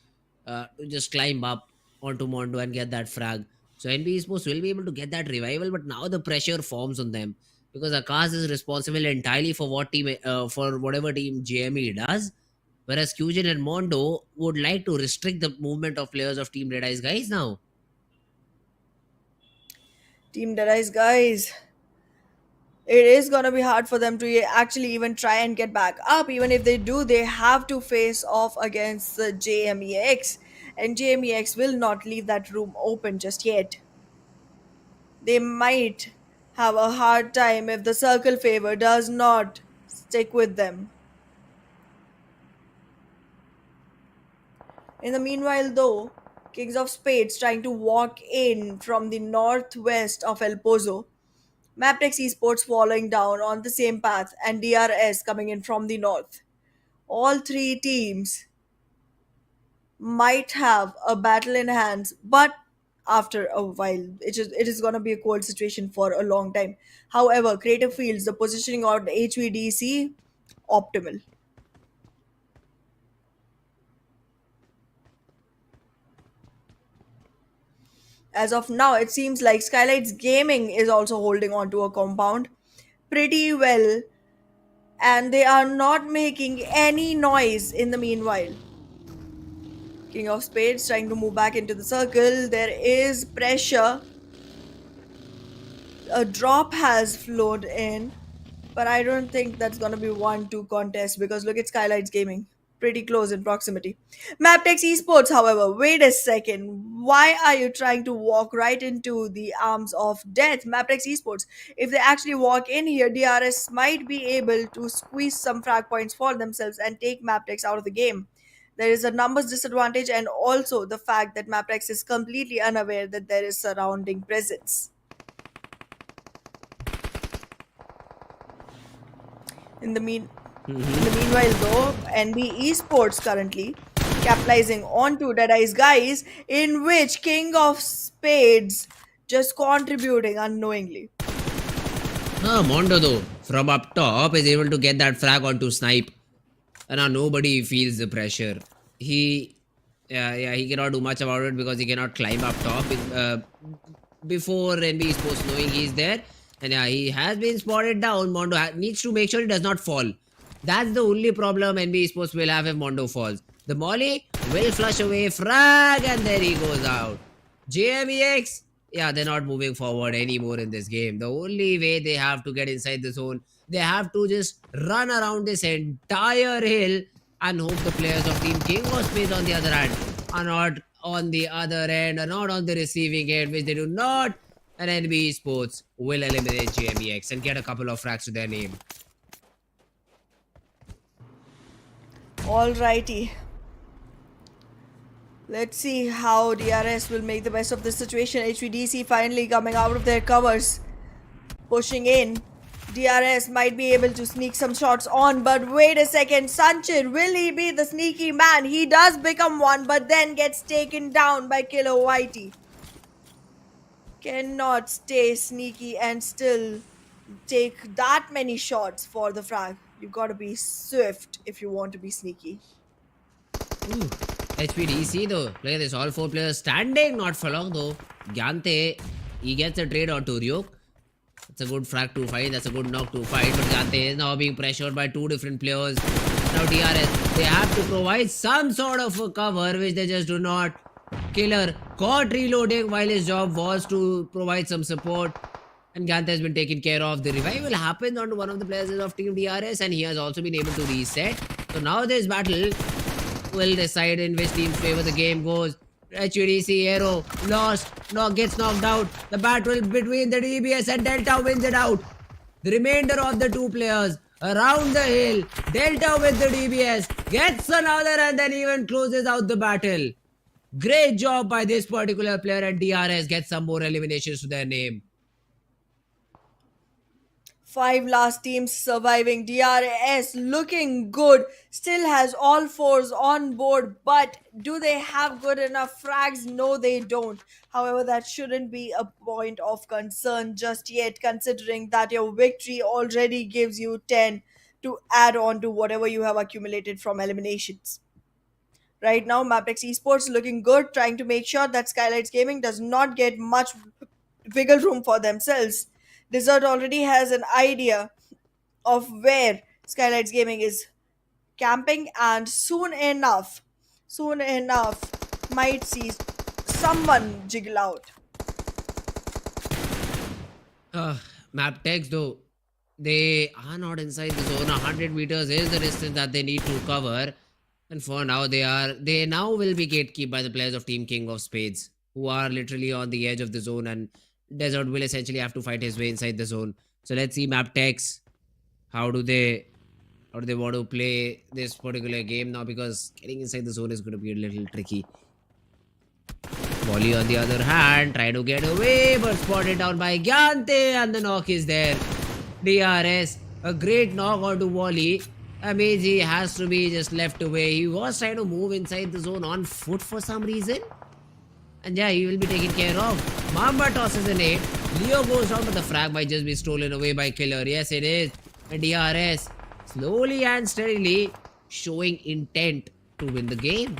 just climb up onto Mondo and get that frag. So NB Esports will be able to get that revival, but now the pressure forms on them, because Akash is responsible entirely for for whatever team JME does. Whereas Kyujin and Mondo would like to restrict the movement of players of Team Red Eyes guys now. Team Deadeye's guys. It is gonna be hard for them to actually even try and get back up. Even if they do, they have to face off against the JMEX, and JMEX will not leave that room open just yet. They might have a hard time if the circle favor does not stick with them. In the meanwhile, though, Kings of Spades trying to walk in from the northwest of El Pozo. Mabetex Esports following down on the same path, and DRS coming in from the north. All three teams might have a battle in hands, but after a while, it is going to be a cold situation for a long time. However, Creative Fields, the positioning on HVDC, optimal. As of now, it seems like SKYLIGHTZ Gaming is also holding on to a compound pretty well, and they are not making any noise in the meanwhile. King of Spades trying to move back into the circle. There is pressure. A drop has flowed in. But I don't think that's gonna be 1-2 contest because look at SKYLIGHTZ Gaming. Pretty close in proximity. Mabetex Esports, however, wait a second. Why are you trying to walk right into the arms of death? Mabetex Esports, if they actually walk in here, DRS might be able to squeeze some frag points for themselves and take Mabetex out of the game. There is a numbers disadvantage and also the fact that Mabetex is completely unaware that there is surrounding presence. In the meanwhile, though, NBeSports currently capitalizing onto DEADEYES guys, in which King of Spades just contributing unknowingly. Mondo though, from up top is able to get that frag onto Snipe. And now nobody feels the pressure. He cannot do much about it because he cannot climb up top before NBeSports knowing he's there. And yeah, he has been spotted down. Mondo needs to make sure he does not fall. That's the only problem NBeSports will have if Mondo falls. The Molly will flush away frag and there he goes out. JMEX, yeah, they're not moving forward anymore in this game. The only way they have to get inside the zone, they have to just run around this entire hill and hope the players of Team King of Spades on the other hand are not on the other end, are not on the receiving end, which they do not. And NBeSports will eliminate JMEX and get a couple of frags to their name. Alrighty. Let's see how DRS will make the best of this situation. HVDC finally coming out of their covers. Pushing in. DRS might be able to sneak some shots on, but wait a second. Sanchit, will he be the sneaky man? He does become one, but then gets taken down by Killer Whitey. Cannot stay sneaky and still take that many shots for the frag. You gotta be swift if you want to be sneaky. Ooh, HPDC though. Look at this. All four players standing. Not for long though. Gyante, he gets a trade onto Ryuk. That's a good frag to fight. That's a good knock to fight. But Gyante is now being pressured by two different players. Now DRS, they have to provide some sort of a cover, which they just do not. Killer caught reloading while his job was to provide some support. And Gyante has been taken care of. The revival happened onto one of the players of Team DRS and he has also been able to reset. So now this battle will decide in which team's favor the game goes. HUDC Aero lost, gets knocked out. The battle between the DBS and Delta wins it out. The remainder of the two players around the hill. Delta with the DBS gets another and then even closes out the battle. Great job by this particular player and DRS gets some more eliminations to their name. 5 last teams surviving. DRS looking good. Still has all fours on board. But do they have good enough frags? No, they don't. However, that shouldn't be a point of concern just yet, considering that your victory already gives you 10 to add on to whatever you have accumulated from eliminations. Right now, Mabetex Esports looking good, trying to make sure that SKYLIGHTZ Gaming does not get much wiggle room for themselves. Desert already has an idea of where SKYLIGHTZ Gaming is camping and soon enough, might see someone jiggle out. Mabetex though, they are not inside the zone. 100 meters is the distance that they need to cover. And for now, they now will be gatekept by the players of Team King of Spades, who are literally on the edge of the zone, and Desert will essentially have to fight his way inside the zone. So let's see Mabetex. How do they want to play this particular game now? Because getting inside the zone is going to be a little tricky. Wally on the other hand, try to get away, but spotted down by Gyante, and the knock is there. DRS, a great knock onto Wally. Amazi has to be just left away. He was trying to move inside the zone on foot for some reason. And yeah, he will be taken care of. Mamba tosses a nade. Leo goes down, but the frag might just be stolen away by Killer. Yes, it is. And DRS slowly and steadily showing intent to win the game.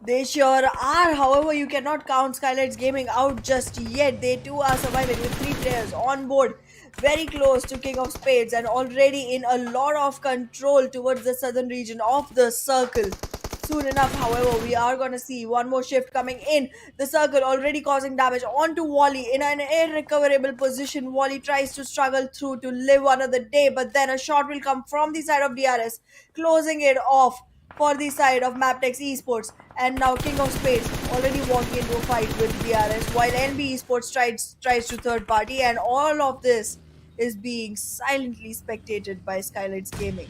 They sure are. However, you cannot count SKYLIGHTZ Gaming out just yet. They too are surviving with 3 players on board. Very close to King of Spades and already in a lot of control towards the southern region of the circle. soon enough. However, we are going to see one more shift coming in. The circle already causing damage onto Wally in an irrecoverable position. Wally tries to struggle through to live another day, but then a shot will come from the side of DRS, closing it off for the side of Mabetex Esports. And now King of Spades already walking into a fight with DRS, while NBeSports tries to third party, and all of this is being silently spectated by SKYLIGHTZ Gaming.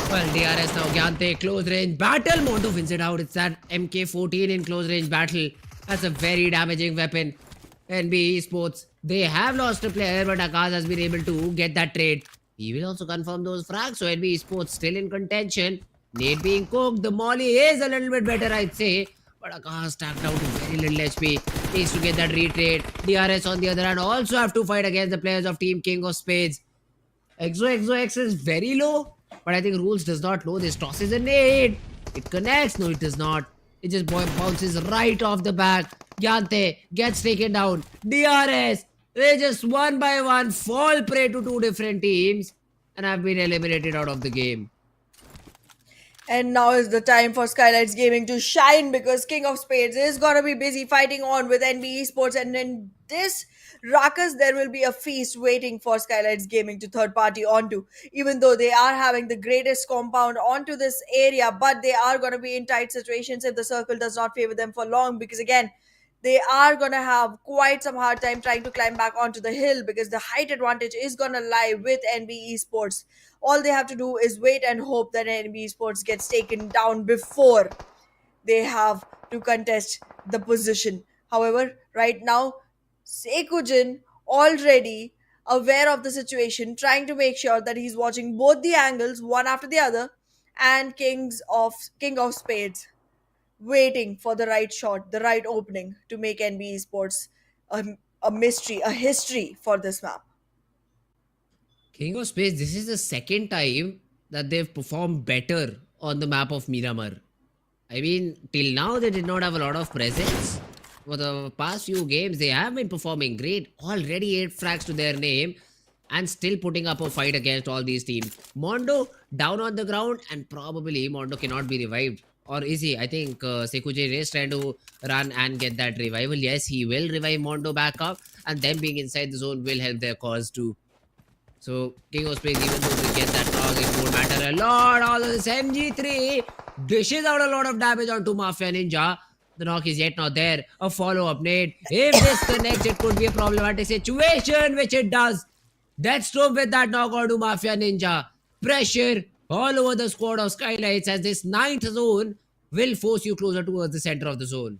Well, DRS now Gyante, close range battle. Mondo wins it out. It's that MK14 in close range battle. That's a very damaging weapon. NB Esports, they have lost a player, but Akash has been able to get that trade. He will also confirm those frags. So NB Esports still in contention. Nate being cooked. The molly is a little bit better, I'd say. But Akash stacked out with very little HP. Needs to get that retrade. DRS on the other hand also have to fight against the players of Team King of Spades. XOXOX is very low. But I think Rules does not know this. Tosses a nade. It connects. No, it does not. It just bounces right off the back. Gyante gets taken down. DRS. They just one by one fall prey to two different teams and have been eliminated out of the game. And now is the time for SKYLIGHTZ Gaming to shine, because King of Spades is gonna be busy fighting on with NBeSports, and in this ruckus there will be a feast waiting for SKYLIGHTZ Gaming to third party onto. Even though they are having the greatest compound onto this area, but they are gonna be in tight situations if the circle does not favor them for long, because again, they are gonna have quite some hard time trying to climb back onto the hill, because the height advantage is gonna lie with NBeSports. All they have to do is wait and hope that NBeSports gets taken down before they have to contest the position. However, right now, Sekujin already aware of the situation, trying to make sure that he's watching both the angles, one after the other, and King of Spades waiting for the right shot, the right opening to make NBeSports a mystery, a history for this map. King of Space, this is the second time that they've performed better on the map of Miramar. I mean, till now they did not have a lot of presence. For the past few games, they have been performing great. Already 8 frags to their name and still putting up a fight against all these teams. Mondo down on the ground, and probably Mondo cannot be revived. Or is he? I think Sekujin is trying to run and get that revival. Yes, he will revive Mondo back up, and them being inside the zone will help their cause too. So, King of Space, even though they get that knock, it won't matter a lot. All of this MG3 dishes out a lot of damage onto Mafia Ninja. The knock is yet not there. A follow-up nade. If this connects, it could be a problematic situation, which it does. Deathstroke with that knock onto Mafia Ninja. Pressure all over the squad of SKYLIGHTZ, as this 9th zone will force you closer towards the center of the zone.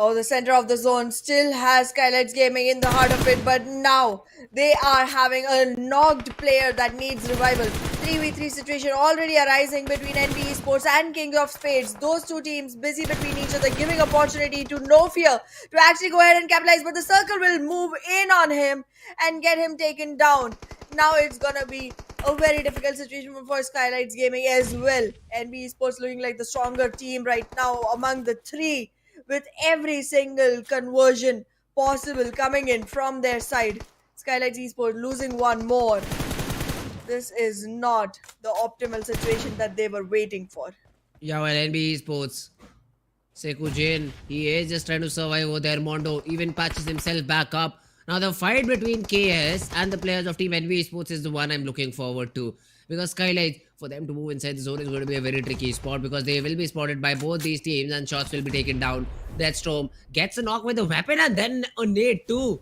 Oh, the center of the zone still has SKYLIGHTZ Gaming in the heart of it, but now they are having a knocked player that needs revival. 3v3 situation already arising between NBeSports and King of Spades. Those two teams busy between each other, giving opportunity to No Fear to actually go ahead and capitalize, but the circle will move in on him and get him taken down. Now it's gonna be a very difficult situation for SKYLIGHTZ Gaming as well. NBeSports looking like the stronger team right now among the three, with every single conversion possible coming in from their side. SKYLIGHTZ Esports losing one more. This is not the optimal situation that they were waiting for. Yeah, well, NBeSports, Sekujin, he is just trying to survive over there. Mondo even patches himself back up. Now, the fight between KS and the players of Team NBeSports is the one I'm looking forward to. Because SKYLIGHTZ, for them to move inside the zone is going to be a very tricky spot, because they will be spotted by both these teams and shots will be taken down. Deathstorm gets a knock with a weapon and then a nade too.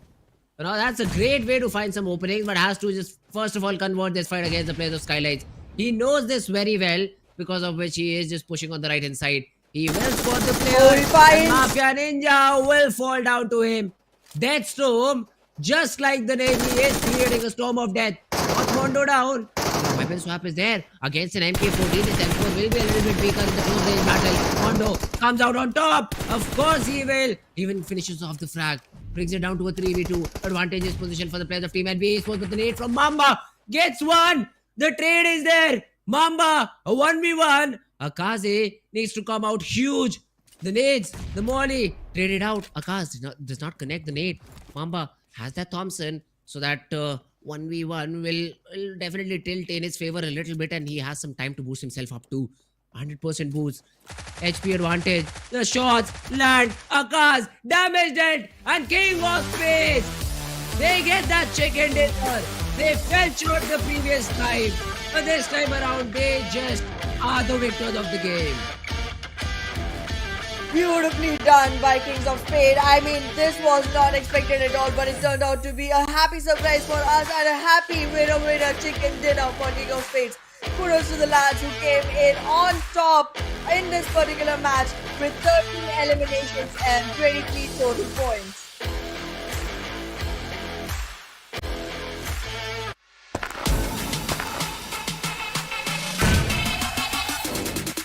Now, that's a great way to find some openings, but has to just first of all convert this fight against the players of SKYLIGHTZ. He knows this very well, because of which he is just pushing on the right hand side. He will spot the player, and Mafia Ninja will fall down to him. Deathstorm, just like the name, he is creating a storm of death. Got Mondo down. Weapon swap is there against an MK14. This M4 will be a little bit weaker in the close range battle. Mondo comes out on top. Of course he will. Even finishes off the frag. Brings it down to a 3v2. Advantageous position for the players of Team NBeSports, with the nade from Mamba. Gets one. The trade is there. Mamba, a 1v1. Akaze needs to come out huge. The nades, the molly, traded out. Akaze does not connect the nade. Mamba has that Thompson, so that 1v1 will definitely tilt in his favor a little bit, and he has some time to boost himself up to 100% boost. HP advantage. The shots land. Akash damaged it, and King of Space. They get that chicken dinner. They fell short the previous time, but this time around they just are the victors of the game. Beautifully done by Kings of Spades. I mean, this was not expected at all, but it turned out to be a happy surprise for us and a happy winner chicken dinner for King of Spades. Kudos to the lads who came in on top in this particular match with 13 eliminations and 23 total points.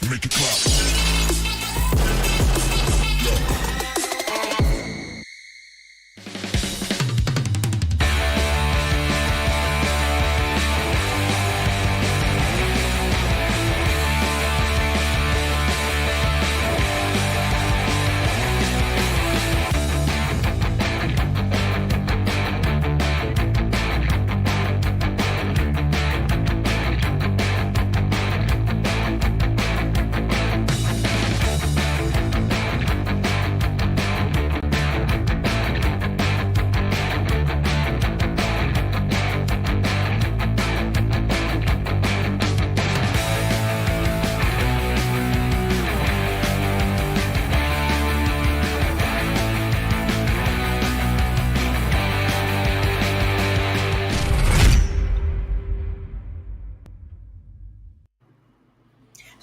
Make it clap.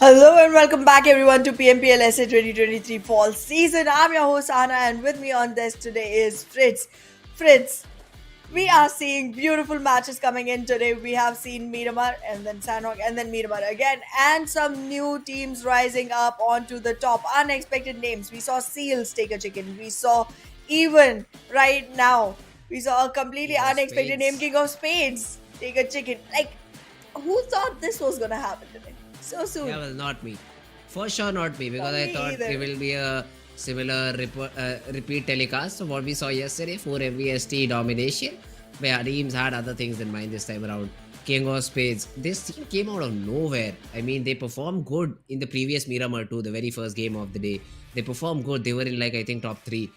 Hello and welcome back everyone to PMPL SA 2023 Fall Season. I'm your host Anna, and with me on this today is Fritz. Fritz, we are seeing beautiful matches coming in today. We have seen Miramar and then Sanhok and then Miramar again, and some new teams rising up onto the top. Unexpected names. We saw Seals take a chicken. We saw even right now, we saw a completely King of unexpected Spades. name, King of Spades, take a chicken. Like, who thought this was gonna happen today? So soon. Yeah, well, not me. For sure, not me, because Not I me thought either. it will be a similar repeat telecast of what we saw yesterday for MVST domination. But yeah, teams had other things in mind this time around. King of Spades. This team came out of nowhere. I mean, they performed good in the previous Miramar too, the very first game of the day. They performed good. They were in, like, I think, top 3.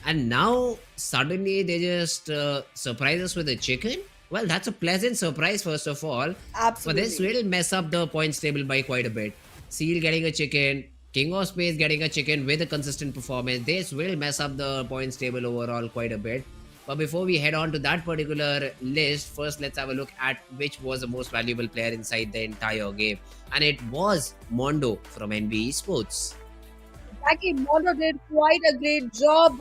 And now, suddenly, they just surprise us with a chicken. Well, that's a pleasant surprise, first of all. But this Absolutely. will mess up the points table by quite a bit. Seal getting a chicken, King of Space getting a chicken with a consistent performance. This will mess up the points table overall quite a bit. But before we head on to that particular list, first let's have a look at which was the most valuable player inside the entire game. And it was Mondo from NBeSports. Exactly, Mondo did quite a great job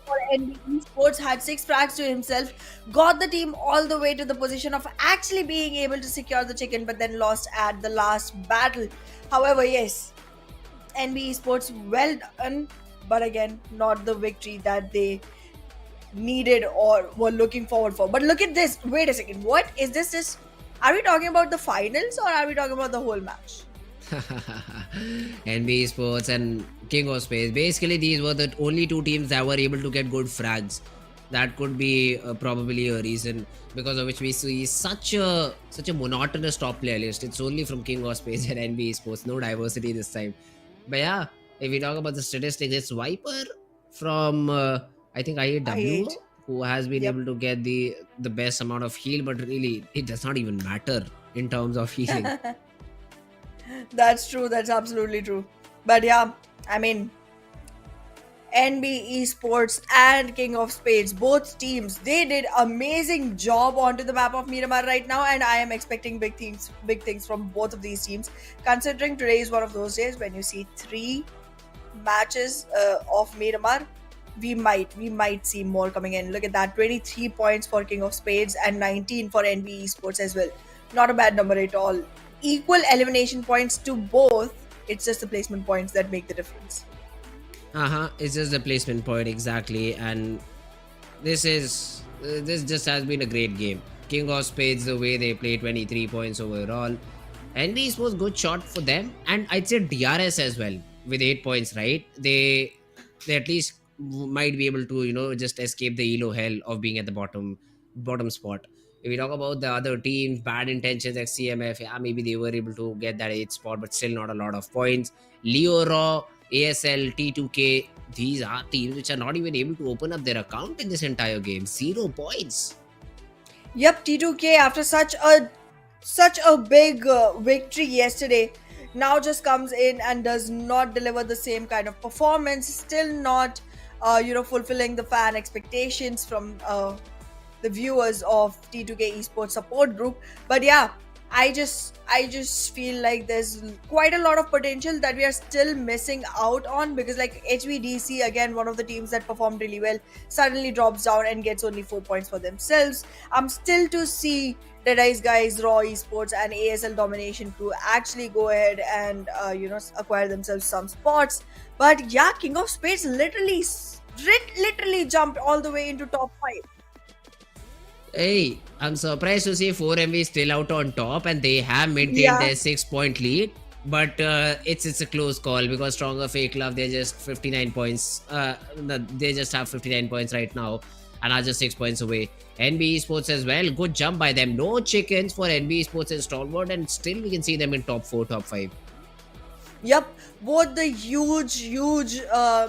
for NBeSports, had 6 frags to himself, got the team all the way to the position of actually being able to secure the chicken, but then lost at the last battle. However, yes, NBeSports well done, but again, not the victory that they needed or were looking forward for. But look at this. Wait a second. What is this? Are we talking about the finals or are we talking about the whole match? NBeSports and King of Space. Basically, these were the only 2 teams that were able to get good frags. That could be probably a reason because of which we see such a monotonous top player list. It's only from King of Space and NBeSports. No diversity this time. But yeah, if we talk about the statistics, it's Viper from I think IAW I8. who has been Yep. able to get the best amount of heal, but really it does not even matter in terms of healing. That's true. That's absolutely true. But yeah, I mean, NBeSports and King of Spades, both teams, they did amazing job onto the map of Miramar right now, and I am expecting big things from both of these teams. Considering today is one of those days when you see 3 matches of Miramar, we might see more coming in. Look at that, 23 points for King of Spades and 19 for NBeSports as well. Not a bad number at all. Equal elimination points to both. It's just the placement points that make the difference. It's just the placement point exactly, and this just has been a great game. King of Spades, the way they play, 23 points overall. NBs was good shot for them, and I'd say DRS as well with 8 points. Right, they at least might be able to just escape the elo hell of being at the bottom spot. If we talk about the other teams, Bad Intentions, XCMF, yeah, maybe they were able to get that 8th spot, but still not a lot of points. Leo Raw, ASL, T2K, these are teams which are not even able to open up their account in this entire game. 0 points. Yep, T2K after such a big victory yesterday now just comes in and does not deliver the same kind of performance. Still not, fulfilling the fan expectations from the viewers of T2K Esports support group. But yeah, I just feel like there's quite a lot of potential that we are still missing out on, because like HVDC, again one of the teams that performed really well, suddenly drops down and gets only 4 points for themselves. I'm still to see DEADEYES guys, Raw Esports and ASL Domination Crew actually go ahead and acquire themselves some spots. But yeah, King of Spades literally jumped all the way into top 5. Hey, I'm surprised to see 4MV still out on top and they have maintained Yeah. their 6-point lead. But it's a close call because stronger FAKELOVE, they're just 59 points. They just have 59 points right now and are just 6 points away. NBeSports as well, good jump by them. No chickens for NBeSports and Stalwart, and still we can see them in top 4, top 5. Yep, both the huge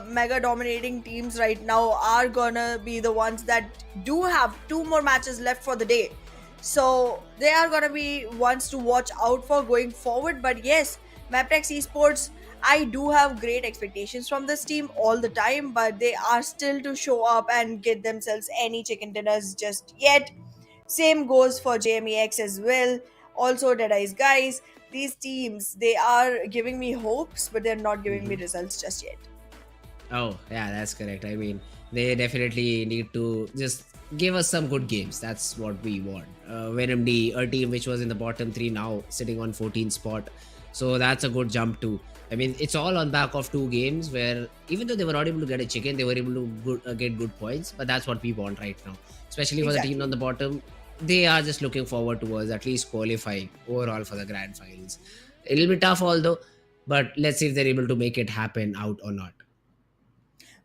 mega dominating teams right now are gonna be the ones that do have 2 more matches left for the day. So they are gonna be ones to watch out for going forward. But yes, Mabetex Esports, I do have great expectations from this team all the time, but they are still to show up and get themselves any chicken dinners just yet. Same goes for JMEX as well. Also, DEADEYES guys. These teams, they are giving me hopes, but they're not giving me results just yet. Oh, yeah, that's correct. I mean, they definitely need to just give us some good games. That's what we want. Venom D, a team which was in the bottom 3 now, sitting on 14th spot. So that's a good jump too. I mean, it's all on back of 2 games where even though they were not able to get a chicken, they were able to get good points. But that's what we want right now, especially for the team Exactly. on the bottom. They are just looking forward towards at least qualifying overall for the grand finals. It'll be tough, although, but let's see if they're able to make it happen out or not.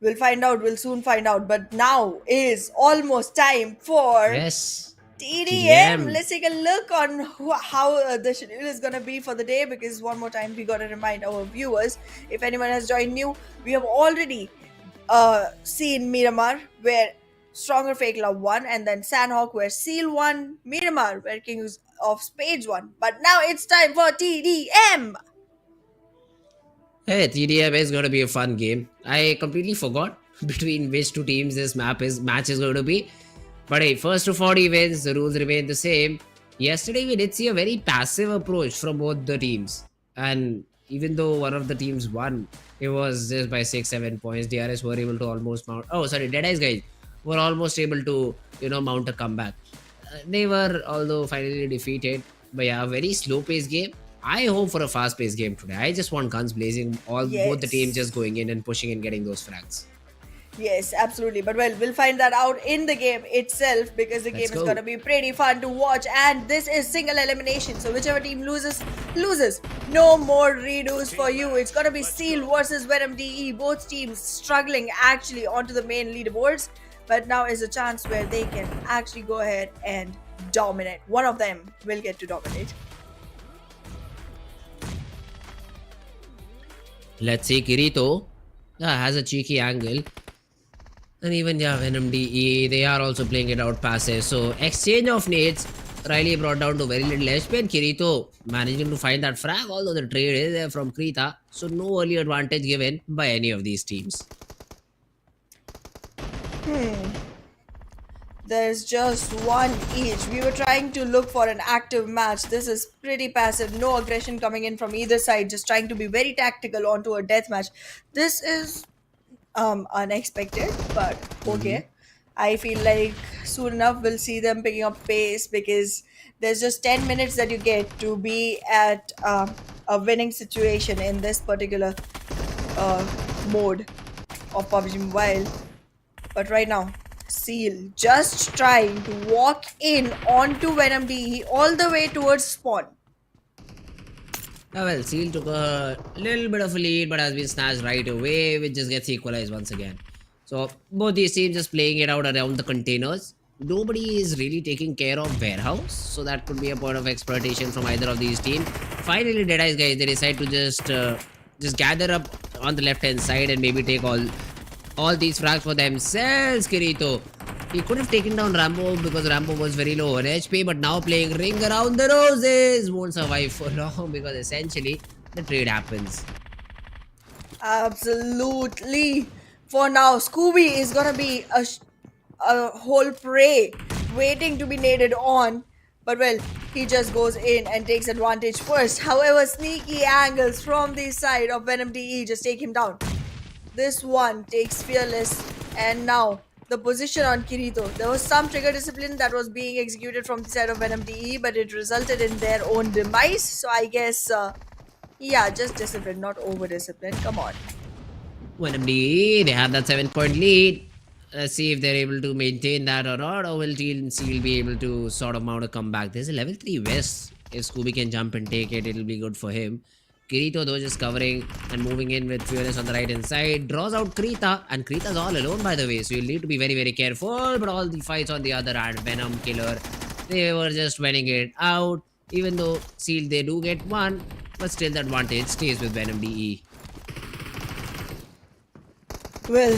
We'll find out, we'll soon find out. But now is almost time for Yes, TDM. TDM. Let's take a look on how the schedule is going to be for the day, because one more time we got to remind our viewers, if anyone has joined new, we have already seen Miramar where Stronger FAKELOVE won, and then Sanhok where Seal won, Miramar where Kings of Spades won. But now it's time for TDM. Hey, TDM is going to be a fun game. I completely forgot between which 2 teams this match is going to be. But hey, first to 40 wins, the rules remain the same. Yesterday we did see a very passive approach from both the teams. And even though one of the teams won, it was just by 6-7 points. DRS were able to almost mount. Oh, sorry, DEADEYES guys were almost able to, mount a comeback. They were, although finally defeated. But yeah, a very slow paced game. I hope for a fast paced game today. I just want guns blazing, both the teams Yes. just going in and pushing and getting those frags. Yes, absolutely. But well, we'll find that out in the game itself, because the Let's game is go. going to be pretty fun to watch. And this is single elimination. So whichever team loses, loses. No more redos for you. It's going to be Seal versus Venom DE. Both teams struggling actually onto the main leaderboards. But now is a chance where they can actually go ahead and dominate. One of them will get to dominate. Let's see, Kirito has a cheeky angle. And even, yeah, Venom DE, they are also playing it out passive. So, exchange of nades, Riley brought down to very little HP, and Kirito managing to find that frag, although the trade is there from Krita. So, no early advantage given by any of these teams. There's just one each. We were trying to look for an active match. This is pretty passive. No aggression coming in from either side. Just trying to be very tactical onto a death match. This is unexpected, but okay. I feel like soon enough we'll see them picking up pace, because there's just 10 minutes that you get to be at a winning situation in this particular mode of PUBG Mobile. But right now, Seal just trying to walk in onto Venom DE all the way towards spawn. Well, Seal took a little bit of a lead, but has been snatched right away, which just gets equalized once again. So, both these teams just playing it out around the containers. nobody is really taking care of warehouse, so that could be a point of exploitation from either of these teams. Finally, DEADEYES guys, they decide to just gather up on the left hand side and maybe take all these frags for themselves. Kirito, he could have taken down Rambo because Rambo was very low on HP, but now playing Ring Around the Roses won't survive for long because essentially the trade happens. Absolutely. For now, Scooby is gonna be a whole prey waiting to be naded on. But well, he just goes in and takes advantage first. However, sneaky angles from the side of Venom DE just take him down. This one takes Fearless, and now the position on Kirito. There was some trigger discipline that was being executed from the side of Venom DE, but it resulted in their own demise. So I guess, yeah, just discipline, not over discipline. Come on. Venom DE, they have that 7-point lead. Let's see if they're able to maintain that or not, or will Teal be able to sort of mount a comeback. There's a level 3 West. If Scooby can jump and take it, it'll be good for him. Kirito though just covering and moving in with Fearless on the right hand side. Draws out Krita, and Krita's all alone by the way, so you'll need to be very very careful. But all the fights on the other hand, Venom, Killer, they were just winning it out. Even though Seal they do get one, but still the advantage stays with Venom DE. Well,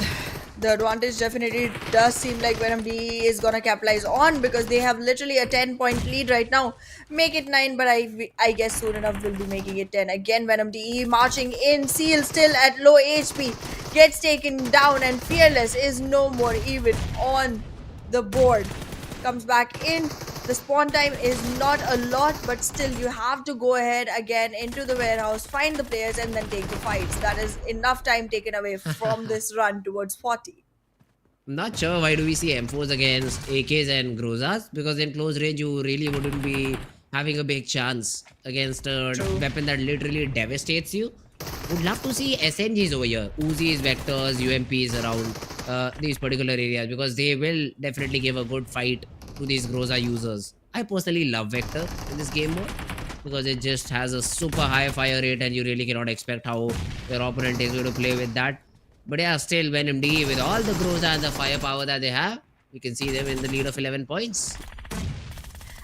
the advantage definitely does seem like Venom DE is gonna capitalize on, because they have literally a 10-point lead right now. Make it 9, but I guess soon enough we'll be making it 10. Again, Venom DE marching in. Seal still at low HP. Gets taken down, and Fearless is no more even on the board. Comes back in. The spawn time is not a lot, but still you have to go ahead again into the warehouse, find the players, and then take the fights. That is enough time taken away from this run towards 40. I'm not sure why do we see M4s against AKs and Grozas, because in close range you really wouldn't be having a big chance against a weapon that literally devastates you. Would love to see SNGs over here, Uzis, Vectors, UMPs around these particular areas, because they will definitely give a good fight to these Groza users. I personally love Vector in this game mode because it just has a super high fire rate and you really cannot expect how your opponent is going to play with that. But yeah, still Venom D with all the Groza and the firepower that they have, you can see them in the lead of 11 points.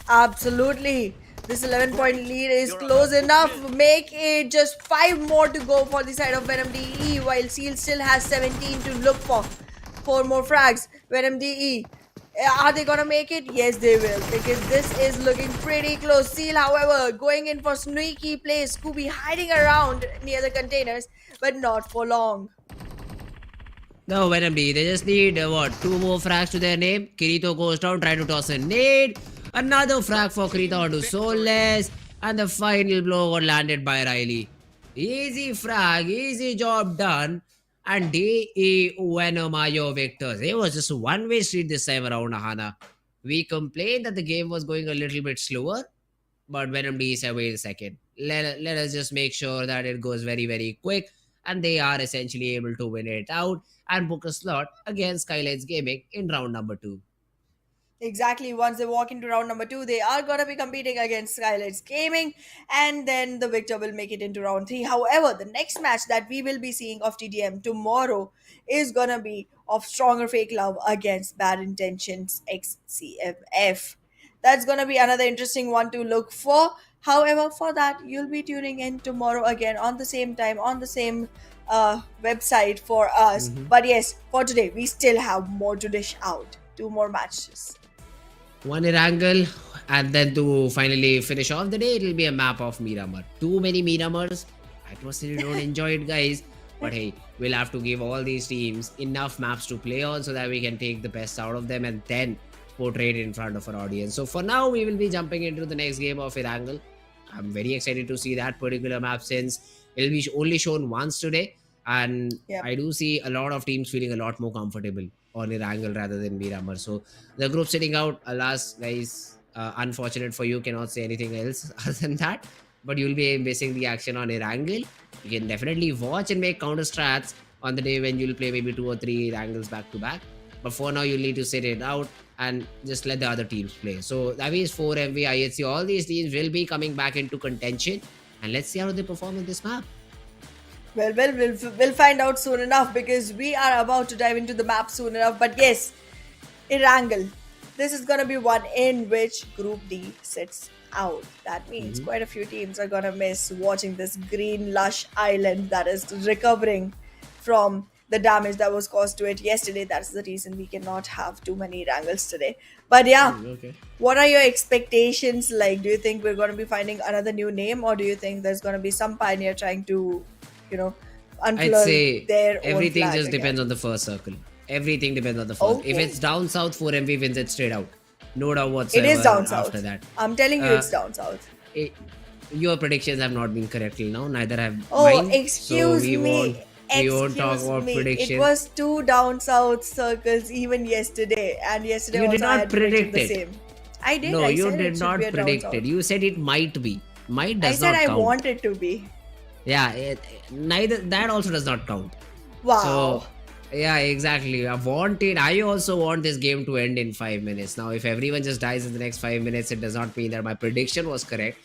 Absolutely. This 11-point lead is close enough. Make it just 5 more to go for the side of Venom DE, while Seal still has 17 to look for. 4 more frags. Venom DE. Are they gonna make it? Yes, they will, because this is looking pretty close. Seal, however, going in for sneaky play. Scooby hiding around near the containers, but not for long. No, Venom D, they just need, 2 more frags to their name. Kirito goes down, trying to toss a nade. Another frag for Krita onto Soulless. And the final blow got landed by Riley. Easy frag, easy job done. And DE Venom are your victors. It was just a one-way street this time around, Ahana. We complained that the game was going a little bit slower, but Venom D said, wait a second. Let us just make sure that it goes very, very quick. And they are essentially able to win it out and book a slot against SKYLIGHTZ Gaming in round number 2. Exactly. Once they walk into round number 2, they are going to be competing against SKYLIGHTZ Gaming, and then the victor will make it into round 3. However, the next match that we will be seeing of TDM tomorrow is going to be of Stronger FAKELOVE against Bad Intentions CMF. That's going to be another interesting one to look for. However, for that, you'll be tuning in tomorrow again on the same time, on the same website for us. But yes, for today, we still have more to dish out. 2 more matches. One Erangel, and then to finally finish off the day, it'll be a map of Miramar. Too many Miramars. I personally don't enjoy it, guys. But hey, we'll have to give all these teams enough maps to play on so that we can take the best out of them and then portray it in front of our audience. So for now, we will be jumping into the next game of Erangel. I'm very excited to see that particular map since it'll be only shown once today. And I do see a lot of teams feeling a lot more comfortable on Erangel rather than Miramar. So the group sitting out, alas, guys, unfortunate for you, cannot say anything else other than that. But you'll be missing the action on Erangel. You can definitely watch and make counter strats on the day when you'll play maybe 2 or 3 Erangels back to back. But for now, you'll need to sit it out and just let the other teams play. So that means 4 MV, IHC, all these teams will be coming back into contention. And let's see how they perform in this map. Well, we'll find out soon enough, because we are about to dive into the map soon enough. But yes, Erangel. this is gonna be one in which Group D sits out. That means quite a few teams are gonna miss watching this green lush island that is recovering from the damage that was caused to it yesterday. That's the reason we cannot have too many Erangels today. But yeah, Okay. what are your expectations like? Do you think we're going to be finding another new name, or do you think there's going to be some pioneer trying to, you know, I'd unfurl say their own everything flag just depends again? on the first circle. Everything depends on the first. If Okay. it's down south, 4MV wins it straight out. No doubt It is down whatsoever after south. that. I'm telling you, Uh, it's down south. it, your predictions have not been correct till now. Neither have Oh, mine. So excuse me. we won't talk Excuse about me. It predictions. was two down south circles even yesterday, and yesterday You did also I not had predicted predict the it. same. I did. No, I you said it did should be not a down predict it. south. You said it might be. Might I does said not I count. want it to be. Yeah, neither that also does not count. Wow. So yeah, exactly. I want it. I also want this game to end in 5 minutes. Now, if everyone just dies in the next 5 minutes, it does not mean that my prediction was correct.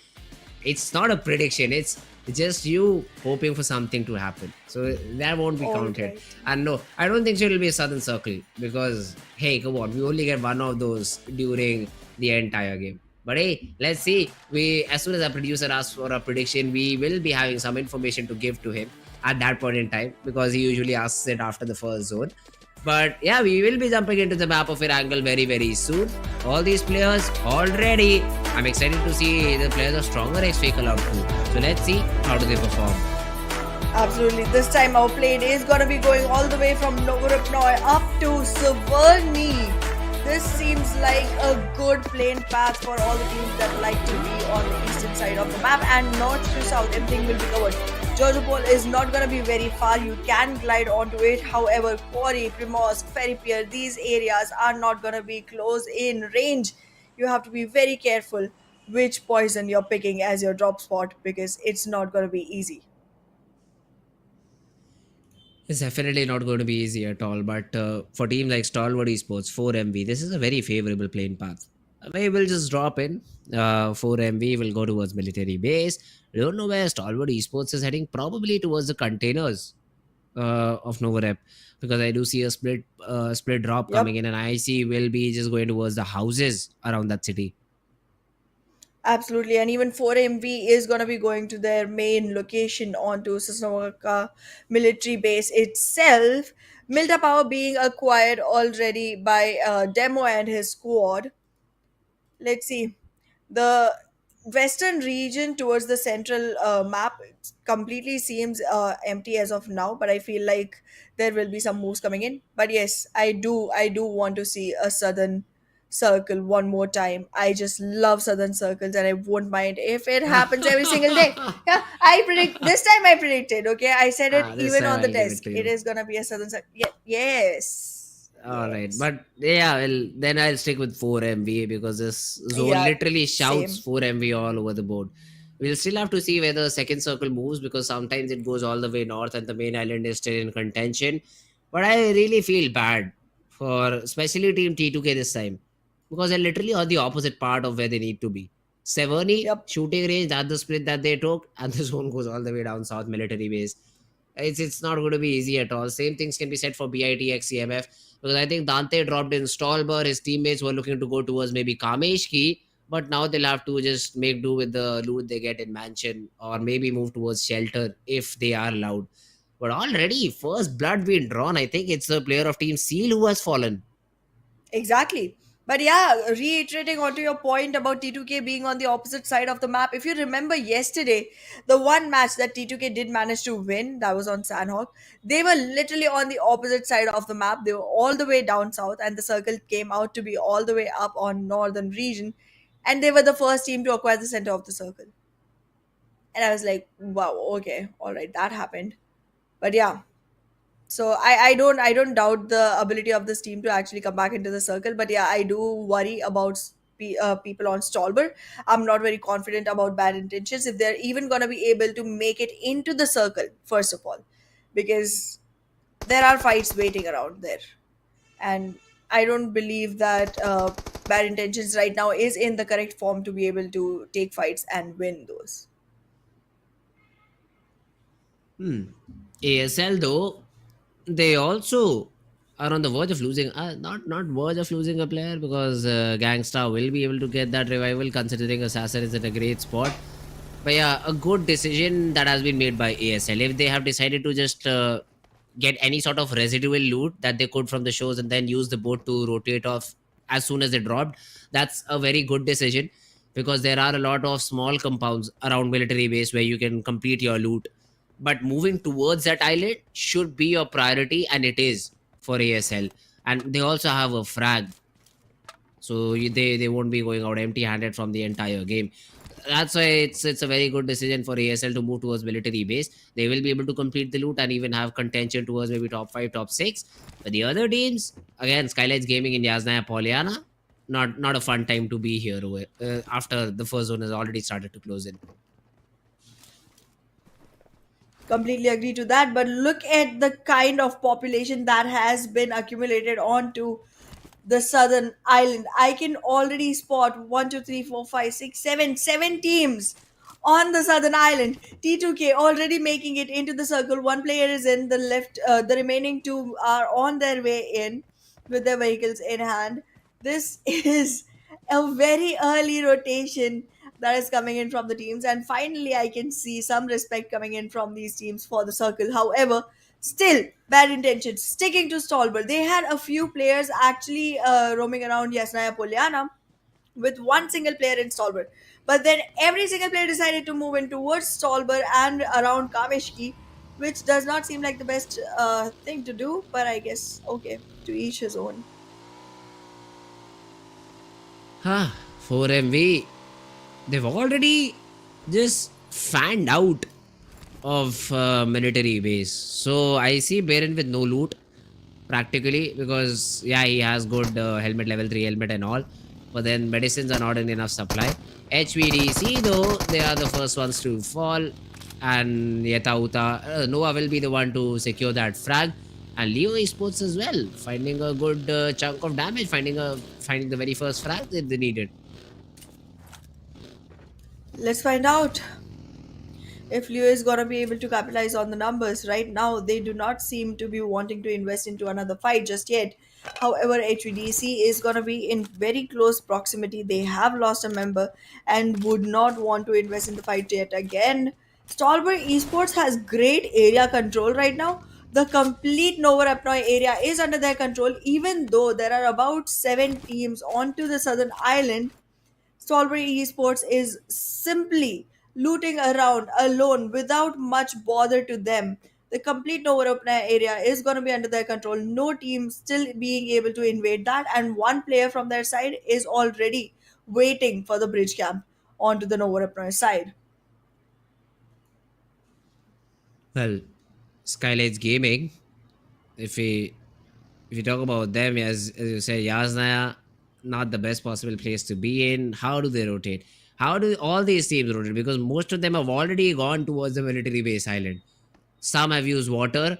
It's not a prediction. It's just you hoping for something to happen. So that won't be counted. Alright. And no, I don't think so. It'll be a southern circle because hey, come on, we only get one of those during the entire game. But hey, let's see. We as soon as our producer asks for a prediction, we will be having some information to give to him at that point in time because he usually asks it after the first zone. But yeah, we will be jumping into the map of Erangel very, very soon. All these players already. I'm excited to see the players are stronger as FAKELOVE too. So let's see how do they perform. Absolutely. This time our plane is going to be going all the way from Novorupnoy up to Suvarni. This seems like a good plane path for all the teams that like to be on the eastern side of the map, and north to south everything will be covered. Georgiopol is not going to be very far. You can glide onto it. However, Quarry, Primorsk, Ferry Pier, these areas are not going to be close in range. You have to be very careful which poison you're picking as your drop spot because it's not going to be easy. It's definitely not going to be easy at all. But for teams like Stalwart Esports, 4MV, this is a very favorable playing path. We will just drop in. 4MV will go towards military base. I don't know where Stalwart Esports is heading. Probably towards the containers of Novorep, because I do see a split drop Yep. coming in, and I see will be just going towards the houses around that city. Absolutely, and even 4MV is going to be going to their main location onto Sanhok military base itself. Milta Power being acquired already by Demo and his squad. Let's see. The western region towards the central map completely seems empty as of now, but I feel like there will be some moves coming in. But yes, I do want to see a southern circle one more time. I just love southern circles, and I won't mind if it happens every single day. Yeah, I predict this time. I predicted. Okay, I said it This even time on the I'll give it desk. to It you. is gonna be a southern circle. Yeah, yes, All right, yes. but yeah, well, then I'll stick with 4MV because this zone Yeah, literally shouts same. 4MV all over the board. We'll still have to see where the second circle moves because sometimes it goes all the way north and the main island is still in contention. But I really feel bad for especially team T2K this time because they're literally on the opposite part of where they need to be. Severny Yep. shooting range, that's the split that they took, and the zone goes all the way down south military base. It's not going to be easy at all. Same things can be said for BITX CMF because I think Dante dropped in Stallbar. His teammates were looking to go towards maybe Kameshki, but now they'll have to just make do with the loot they get in Mansion or maybe move towards Shelter if they are allowed. But already, first blood being drawn, I think it's the player of Team Seal who has fallen. Exactly. But yeah, reiterating onto your point about T2K being on the opposite side of the map, if you remember yesterday, the one match that T2K did manage to win, that was on Sanhok, they were literally on the opposite side of the map. They were all the way down south, and the circle came out to be all the way up on northern region. And they were the first team to acquire the center of the circle. And I was like, wow, okay, all right, that happened. But yeah, so I don't doubt the ability of this team to actually come back into the circle. But yeah, I do worry about people on Stolber. I'm not very confident about bad intentions if they're even gonna be able to make it into the circle. First of all, because there are fights waiting around there, and I don't believe that bad intentions right now is in the correct form to be able to take fights and win those. ASL though, they also are on the verge of losing. Not verge of losing a player, because Gangsta will be able to get that revival, considering Assassin is at a great spot. But yeah, a good decision that has been made by ASL. If they have decided to just get any sort of residual loot that they could from the shows and then use the boat to rotate off as soon as they dropped, that's a very good decision, because there are a lot of small compounds around military base where you can complete your loot. But moving towards that island should be your priority, and it is for ASL. And they also have a frag, so they won't be going out empty handed from the entire game. That's why it's a very good decision for ASL to move towards military base. They will be able to complete the loot and even have contention towards maybe top 5, top 6. But the other teams, again, SKYLIGHTZ Gaming in Yasnaya Polyana, not a fun time to be here after the first zone has already started to close in. Completely agree to that, but look at the kind of population that has been accumulated onto the southern island. I can already spot 1, 2, 3, 4, 5, 6, 7 teams on the southern island. T2K already making it into the circle. One player is in the left, the remaining two are on their way in with their vehicles in hand. This is a very early rotation that is coming in from the teams, and finally I can see some respect coming in from these teams for the circle. However, still bad intentions sticking to Stalwart. They had a few players actually roaming around Yasnaya Polyana with one single player in Stalwart, but then every single player decided to move in towards Stalwart and around Kameshki, which does not seem like the best thing to do, but I guess okay, to each his own. 4MV, they've already just fanned out of military base. So I see Baron with no loot practically, because yeah, he has good helmet, level 3 helmet and all, but then medicines are not in enough supply. HVDC though, they are the first ones to fall, and Yetauta Noah will be the one to secure that frag, and Leo Esports as well, finding a good chunk of damage, finding the very first frag that they needed. Let's find out if Leo is gonna be able to capitalize on the numbers. Right now, they do not seem to be wanting to invest into another fight just yet. However, HVDC is gonna be in very close proximity. They have lost a member and would not want to invest in the fight yet again. Stalwart Esports has great area control right now. The complete Nova Apnoy area is under their control, even though there are about 7 teams onto the southern island. Stalwart Esports is simply looting around alone without much bother to them. The complete Novorupna area is going to be under their control. No team still being able to invade that, and one player from their side is already waiting for the bridge camp onto the Novorupna side. Well, SKYLIGHTZ Gaming, if we talk about them, as you say, Yasnaya, not the best possible place to be in. How do they rotate? How do all these teams rotate? Because most of them have already gone towards the military base island. Some have used water.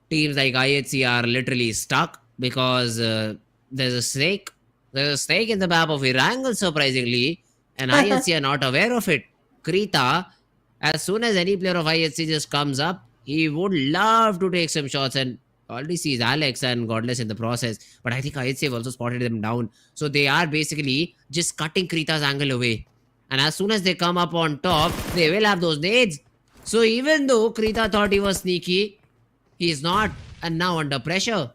Teams like IHC are literally stuck because there's a snake. There's a snake in the map of Erangel, surprisingly, and IHC are not aware of it. Krita, as soon as any player of IHC just comes up, he would love to take some shots, and already sees Alex and Godless in the process. But I think IHC have also spotted them down. So they are basically just cutting Krita's angle away. And as soon as they come up on top, they will have those nades. So even though Krita thought he was sneaky, he is not, and now under pressure.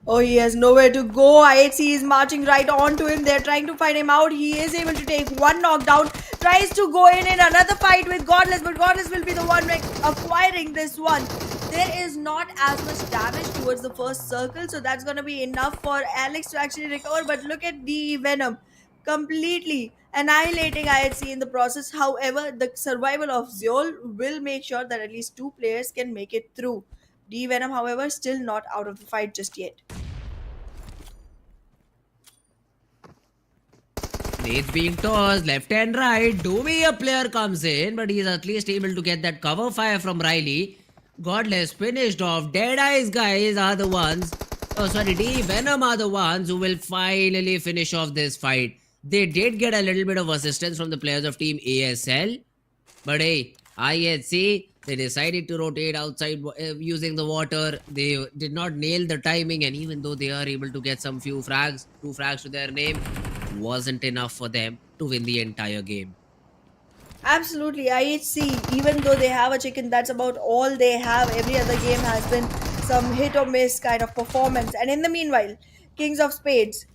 Oh, he has nowhere to go. IHC is marching right onto him. They're trying to find him out. He is able to take one knockdown. Tries to go in another fight with Godless, but Godless will be the one acquiring this one. There is not as much damage towards the first circle, so that's going to be enough for Alex to actually recover. But look at the Venom completely annihilating IHC in the process. However, the survival of Zeol will make sure that at least 2 players can make it through. D Venom, however, still not out of the fight just yet. Nades being tossed left and right. Domi, a player comes in, but he's at least able to get that cover fire from Riley. Godless finished off. DEADEYES guys are the ones. Oh, sorry, D Venom are the ones who will finally finish off this fight. They did get a little bit of assistance from the players of Team ASL. But hey, IHC, They decided to rotate outside using the water. They did not nail the timing, and even though they are able to get some few frags, 2 frags to their name, wasn't enough for them to win the entire game. Absolutely, IHC, even though they have a chicken, that's about all they have. Every other game has been some hit or miss kind of performance. And in the meanwhile, Kings of Spades,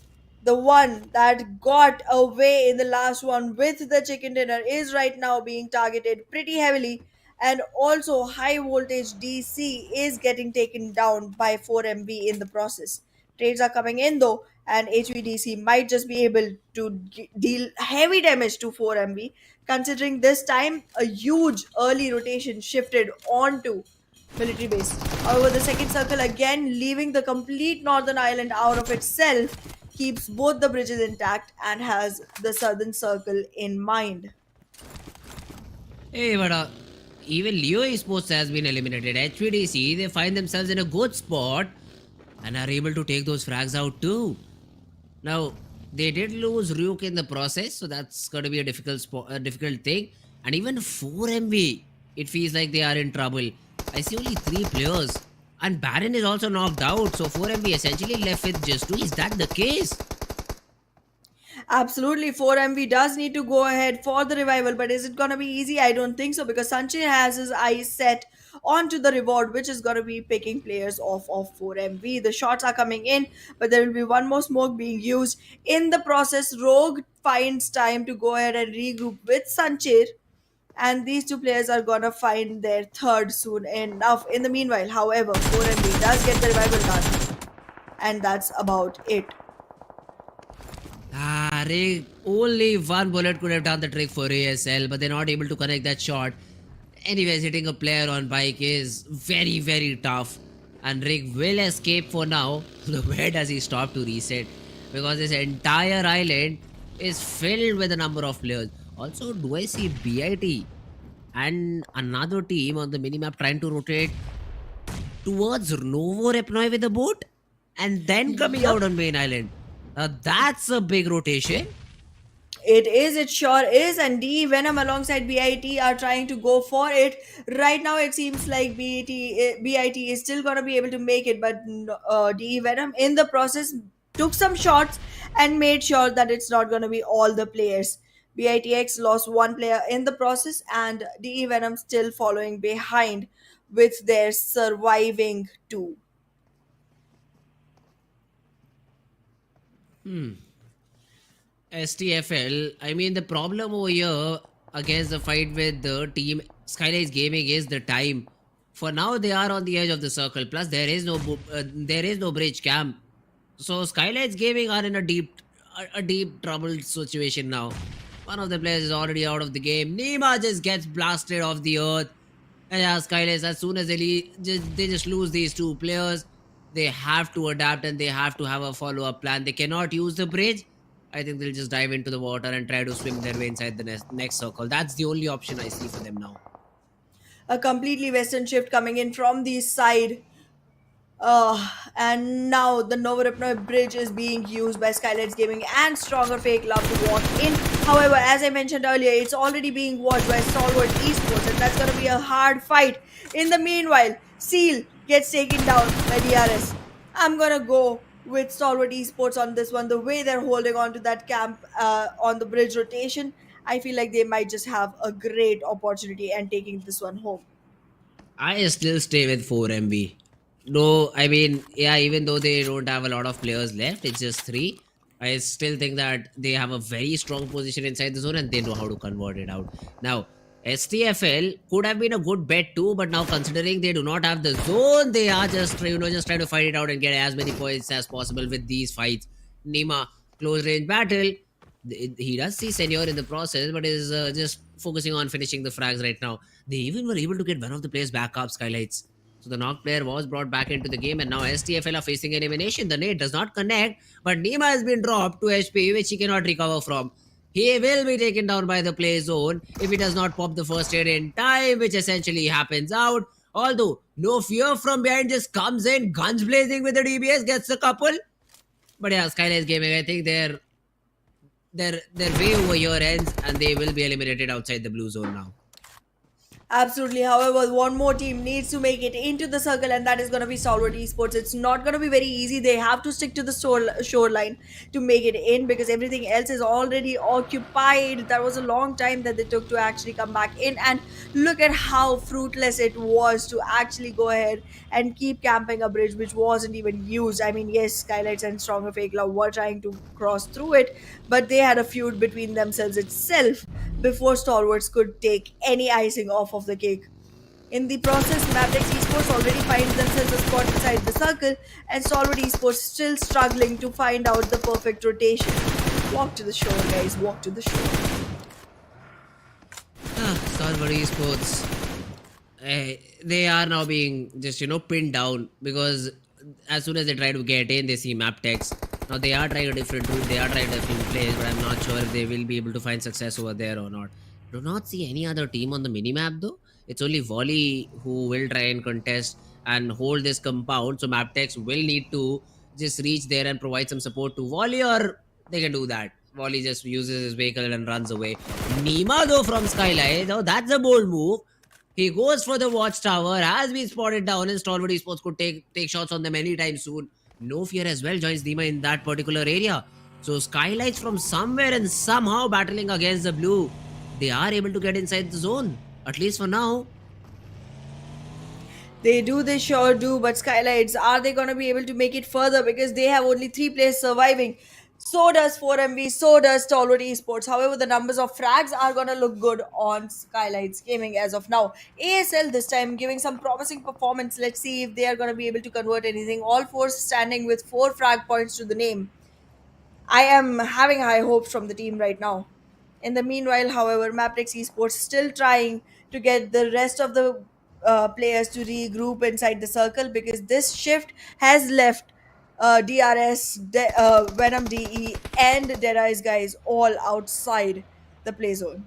the one that got away in the last one with the chicken dinner, is right now being targeted pretty heavily. And also, high voltage DC is getting taken down by 4MB in the process. Trades are coming in though, and HVDC might just be able to deal heavy damage to 4MB, considering this time a huge early rotation shifted onto military base. However, the second circle again leaving the complete northern island out of itself keeps both the bridges intact and has the southern circle in mind. Hey, but even Leo Esports has been eliminated. HVDC, they find themselves in a good spot and are able to take those frags out too. Now, they did lose Ryuk in the process, so that's going to be a difficult thing. And even 4MB, it feels like they are in trouble. I see only 3 players. And Baron is also knocked out, so 4MB essentially left with just 2. Is that the case? Absolutely, 4MV does need to go ahead for the revival, but is it gonna be easy? I don't think so because Sanjay has his eyes set onto the reward, which is gonna be picking players off of 4MV. The shots are coming in, but there will be one more smoke being used. In the process, Rogue finds time to go ahead and regroup with Sanchir, and these two players are gonna find their third soon enough. In the meanwhile, however, 4MV does get the revival done, and that's about it. Rick, only one bullet could have done the trick for ASL, but they're not able to connect that shot. Anyways, hitting a player on bike is very, very tough. And Rick will escape for now. Where does he stop to reset? Because this entire island is filled with a number of players. Also, do I see BIT and another team on the minimap trying to rotate towards Novo Repnoi with a boat and then coming out on main island? That's a big rotation. It is, it sure is, and DE Venom alongside BIT are trying to go for it. Right now, it seems like BIT is still gonna be able to make it, but DE Venom in the process took some shots and made sure that it's not gonna be all the players. BITX lost one player in the process, and DE Venom still following behind with their surviving two. STFL, I mean, the problem over here against the fight with the team SKYLIGHTZ Gaming is the time. For now, they are on the edge of the circle. Plus, there is no bridge camp. So SKYLIGHTZ Gaming are in a deep troubled situation now. One of the players is already out of the game. Nima just gets blasted off the earth. And yeah, SKYLIGHTZ, as soon as they just lose these 2 players, they have to adapt and they have to have a follow-up plan. They cannot use the bridge. I think they'll just dive into the water and try to swim their way inside the next circle. That's the only option I see for them now. A completely western shift coming in from the side. And now the Novoripno bridge is being used by SKYLIGHTZ Gaming and Stronger FAKELOVE to walk in. However, as I mentioned earlier, it's already being watched by Stalwart Esports, and that's going to be a hard fight. In the meanwhile, Seal gets taken down by DRS. I'm going to go with Stalwart Esports on this one. The way they're holding on to that camp on the bridge rotation, I feel like they might just have a great opportunity and taking this one home. I still stay with 4MB. No, I mean, yeah, even though they don't have a lot of players left, it's just 3. I still think that they have a very strong position inside the zone and they know how to convert it out. Now, STFL could have been a good bet too, but now considering they do not have the zone, they are just trying to fight it out and get as many points as possible with these fights. Nima, close range battle. He does see Senior in the process, but is just focusing on finishing the frags right now. They even were able to get one of the players back up, SKYLIGHTZ. So the knocked player was brought back into the game, and now STFL are facing elimination. The nade does not connect, but Nima has been dropped to HP, which he cannot recover from. He will be taken down by the play zone if he does not pop the first aid in time, which essentially happens out. Although, no fear from behind just comes in, guns blazing with the DBS, gets the couple. But yeah, SKYLIGHTZ Gaming, I think their way over here ends, and they will be eliminated outside the blue zone now. Absolutely. However, one more team needs to make it into the circle, and that is going to be Stalwart Esports. It's not going to be very easy. They have to stick to the shoreline to make it in because everything else is already occupied. That was a long time that they took to actually come back in, and look at how fruitless it was to actually go ahead and keep camping a bridge which wasn't even used. I mean, yes, SKYLIGHTZ and Stronger FAKELOVE were trying to cross through it, but they had a feud between themselves itself before Stalwarts could take any icing off of the cake. In the process, Mabetex Esports already finds themselves a spot inside the circle, and Stalwart Esports still struggling to find out the perfect rotation. Walk to the shore, guys. Walk to the shore. Stalwart Esports. They are now being just pinned down because as soon as they try to get in, they see Mabetex. Now they are trying a different route, they are trying a different place, but I'm not sure if they will be able to find success over there or not. Do not see any other team on the minimap though. It's only Volley who will try and contest and hold this compound. So Mabetex will need to just reach there and provide some support to Volley, or they can do that. Volley just uses his vehicle and runs away. Nima though from SKYLIGHTZ, oh, that's a bold move. He goes for the watchtower, has been spotted down, and Stalwart Esports could take shots on them anytime soon. No Fear as well joins Dima in that particular area. So SKYLIGHTZ from somewhere and somehow battling against the blue. They are able to get inside the zone, at least for now. They sure do, but SKYLIGHTZ, are they going to be able to make it further? Because they have only 3 players surviving. So does 4MV, so does Stalwart Esports. However, the numbers of frags are going to look good on SKYLIGHTZ Gaming as of now. ASL this time giving some promising performance. Let's see if they are going to be able to convert anything. All 4 standing with 4 frag points to the name. I am having high hopes from the team right now. In the meanwhile, however, Mabetex Esports still trying to get the rest of the players to regroup inside the circle because this shift has left Venom DE, and DEADEYES guys all outside the play zone.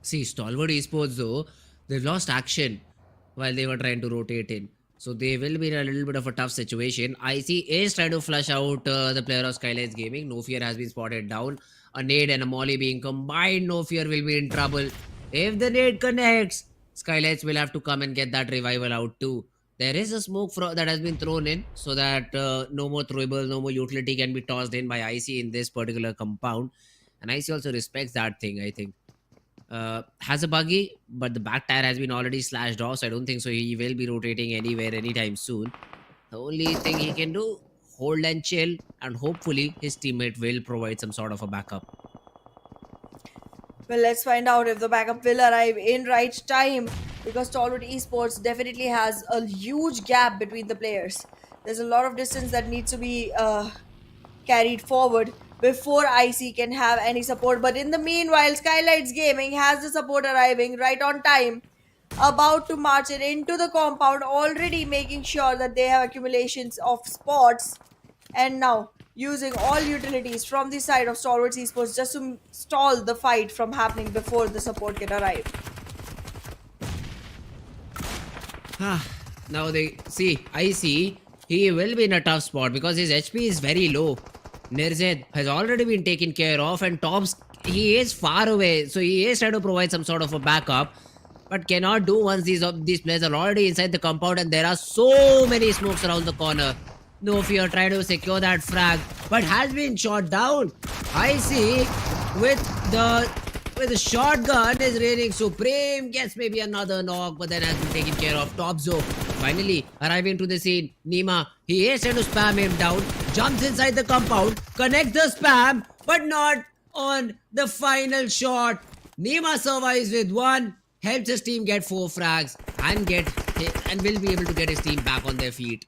See, Stalwart Esports though, they've lost action while they were trying to rotate in. So they will be in a little bit of a tough situation. IC is trying to flush out the player of SKYLIGHTZ Gaming. No Fear has been spotted down. A nade and a molly being combined. No Fear will be in trouble. If the nade connects, SKYLIGHTZ will have to come and get that revival out too. There is a smoke that has been thrown in so that no more throwable, no more utility can be tossed in by IC in this particular compound. And IC also respects that thing, I think. Has a buggy, but the back tire has been already slashed off, so I don't think so he will be rotating anywhere anytime soon. The only thing he can do, hold and chill, and hopefully his teammate will provide some sort of a backup. Well, let's find out if the backup will arrive in right time because Stalwart Esports definitely has a huge gap between the players. There's a lot of distance that needs to be carried forward before IC can have any support. But in the meanwhile, SKYLIGHTZ Gaming has the support arriving right on time, about to march it into the compound, already making sure that they have accumulations of spots, and now using all utilities from the side of Stalwart Esports just to stall the fight from happening before the support can arrive. Now they see IC, he will be in a tough spot because his HP is very low. Nirzed has already been taken care of, and Tops, he is far away, so he is trying to provide some sort of a backup, but cannot do once these players are already inside the compound and there are so many smokes around the corner. No Fear trying to secure that frag, but has been shot down. IC with the shotgun is reigning supreme, gets maybe another knock, but then has been taken care of. Topzo finally arriving to the scene. Nima, he is trying to spam him down, jumps inside the compound, connects the spam, but not on the final shot. Nima survives with 1, helps his team get 4 frags and will be able to get his team back on their feet.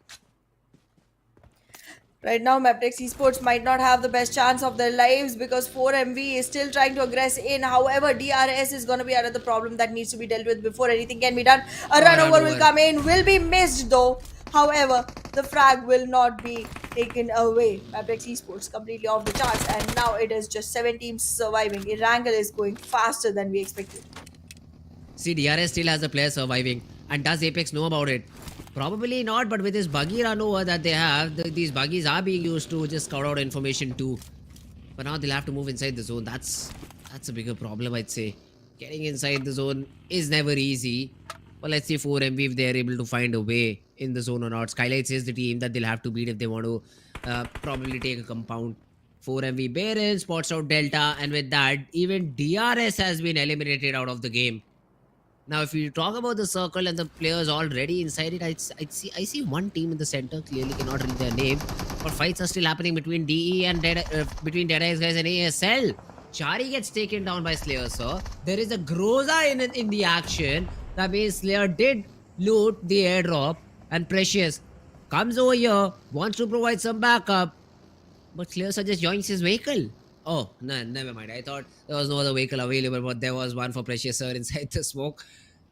Right now, Mabetex Esports might not have the best chance of their lives because 4MV is still trying to aggress in. However, DRS is going to be another problem that needs to be dealt with before anything can be done. A run over will come in, will be missed though. However, the frag will not be taken away. Mabetex Esports completely off the charts, and now it is just 7 teams surviving. Erangel is going faster than we expected. See, DRS still has a player surviving, and does Apex know about it? Probably not, but with this buggy run over that they have, these buggies are being used to just scout out information too. But now they'll have to move inside the zone. That's a bigger problem, I'd say. Getting inside the zone is never easy. But let's see 4MV if they are able to find a way in the zone or not. SKYLIGHTZ is the team that they'll have to beat if they want to probably take a compound. 4MV Baron spots out Delta, and with that, even DRS has been eliminated out of the game. Now, if you talk about the circle and the players already inside it, I see one team in the center. Clearly, cannot read their name, but fights are still happening between DE and between DEADEYES guys and ASL. Chari gets taken down by Slayer, sir. There is a Groza in the action. That means Slayer did loot the airdrop, and Precious comes over here, wants to provide some backup, but Slayer just joins his vehicle. Oh, no, never mind. I thought there was no other vehicle available, but there was one for Precious Sir inside the smoke.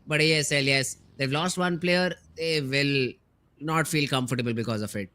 But ASL, yes, they've lost one player. They will not feel comfortable because of it.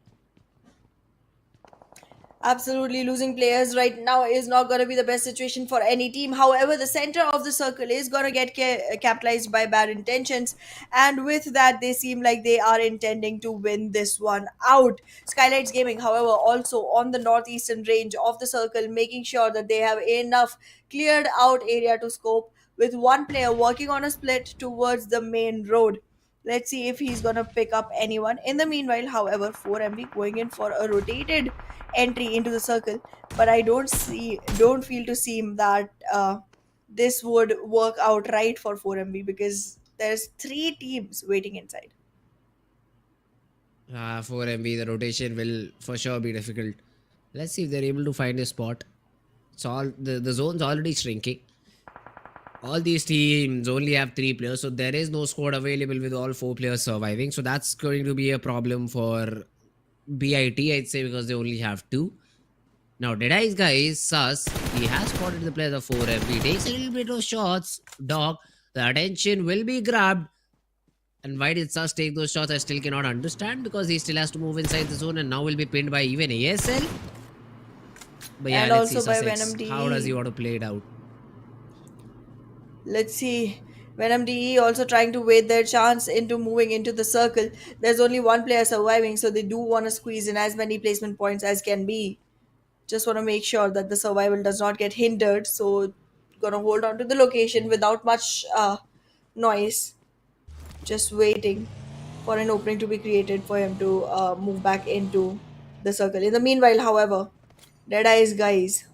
Absolutely, losing players right now is not going to be the best situation for any team. However, the center of the circle is going to get capitalized by bad intentions, and with that, they seem like they are intending to win this one out. SKYLIGHTZ Gaming, however, also on the northeastern range of the circle, making sure that they have enough cleared out area to scope, with one player working on a split towards the main road. Let's see if he's gonna pick up anyone. In the meanwhile, however, 4MB going in for a rotated entry into the circle, but I don't feel to seem that this would work out right for 4MB because there's three teams waiting inside. 4MV, the rotation will for sure be difficult. Let's see if they're able to find a spot. It's all the zone's already shrinking. All these teams only have 3 players, so there is no squad available with all 4 players surviving. So that's going to be a problem for BIT, I'd say, because they only have 2. Now, DEADEYES guys, sus. He has spotted the players of 4F. He takes a little bit of shots. Dog, the attention will be grabbed. And why did sus take those shots? I still cannot understand, because he still has to move inside the zone and now will be pinned by even ASL. But yeah, And let's also see by Sussex. Venom DE. How does he want to play it out? Let's see. Venom DE also trying to wait their chance into moving into the circle. There's only one player surviving, so they do want to squeeze in as many placement points as can be. Just want to make sure that the survival does not get hindered. So, gonna hold on to the location without much noise. Just waiting for an opening to be created for him to move back into the circle. In the meanwhile, however, DEADEYES guys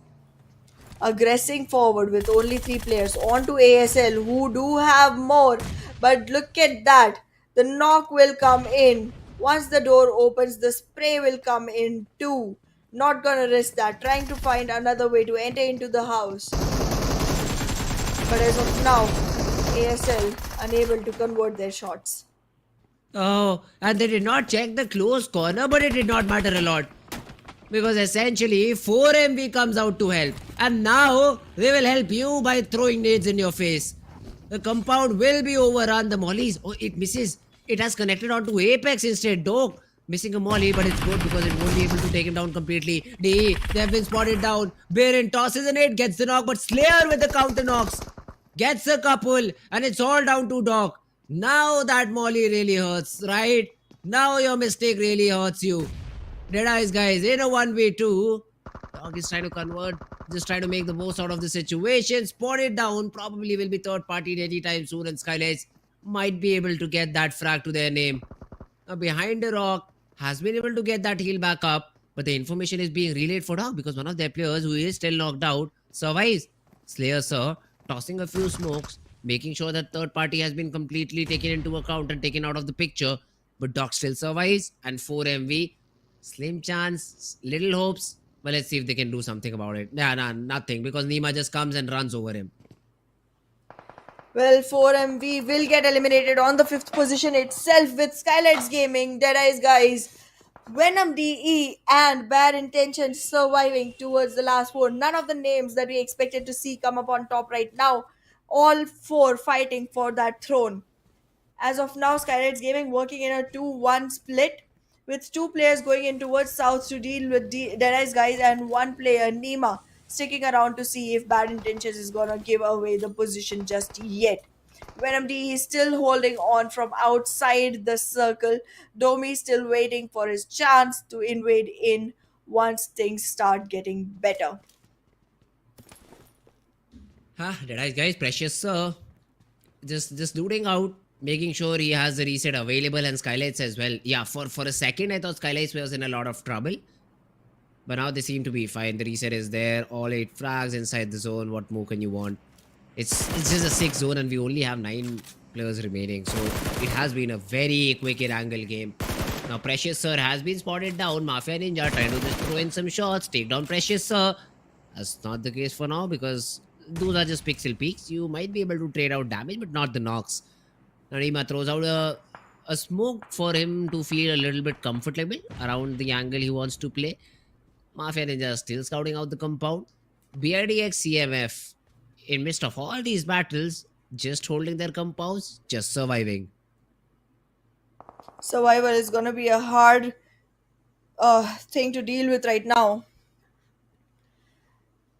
aggressing forward with only 3 players onto ASL who do have more. But look at that. The knock will come in. Once the door opens, the spray will come in too. Not gonna risk that. Trying to find another way to enter into the house. But as of now, ASL unable to convert their shots. Oh, and they did not check the close corner, but it did not matter a lot. Because essentially, 4MV comes out to help. And now, they will help you by throwing nades in your face. The compound will be overrun. The mollies, oh, it misses. It has connected onto Apex instead. Dog, missing a molly, but it's good because it won't be able to take him down completely. DE, they have been spotted down. Baron tosses a nade, gets the knock, but Slayer with the counter knocks. Gets a couple, and it's all down to Doc. Now that molly really hurts, right? Now your mistake really hurts you. DEADEYES guys, in a 1v2. Dog is trying to convert, just trying to make the most out of the situation. Spot it down, probably will be third party anytime soon, and SKYLIGHTZ might be able to get that frag to their name. Now behind the rock, has been able to get that heal back up, but the information is being relayed for Dog because one of their players who is still knocked out survives. Slayer sir, tossing a few smokes, making sure that third party has been completely taken into account and taken out of the picture. But Doc still survives, and 4MV, slim chance, little hopes. But let's see if they can do something about it. Nah, nothing, because Nima just comes and runs over him. Well, 4MV will get eliminated on the 5th position itself with SKYLIGHTZ Gaming, DEADEYES guys, Venom DE, and Bad Intentions surviving towards the last 4. None of the names that we expected to see come up on top right now. All 4 fighting for that throne. As of now, SKYLIGHTZ Gaming working in a 2-1 split with 2 players going in towards south to deal with DEADEYES guys and 1 player, Nima, sticking around to see if Bad Intentions is gonna give away the position just yet. Venom D is still holding on from outside the circle. Domi still waiting for his chance to invade in once things start getting better. Deadies guys, precious sir. Just looting out, making sure he has the reset available and SKYLIGHTZ as well. Yeah, for a second I thought SKYLIGHTZ was in a lot of trouble. But now they seem to be fine. The reset is there. All 8 frags inside the zone. What more can you want? It's just a 6 zone and we only have 9 players remaining. So it has been a very quick Erangel game. Now Precious Sir has been spotted down. Mafia Ninja trying to just throw in some shots. Take down Precious Sir. That's not the case for now because those are just pixel peaks. You might be able to trade out damage but not the knocks. Now Nima throws out a smoke for him to feel a little bit comfortable around the angle he wants to play. Mafia Ninja still scouting out the compound. DRS CMF, in midst of all these battles, just holding their compounds, just surviving. Survival is gonna be a hard thing to deal with right now.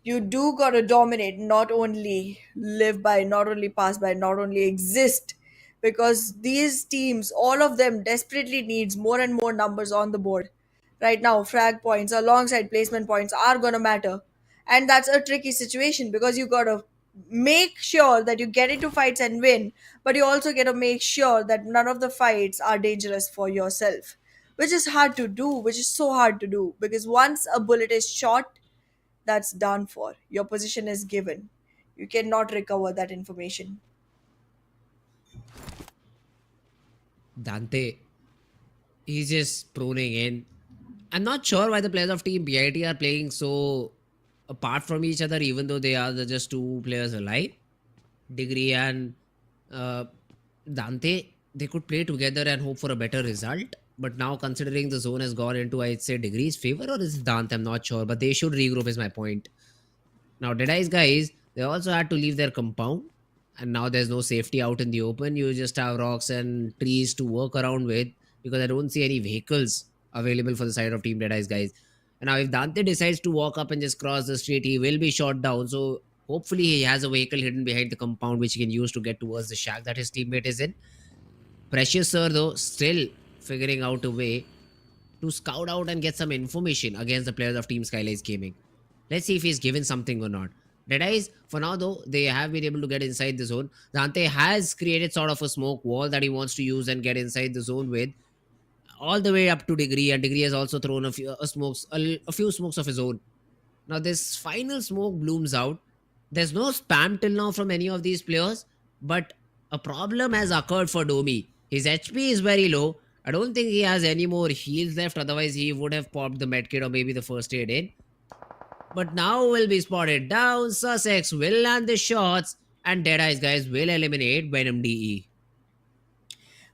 You do gotta dominate, not only live by, not only pass by, not only exist. Because these teams, all of them desperately needs more and more numbers on the board. Right now, frag points alongside placement points are gonna matter. And that's a tricky situation because you gotta make sure that you get into fights and win, but you also gotta make sure that none of the fights are dangerous for yourself. Which is hard to do, which is so hard to do because once a bullet is shot, that's done for. Your position is given. You cannot recover that information. Dante, he's just proning in. I'm not sure why the players of Team BIT are playing so apart from each other, even though they are just 2 players alive. Degree and uh, Dante, they could play together and hope for a better result. But now, considering the zone has gone into, I'd say, Degree's favor, or is it Dante? I'm not sure. But they should regroup, is my point. Now, Deadeye's guys, they also had to leave their compound. And now there's no safety out in the open. You just have rocks and trees to work around with because I don't see any vehicles available for the side of Team Deadeye's guys. And now, if Dante decides to walk up and just cross the street, he will be shot down. So, hopefully, he has a vehicle hidden behind the compound which he can use to get towards the shack that his teammate is in. Precious Sir, though, still figuring out a way to scout out and get some information against the players of Team SKYLIGHTZ Gaming. Let's see if he's given something or not. Deadeye's, for now though, they have been able to get inside the zone. Dante has created sort of a smoke wall that he wants to use and get inside the zone with, all the way up to Degree, and Degree has also thrown a few smokes of his own. Now this final smoke blooms out. There's no spam till now from any of these players, but a problem has occurred for Domi. His HP is very low. I don't think he has any more heals left, otherwise he would have popped the medkit or maybe the first aid in. But now will be spotted down. Sussex will land the shots and Deadeye's guys will eliminate Venom DE.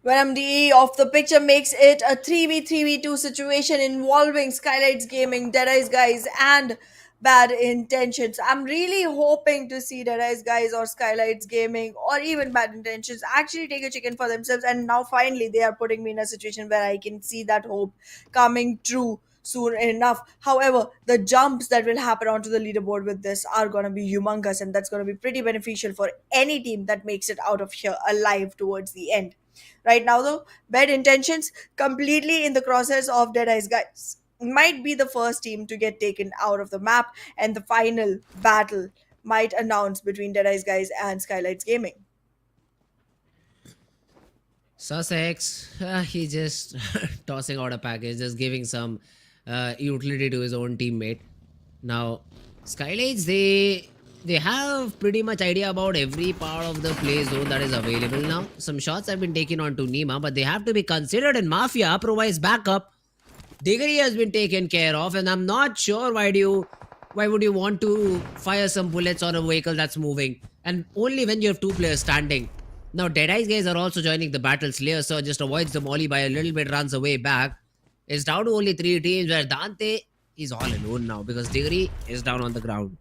Venom DE off the picture makes it a 3v3v2 situation involving SKYLIGHTZ Gaming, Deadeye's guys, and Bad Intentions. I'm really hoping to see Deadeye's guys or SKYLIGHTZ Gaming or even Bad Intentions actually take a chicken for themselves. And now finally they are putting me in a situation where I can see that hope coming true soon enough. However, the jumps that will happen onto the leaderboard with this are going to be humongous, and that's going to be pretty beneficial for any team that makes it out of here alive towards the end. Right now, though, Bad Intentions completely in the crosshairs of Deadeye's guys might be the first team to get taken out of the map, and the final battle might announce between Deadeye's guys and SKYLIGHTZ Gaming. Sussex, he just tossing out a package, just giving some utility to his own teammate. Now, SKYLIGHTZ, they have pretty much idea about every part of the play zone that is available now. Some shots have been taken onto Nima, but they have to be considered, and Mafia provides backup. Degree has been taken care of, and I'm not sure why would you want to fire some bullets on a vehicle that's moving, and only when you have 2 players standing. Now Deadeye's guys are also joining the battle. Slayer Sir just avoids the molly by a little bit, runs away back. It's down to only 3 teams where Dante is all alone now because Degree is down on the ground.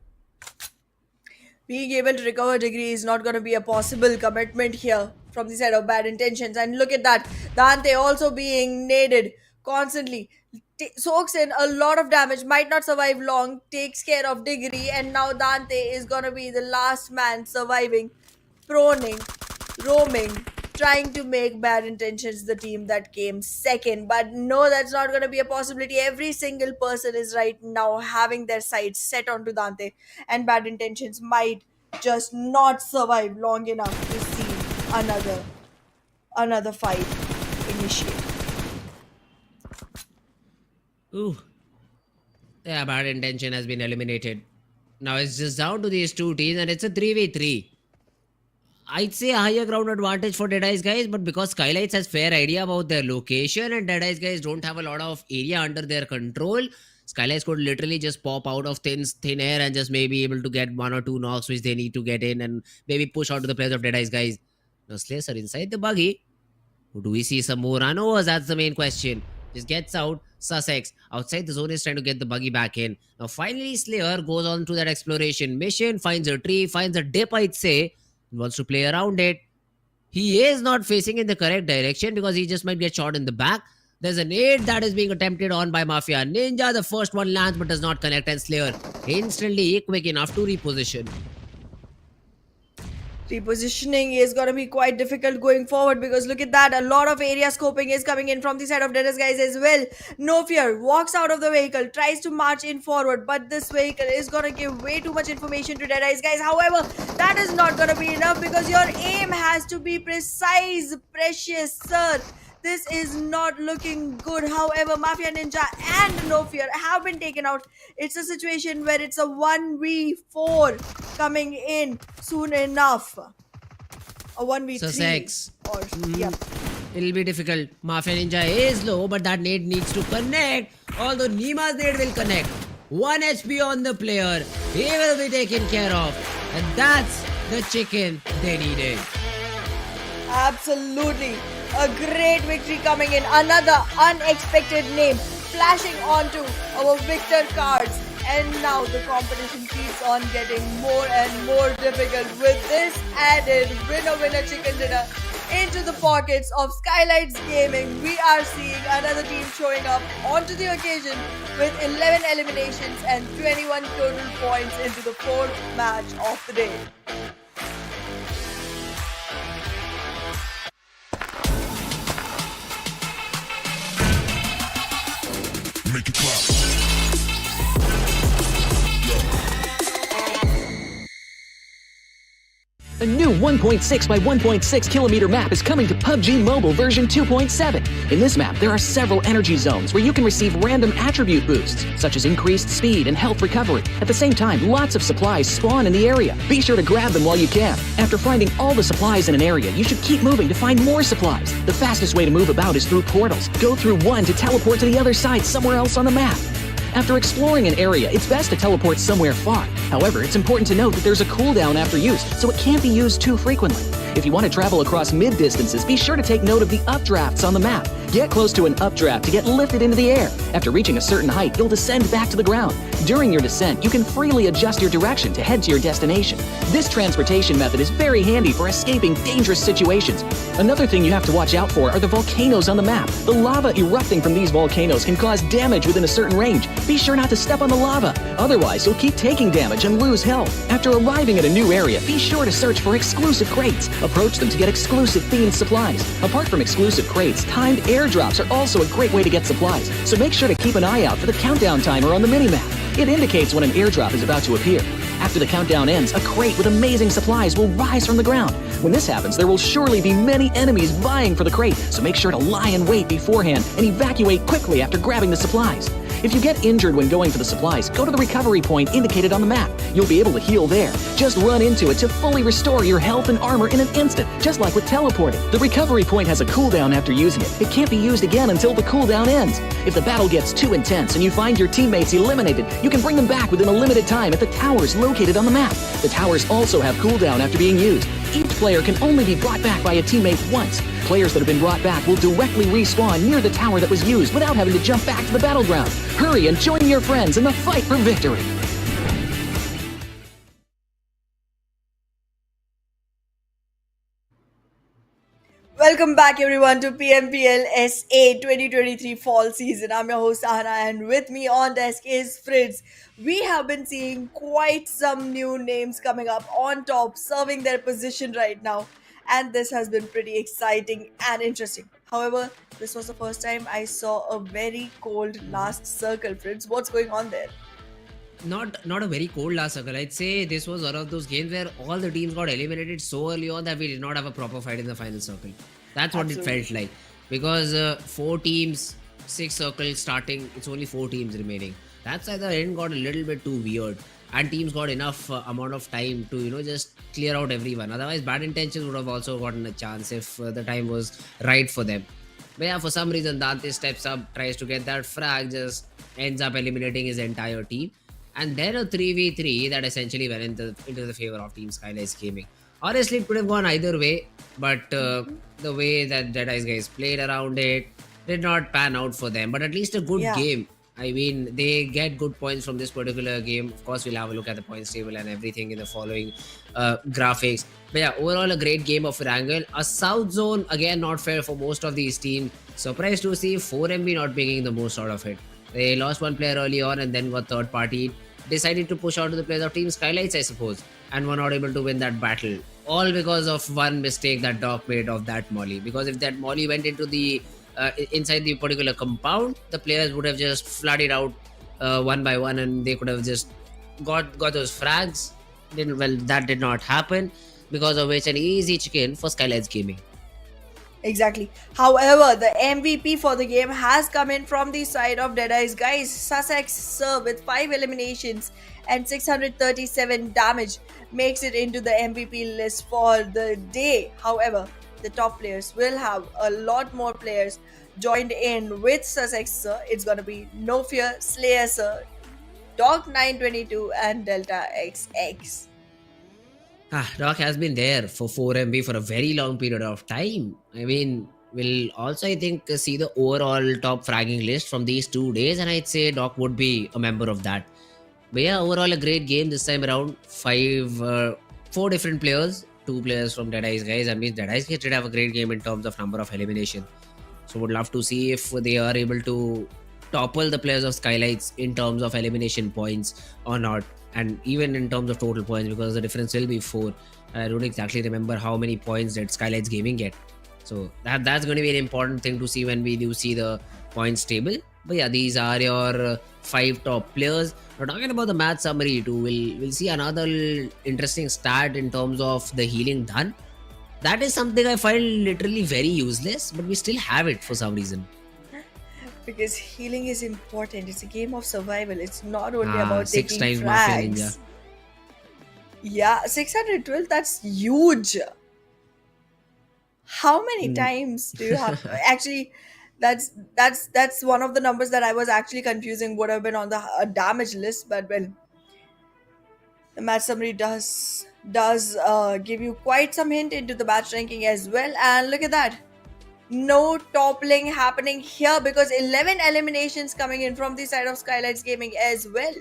Being able to recover Degree is not going to be a possible commitment here from the side of Bad Intentions. And look at that, Dante also being naded constantly. Soaks in a lot of damage, might not survive long, takes care of Degree, and now Dante is going to be the last man surviving, proning, roaming, trying to make Bad Intentions the team that came second. But no, that's not going to be a possibility. Every single person is right now having their sights set onto Dante, and Bad Intentions might just not survive long enough to see another fight initiate. Ooh, yeah, bad intention has been eliminated. Now it's just down to these two teams, and it's a 3v3. I'd say a higher ground advantage for Deadeye's guys, but because SKYLIGHTZ has fair idea about their location and Deadeye's guys don't have a lot of area under their control, SKYLIGHTZ could literally just pop out of thin air and just maybe able to get one or two knocks which they need to get in and maybe push out to the players of Deadeye's guys. Now Slayers are inside the buggy. Do we see some more runovers? That's the main question. Just gets out. Sussex outside the zone is trying to get the buggy back in. Now finally Slayer goes on to that exploration mission, finds a tree, finds a dip, I'd say, and wants to play around it. He is not facing in the correct direction because he just might get shot in the back. There's a nade that is being attempted on by Mafia Ninja. The first one lands but does not connect, and Slayer instantly quick enough to reposition. Repositioning is going to be quite difficult going forward because look at that, a lot of area scoping is coming in from the side of Deadeye's guys as well. No Fear walks out of the vehicle, tries to march in forward, but this vehicle is going to give way too much information to Deadeye's guys. However, that is not going to be enough because your aim has to be precise, precious, sir. This is not looking good. However, Mafia Ninja and No Fear have been taken out. It's a situation where it's a 1v4 coming in soon enough. A 1v3. Sussex. Or, yep. It'll be difficult. Mafia Ninja is low, but that nade needs to connect. Although Nima's nade will connect. 1 HP on the player. He will be taken care of. And that's the chicken they needed. Absolutely. A great victory coming in. Another unexpected name flashing onto our victor cards. And now the competition keeps on getting more and more difficult with this added winner chicken dinner into the pockets of SKYLIGHTZ Gaming. We are seeing another team showing up onto the occasion with 11 eliminations and 21 total points into the fourth match of the day. Make it clap. A new 1.6 by 1.6 kilometer map is coming to PUBG Mobile version 2.7. In this map, there are several energy zones where you can receive random attribute boosts, such as increased speed and health recovery. At the same time, lots of supplies spawn in the area. Be sure to grab them while you can. After finding all the supplies in an area, you should keep moving to find more supplies. The fastest way to move about is through portals. Go through one to teleport to the other side somewhere else on the map. After exploring an area, it's best to teleport somewhere far. However, it's important to note that there's a cooldown after use, so it can't be used too frequently. If you want to travel across mid-distances, be sure to take note of the updrafts on the map. Get close to an updraft to get lifted into the air. After reaching a certain height, you'll descend back to the ground. During your descent, you can freely adjust your direction to head to your destination. This transportation method is very handy for escaping dangerous situations. Another thing you have to watch out for are the volcanoes on the map. The lava erupting from these volcanoes can cause damage within a certain range. Be sure not to step on the lava, otherwise you'll keep taking damage and lose health. After arriving at a new area, be sure to search for exclusive crates. Approach them to get exclusive themed supplies. Apart from exclusive crates, timed airdrops are also a great way to get supplies, so make sure to keep an eye out for the countdown timer on the minimap. It indicates when an airdrop is about to appear. After the countdown ends, a crate with amazing supplies will rise from the ground. When this happens, there will surely be many enemies vying for the crate, so make sure to lie in wait beforehand and evacuate quickly after grabbing the supplies. If you get injured when going for the supplies, go to the recovery point indicated on the map. You'll be able to heal there. Just run into it to fully restore your health and armor in an instant, just like with teleporting. The recovery point has a cooldown after using it. It can't be used again until the cooldown ends. If the battle gets too intense and you find your teammates eliminated, you can bring them back within a limited time at the towers located on the map. The towers also have cooldown after being used. Each player can only be brought back by a teammate once. Players that have been brought back will directly respawn near the tower that was used without having to jump back to the battleground. Hurry and join your friends in the fight for victory. Welcome back everyone to PMPL SA 2023 Fall Season. I'm your host Ahana and with me on desk is Fritz. We have been seeing quite some new names coming up on top, serving their position right now. And this has been pretty exciting and interesting. However, this was the first time I saw a very cold last circle, Fritz. What's going on there? not a very cold last circle. I'd say this was one of those games where all the teams got eliminated so early on that we did not have a proper fight in the final circle. That's what Absolutely. it felt like, because 4 teams, 6 circles starting. It's only 4 teams remaining. That's why the end got a little bit too weird, and teams got enough amount of time to just clear out everyone. Otherwise, bad intentions would have also gotten a chance if the time was right for them. But yeah, for some reason, Dante steps up, tries to get that frag, just ends up eliminating his entire team. And then a 3v3 that essentially went into the favor of Team SKYLIGHTZ Gaming. Honestly, it could have gone either way, but the way that DEADEYES guys played around it did not pan out for them. But at least a good Yeah. game. I mean, they get good points from this particular game. Of course, we'll have a look at the points table and everything in the following graphics. But yeah, overall, a great game of Erangel. A South Zone, again, not fair for most of these teams. Surprised to see 4MB not making the most out of it. They lost one player early on and then got third party. Decided to push out to the players of Team SKYLIGHTZ, I suppose, and were not able to win that battle. All because of one mistake that Doc made of that molly. Because if that molly went into the inside the particular compound, the players would have just flooded out one by one, and they could have just got those frags. Well, that did not happen, because of which an easy chicken for SKYLIGHTZ Gaming. Exactly. However, the MVP for the game has come in from the side of DEADEYES guys. Sussex Sir with 5 eliminations and 637 damage makes it into the MVP list for the day. However, the top players will have a lot more players joined in with Sussex Sir. It's gonna be No Fear, Slayer Sir, Dog 922 and Delta XX. Doc has been there for 4MB for a very long period of time. I mean, we'll also, I think, see the overall top fragging list from these 2 days, and I'd say Doc would be a member of that. But yeah, overall, a great game this time around. 4 different players, 2 players from DEADEYES guys. I mean, DEADEYES guys did have a great game in terms of number of elimination. So would love to see if they are able to topple the players of SKYLIGHTZ in terms of elimination points or not, and even in terms of total points, because the difference will be 4. I don't exactly remember how many points did SKYLIGHTZ Gaming get. So that's going to be an important thing to see when we do see the points table. But yeah, these are your 5 top players. Now talking about the match summary too, we'll see another interesting stat in terms of the healing done. That is something I find literally very useless, but we still have it for some reason. Because healing is important. It's a game of survival. It's not only about 6 taking times Mafia frags. Ninja. Yeah, 612, that's huge. How many times do you have? Actually, that's one of the numbers that I was actually confusing, would have been on the damage list, but well, the match summary does give you quite some hint into the match ranking as well. And look at that. No toppling happening here because 11 eliminations coming in from the side of SKYLIGHTZ Gaming as well.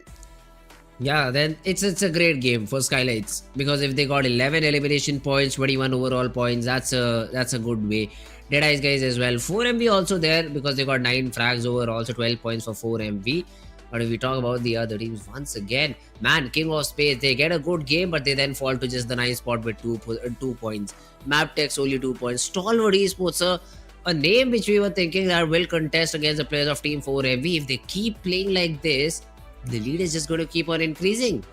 Yeah, then it's a great game for SKYLIGHTZ, because if they got 11 elimination points, 21 overall points, that's a good way. DEADEYES guys as well. 4MV also there because they got 9 frags overall, so 12 points for 4MV. But if we talk about the other teams once again, man, King of Spades, they get a good game, but they then fall to just the 9th spot with 2 points. Mabetex only 2 points. Stalwart Esports, a name which we were thinking that will contest against the players of Team 4MV. If they keep playing like this, the lead is just going to keep on increasing.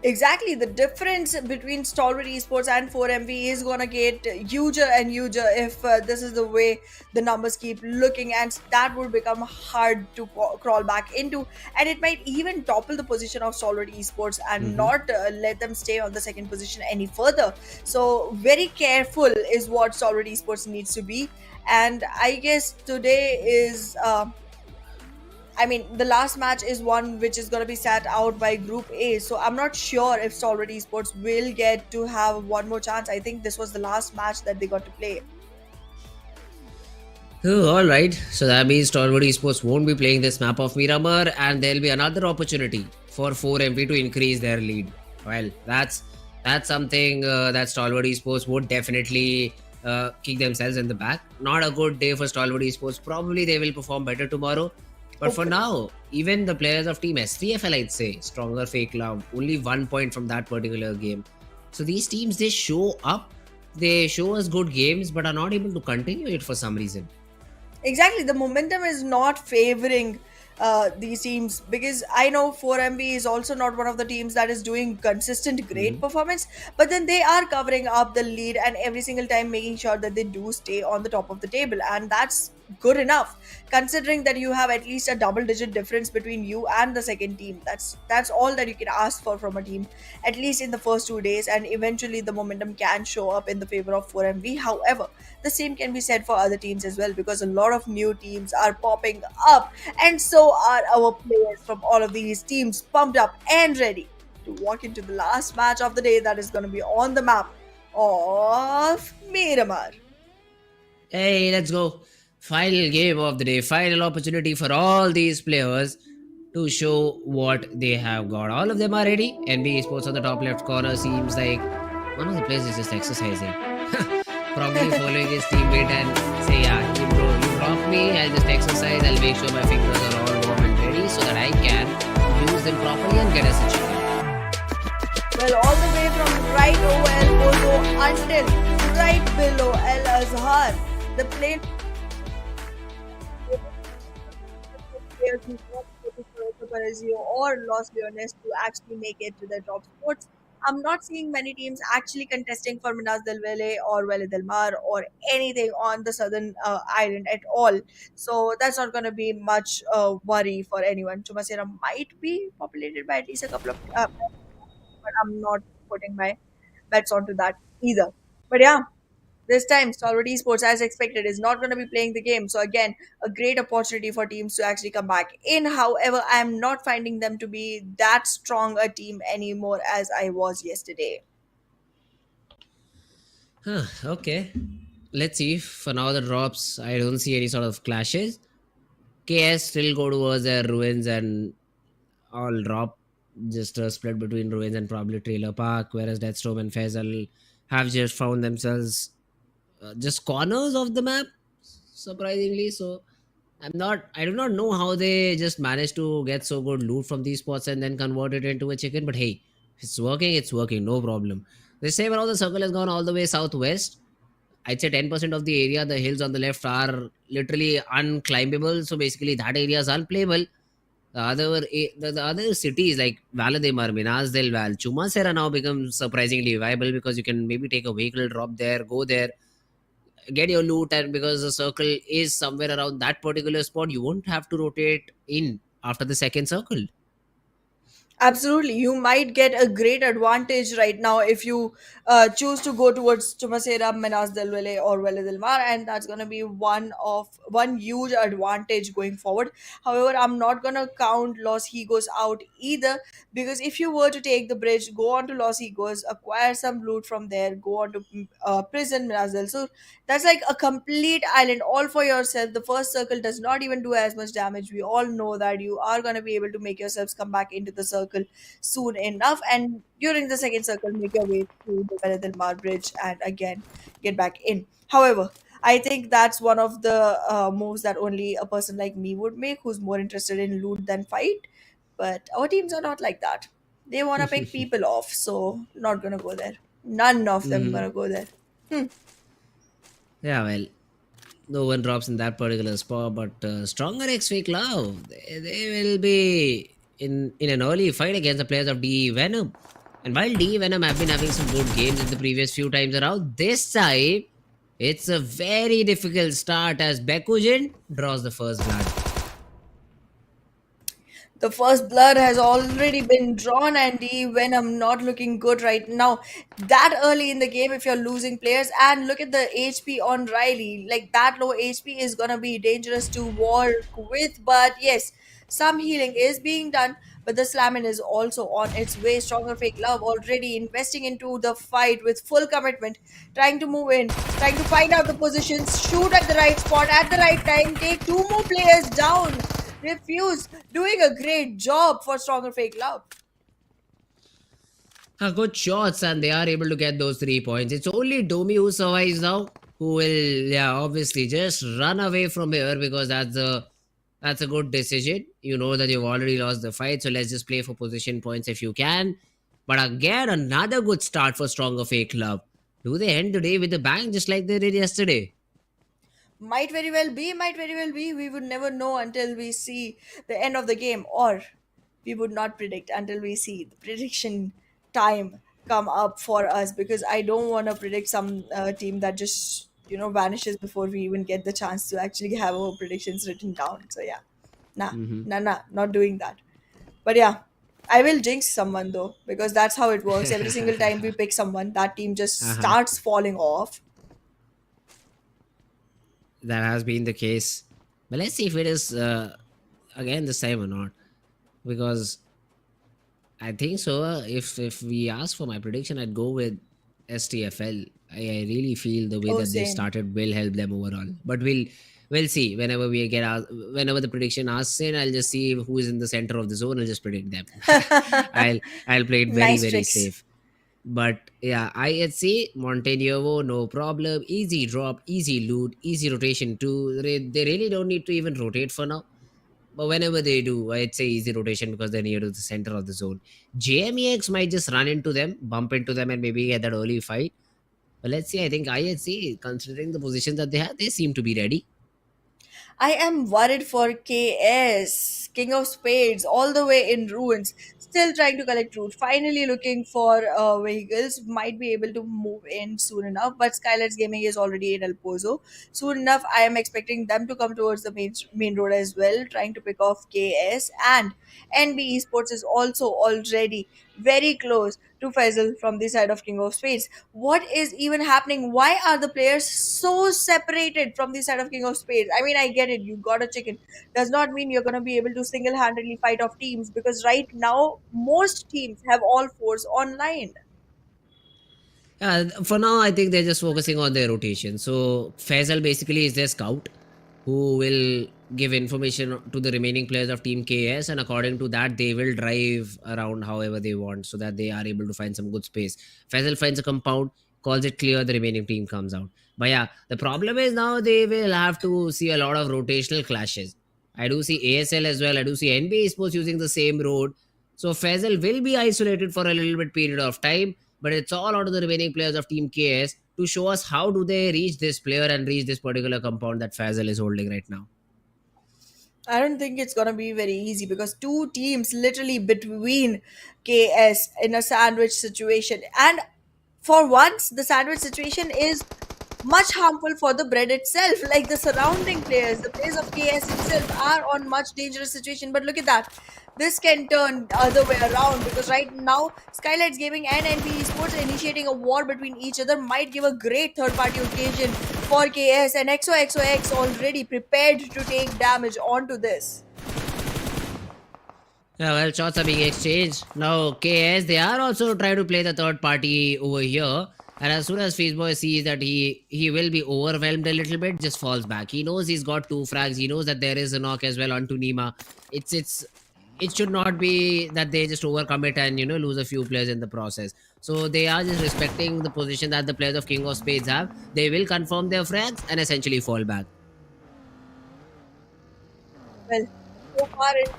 Exactly, the difference between Stalwart Esports and 4MV is gonna get huger and huger if this is the way the numbers keep looking, and that would become hard to crawl back into, and it might even topple the position of Stalwart Esports and not let them stay on the 2nd position any further. So very careful is what Stalwart Esports needs to be, and I guess today is the last match is one which is going to be sat out by Group A. So I'm not sure if Stalwart Esports will get to have one more chance. I think this was the last match that they got to play. Oh, alright, so that means Stalwart Esports won't be playing this map of Miramar, and there'll be another opportunity for 4MV to increase their lead. Well, that's something that Stalwart Esports would definitely kick themselves in the back. Not a good day for Stalwart Esports. Probably they will perform better tomorrow. But for now, even the players of Team SVFL, I'd say, stronger FAKELOVE, only 1 point from that particular game. So these teams, they show up, they show us good games, but are not able to continue it for some reason. Exactly, the momentum is not favoring these teams, because I know 4MB is also not one of the teams that is doing consistent great Mhm. performance, but then they are covering up the lead and every single time making sure that they do stay on the top of the table, and that's good enough considering that you have at least a double digit difference between you and the second team. That's all that you can ask for from a team, at least in the first 2 days, and eventually the momentum can show up in the favor of 4MV. However, the same can be said for other teams as well, because a lot of new teams are popping up, and so are our players from all of these teams pumped up and ready to walk into the last match of the day that is going to be on the map of Miramar. Hey, let's go. Final game of the day. Final opportunity for all these players to show what they have got. All of them are ready. NBeSports on the top left corner seems like one of the players is just exercising. Probably following his teammate and say, yeah, you block me, I'll just exercise, I'll make sure my fingers are all warm and ready so that I can use them properly and get us a chicken. Well, all the way from right over El Pozo until right below El Azhar, the plane players who want to go to Parezio or Los Leones to actually make it to the top spots. I'm not seeing many teams actually contesting for Minas del Valle or Valle del Mar or anything on the southern island at all. So that's not going to be much worry for anyone. Chumasera might be populated by at least a couple of, but I'm not putting my bets onto that either. But yeah, this time, Stalwart Esports, as expected, is not going to be playing the game. So, again, a great opportunity for teams to actually come back in. However, I am not finding them to be that strong a team anymore as I was yesterday. Huh, okay. Let's see. For now, the drops, I don't see any sort of clashes. KS still go towards their ruins and all drop, just a split between ruins and probably Trailer Park, whereas Deathstorm and Faisal have just found themselves just corners of the map, surprisingly. So I do not know how they just managed to get so good loot from these spots and then convert it into a chicken. But hey, it's working, no problem. The same around the circle has gone all the way southwest. I'd say 10% of the area, the hills on the left are literally unclimbable. So basically, that area is unplayable. The other cities like Valadimar, Minas del Val, Chumasera now become surprisingly viable because you can maybe take a vehicle, drop there, go there, get your loot, and because the circle is somewhere around that particular spot, you won't have to rotate in after the second circle. Absolutely. You might get a great advantage right now if you choose to go towards Chumasera, Menas del Valle, or Valle del Mar, and that's going to be one huge advantage going forward. However, I'm not going to count Los Higos out either, because if you were to take the bridge, go on to Los Higos, acquire some loot from there, go on to prison, Menas del Sur, that's like a complete island all for yourself. The first circle does not even do as much damage. We all know that you are going to be able to make yourselves come back into the circle soon enough. And during the second circle, make your way through the Bella del Mar Bridge and again get back in. However, I think that's one of the moves that only a person like me would make, who's more interested in loot than fight. But our teams are not like that. They want to pick people off, so not gonna go there. None of them Mhm. gonna go there. Hmm. Yeah, well, no one drops in that particular spot, but stronger X Fake Love, they will be in an early fight against the players of DE Venom. And while DE Venom have been having some good games in the previous few times around, this time it's a very difficult start as Bekujin draws the first blood. The first blood has already been drawn, and the Venom not looking good right now. That early in the game, if you're losing players, and look at the HP on Riley, like that low HP is gonna be dangerous to work with. But yes, some healing is being done, but the slamming is also on its way. Stronger Fake Love already investing into the fight with full commitment, trying to move in, trying to find out the positions, shoot at the right spot at the right time, take two more players down. Refuse, doing a great job for Stronger Fake Love. Good shots, and they are able to get those 3 points. It's only Domi who survives now, who will, yeah, obviously just run away from here because that's a good decision. You know that you've already lost the fight, so let's just play for position points if you can. But again, another good start for Stronger Fake Club. Do they end today with a bang just like they did yesterday? Might very well be, might very well be. We would never know until we see the end of the game, or we would not predict until we see the prediction time come up for us, because I don't want to predict some team that just vanishes before we even get the chance to actually have our predictions written down. So yeah, nah, Mm-hmm. nah, not doing that. But yeah, I will jinx someone though, because that's how it works. Every single time we pick someone, that team just Uh-huh. starts falling off. That has been the case. But let's see if it is again this time or not. Because I think so. If we ask for my prediction, I'd go with STFL. I really feel the way Oh, that they've same. started will help them overall. But we'll see. Whenever we get out, whenever the prediction asks in, I'll just see who is in the center of the zone. I'll just predict them. I'll play it very Nice very tricks. safe. But yeah, IHC Montenegro, no problem. Easy drop, easy loot, easy rotation too. They really don't need to even rotate for now. But whenever they do, I'd say easy rotation because they're near to the center of the zone. JMEX might just run into them, bump into them, and maybe get that early fight. But let's see. I think IHC, considering the position that they have, they seem to be ready. I am worried for KS, King of Spades, all the way in ruins. Still trying to collect loot. Finally looking for vehicles. Might be able to move in soon enough. But SKYLIGHTZ Gaming is already in El Pozo. Soon enough, I am expecting them to come towards the main road as well. Trying to pick off KS. And NBeSports is also already very close to Faisal from the side of King of Spades. What is even happening? Why are the players so separated from the side of King of Spades? I mean, I get it. You got a chicken. Does not mean you're going to be able to single handedly fight off teams, because right now, most teams have all fours online. For now, I think they're just focusing on their rotation. So Faisal basically is their scout who will give information to the remaining players of Team KS, and according to that, they will drive around however they want so that they are able to find some good space. Faisal finds a compound, calls it clear, the remaining team comes out. But yeah, the problem is now they will have to see a lot of rotational clashes. I do see ASL as well, I do see NBeSports using the same road. So Faisal will be isolated for a little bit period of time, but it's all out of the remaining players of Team KS to show us how do they reach this player and reach this particular compound that Fazal is holding right now. I don't think it's gonna be very easy, because two teams literally between KS in a sandwich situation. And for once, the sandwich situation is much harmful for the bread itself. Like the surrounding players, the players of KS itself are on much dangerous situation. But look at that. This can turn the other way around, because right now SKYLIGHTZ Gaming and NB Esports initiating a war between each other might give a great third party occasion for KS, and XOXOX already prepared to take damage onto this. Yeah, well, shots are being exchanged. Now, KS, they are also trying to play the third party over here. And as soon as Fizboy sees that he will be overwhelmed a little bit, just falls back. He knows he's got 2 frags. He knows that there is a knock as well onto Nima. It should not be that they just overcome it and lose a few players in the process. So they are just respecting the position that the players of King of Spades have. They will confirm their frags and essentially fall back. Well, so far it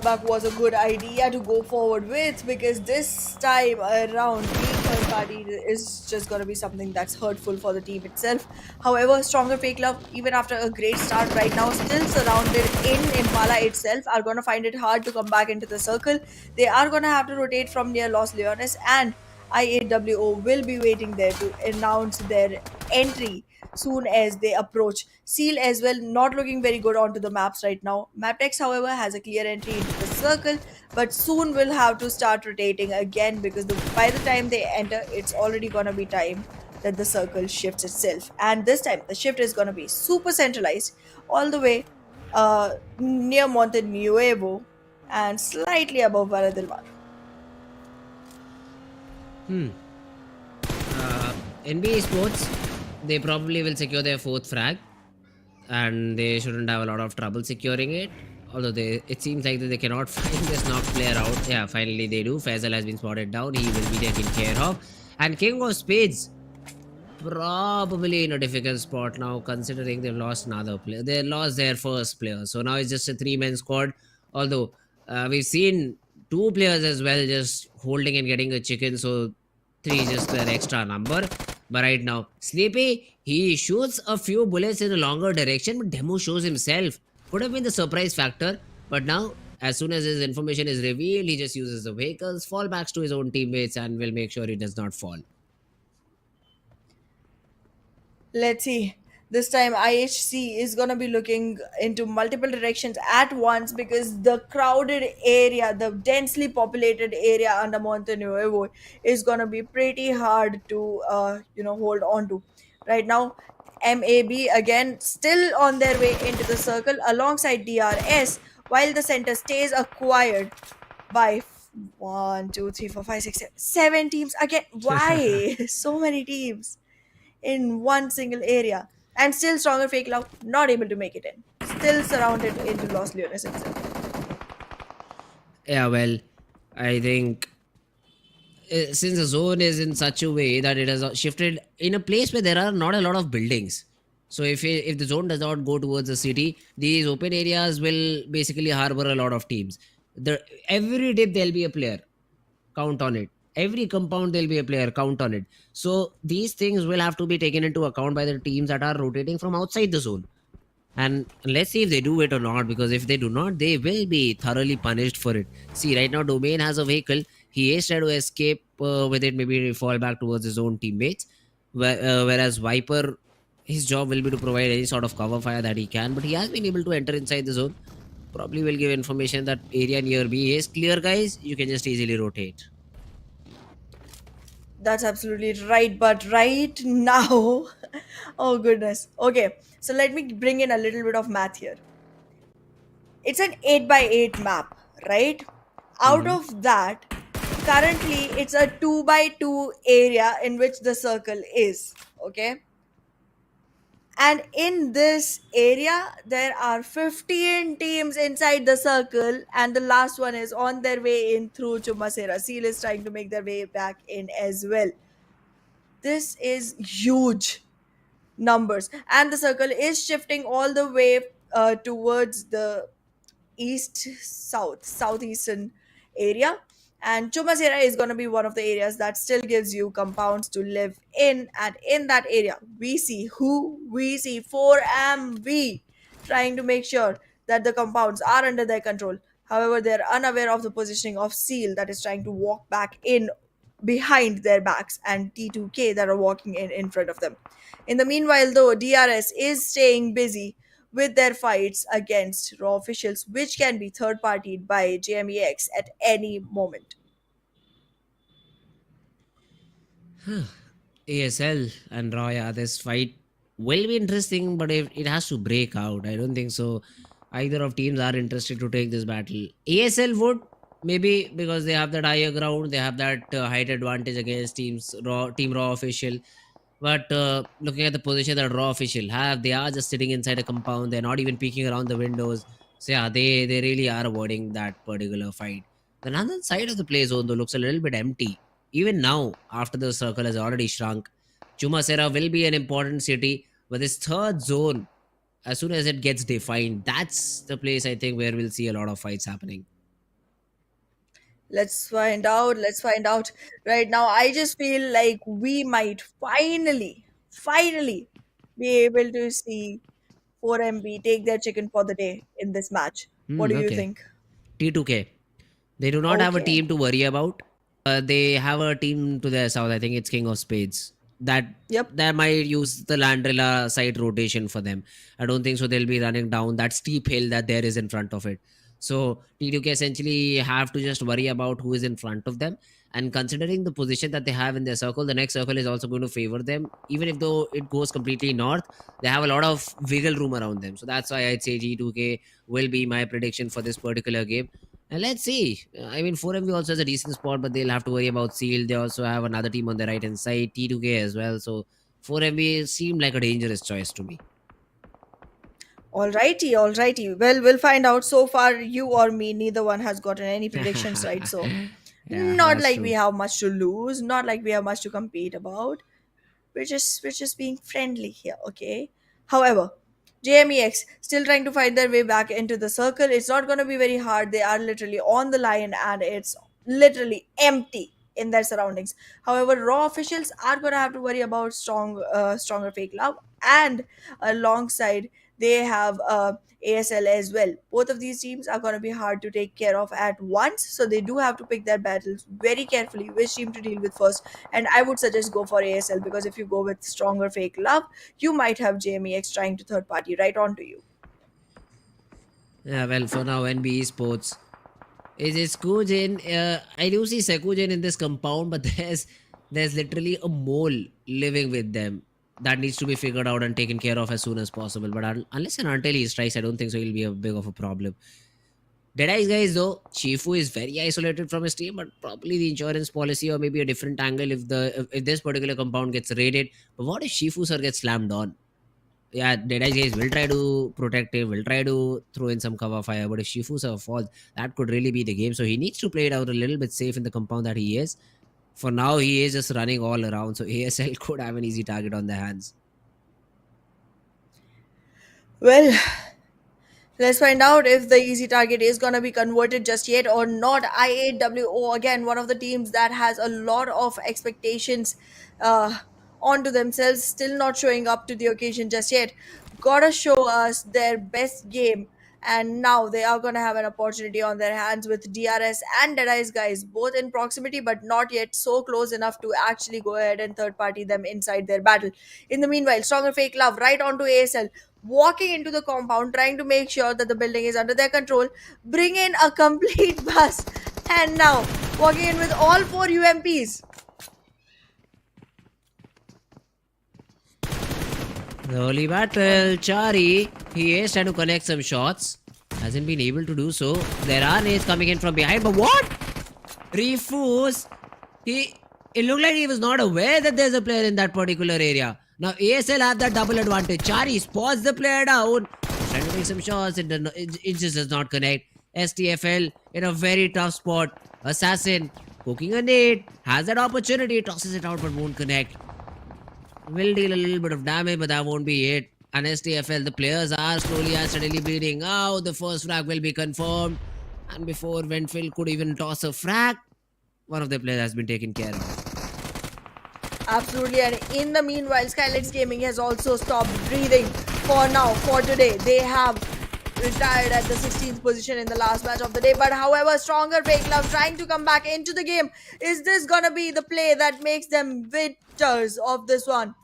back was a good idea to go forward with, because this time around being third party is just going to be something that's hurtful for the team itself. However, stronger FAKELOVE, even after a great start right now, still surrounded in Impala itself, are going to find it hard to come back into the circle. They are going to have to rotate from near Los Leones, and IAWO will be waiting there to announce their entry soon as they approach. Seal as well, not looking very good onto the maps right now. Mabetex, however, has a clear entry into the circle, but soon will have to start rotating again, because by the time they enter, it's already gonna be time that the circle shifts itself. And this time, the shift is gonna be super centralized, all the way near Monte Nuevo and slightly above Vara del Mar. NBA Sports, they probably will secure their 4th frag, and they shouldn't have a lot of trouble securing it. Although it seems like that they cannot find this knocked player out. Yeah, finally they do. Faisal has been spotted down. He will be taken care of. And King of Spades, probably in a difficult spot now, considering they've lost another player. They lost their first player. So now it's just a 3-man squad. Although we've seen 2 players as well just holding and getting a chicken. So 3 is just an extra number. But right now, Sleepy, he shoots a few bullets in a longer direction, but Demo shows himself. Could have been the surprise factor, but now, as soon as his information is revealed, he just uses the vehicles, fall backs to his own teammates, and will make sure he does not fall. Let's see. This time IHC is gonna be looking into multiple directions at once because the crowded area, the densely populated area under Monte Nuevo is gonna be pretty hard to hold on to. Right now, MAB again still on their way into the circle alongside DRS while the center stays acquired by 1, 2, 3, 4, 5, 6, 7 teams again. Why so many teams in one single area? And still stronger fake love not able to make it in, still surrounded into Los Leones itself. Yeah, well, I think since the zone is in such a way that it has shifted in a place where there are not a lot of buildings. So if the zone does not go towards the city, these open areas will basically harbor a lot of teams. The every dip there'll be a player. Count on it. Every compound there'll be a player. Count on it. So these things will have to be taken into account by the teams that are rotating from outside the zone. And let's see if they do it or not, because if they do not, they will be thoroughly punished for it. See, right now, Domain has a vehicle. He is trying to escape with it, maybe fall back towards his own teammates. Whereas Viper, his job will be to provide any sort of cover fire that he can, but he has been able to enter inside the zone. Probably will give information that area near B is clear, guys. You can just easily rotate. That's absolutely right. But right now, oh goodness. Okay, so let me bring in a little bit of math here. It's an 8 by 8 map, right? Out Hmm. of that, currently it's a 2 by 2 area in which the circle is. Okay, and in this area there are 15 teams inside the circle, and the last one is on their way in through Chumasera. Seal is trying to make their way back in as well. This is huge numbers, and the circle is shifting all the way towards the southeastern area. And Chumasera is going to be one of the areas that still gives you compounds to live in. And in that area, we see 4MV trying to make sure that the compounds are under their control. However, they're unaware of the positioning of Seal that is trying to walk back in behind their backs, and T2K that are walking in front of them. In the meanwhile, though, DRS is staying busy with their fights against raw officials, which can be third partied by JMEX at any moment. ASL and Roya, this fight will be interesting, but if it has to break out, I don't think so. Either of teams are interested to take this battle. ASL would, maybe because they have that higher ground, they have that height advantage against team raw official. But looking at the position that raw official have, they are just sitting inside a compound. They're not even peeking around the windows. So yeah, they really are avoiding that particular fight. The other side of the play zone though looks a little bit empty. Even now, after the circle has already shrunk, Chumasera will be an important city. But this third zone, as soon as it gets defined, that's the place I think where we'll see a lot of fights happening. Let's find out. Let's find out. Right now, I just feel like we might finally be able to see 4MB take their chicken for the day in this match. What Hmm, do you okay. think? T2K. They do not have a Okay. team to worry about. They have a team to their south. I think it's King of Spades. That Yep. that might use the Landrilla side rotation for them. I don't think so. They'll be running down that steep hill that there is in front of it. So T2K essentially have to just worry about who is in front of them. And considering the position that they have in their circle, the next circle is also going to favor them. Even if though it goes completely north, they have a lot of wiggle room around them. So that's why I'd say G2K will be my prediction for this particular game. And let's see. I mean, 4MV also has a decent spot, but they'll have to worry about Seal. They also have another team on the right hand side, T2K as well. So 4MV seemed like a dangerous choice to me. Alrighty, alrighty. Well, we'll find out. So far, you or me, neither one has gotten any predictions right. So, Yeah, not that's like we true. have much to lose, not like we have much to compete about. We're just being friendly here, okay? However, JMEX still trying to find their way back into the circle. It's not going to be very hard. They are literally on the line, and it's literally empty in their surroundings. However, Raw officials are going to have to worry about stronger fake love, and alongside they have ASL as well. Both of these teams are going to be hard to take care of at once, so they do have to pick their battles very carefully, which team to deal with first. And I would suggest go for ASL, because if you go with stronger fake love, you might have JMEX trying to third party right onto you. Yeah, well, for now, NBeSports is Kujin. I do see Sekujin in this compound, but there's literally a mole living with them that needs to be figured out and taken care of as soon as possible. But unless and until he strikes, I don't think so. He'll be a big of a problem. Deadeyes guys, though, Shifu is very isolated from his team, but probably the insurance policy or maybe a different angle if this particular compound gets raided. But what if Shifu sir gets slammed on? Yeah, Deadeyes guys will try to protect him, will try to throw in some cover fire. But if Shifu sir falls, that could really be the game. So he needs to play it out a little bit safe in the compound that he is. For now, he is just running all around. So ASL could have an easy target on their hands. Well, let's find out if the easy target is going to be converted just yet or not. IAWO, again, one of the teams that has a lot of expectations uh, onto themselves, still not showing up to the occasion just yet. Gotta show us their best game. And now they are going to have an opportunity on their hands with DRS and Deadeyes guys, both in proximity but not yet so close enough to actually go ahead and third party them inside their battle. In the meanwhile, stronger fake love right onto ASL, walking into the compound, trying to make sure that the building is under their control, bring in a complete bus, and now walking in with all 4 UMPs. The early battle, Chari, he is trying to connect some shots. Hasn't been able to do so. There are nades coming in from behind, but what? Refuse. It looked like he was not aware that there's a player in that particular area. Now ASL have that double advantage. Chari spots the player down. He's trying to take some shots. It just does not connect. STFL in a very tough spot. Assassin poking a nade. Has that opportunity. Tosses it out but won't connect. Will deal a little bit of damage, but that won't be it. And STFL, the players are slowly and steadily bleeding out. The first frag will be confirmed. And before Ventfil could even toss a frag, one of the players has been taken care of. Absolutely, and in the meanwhile, SKYLIGHTZ Gaming has also stopped breathing for now, for today. They have retired at the 16th position in the last match of the day. But however, stronger fake love trying to come back into the game. Is this gonna be the play that makes them victors of this one?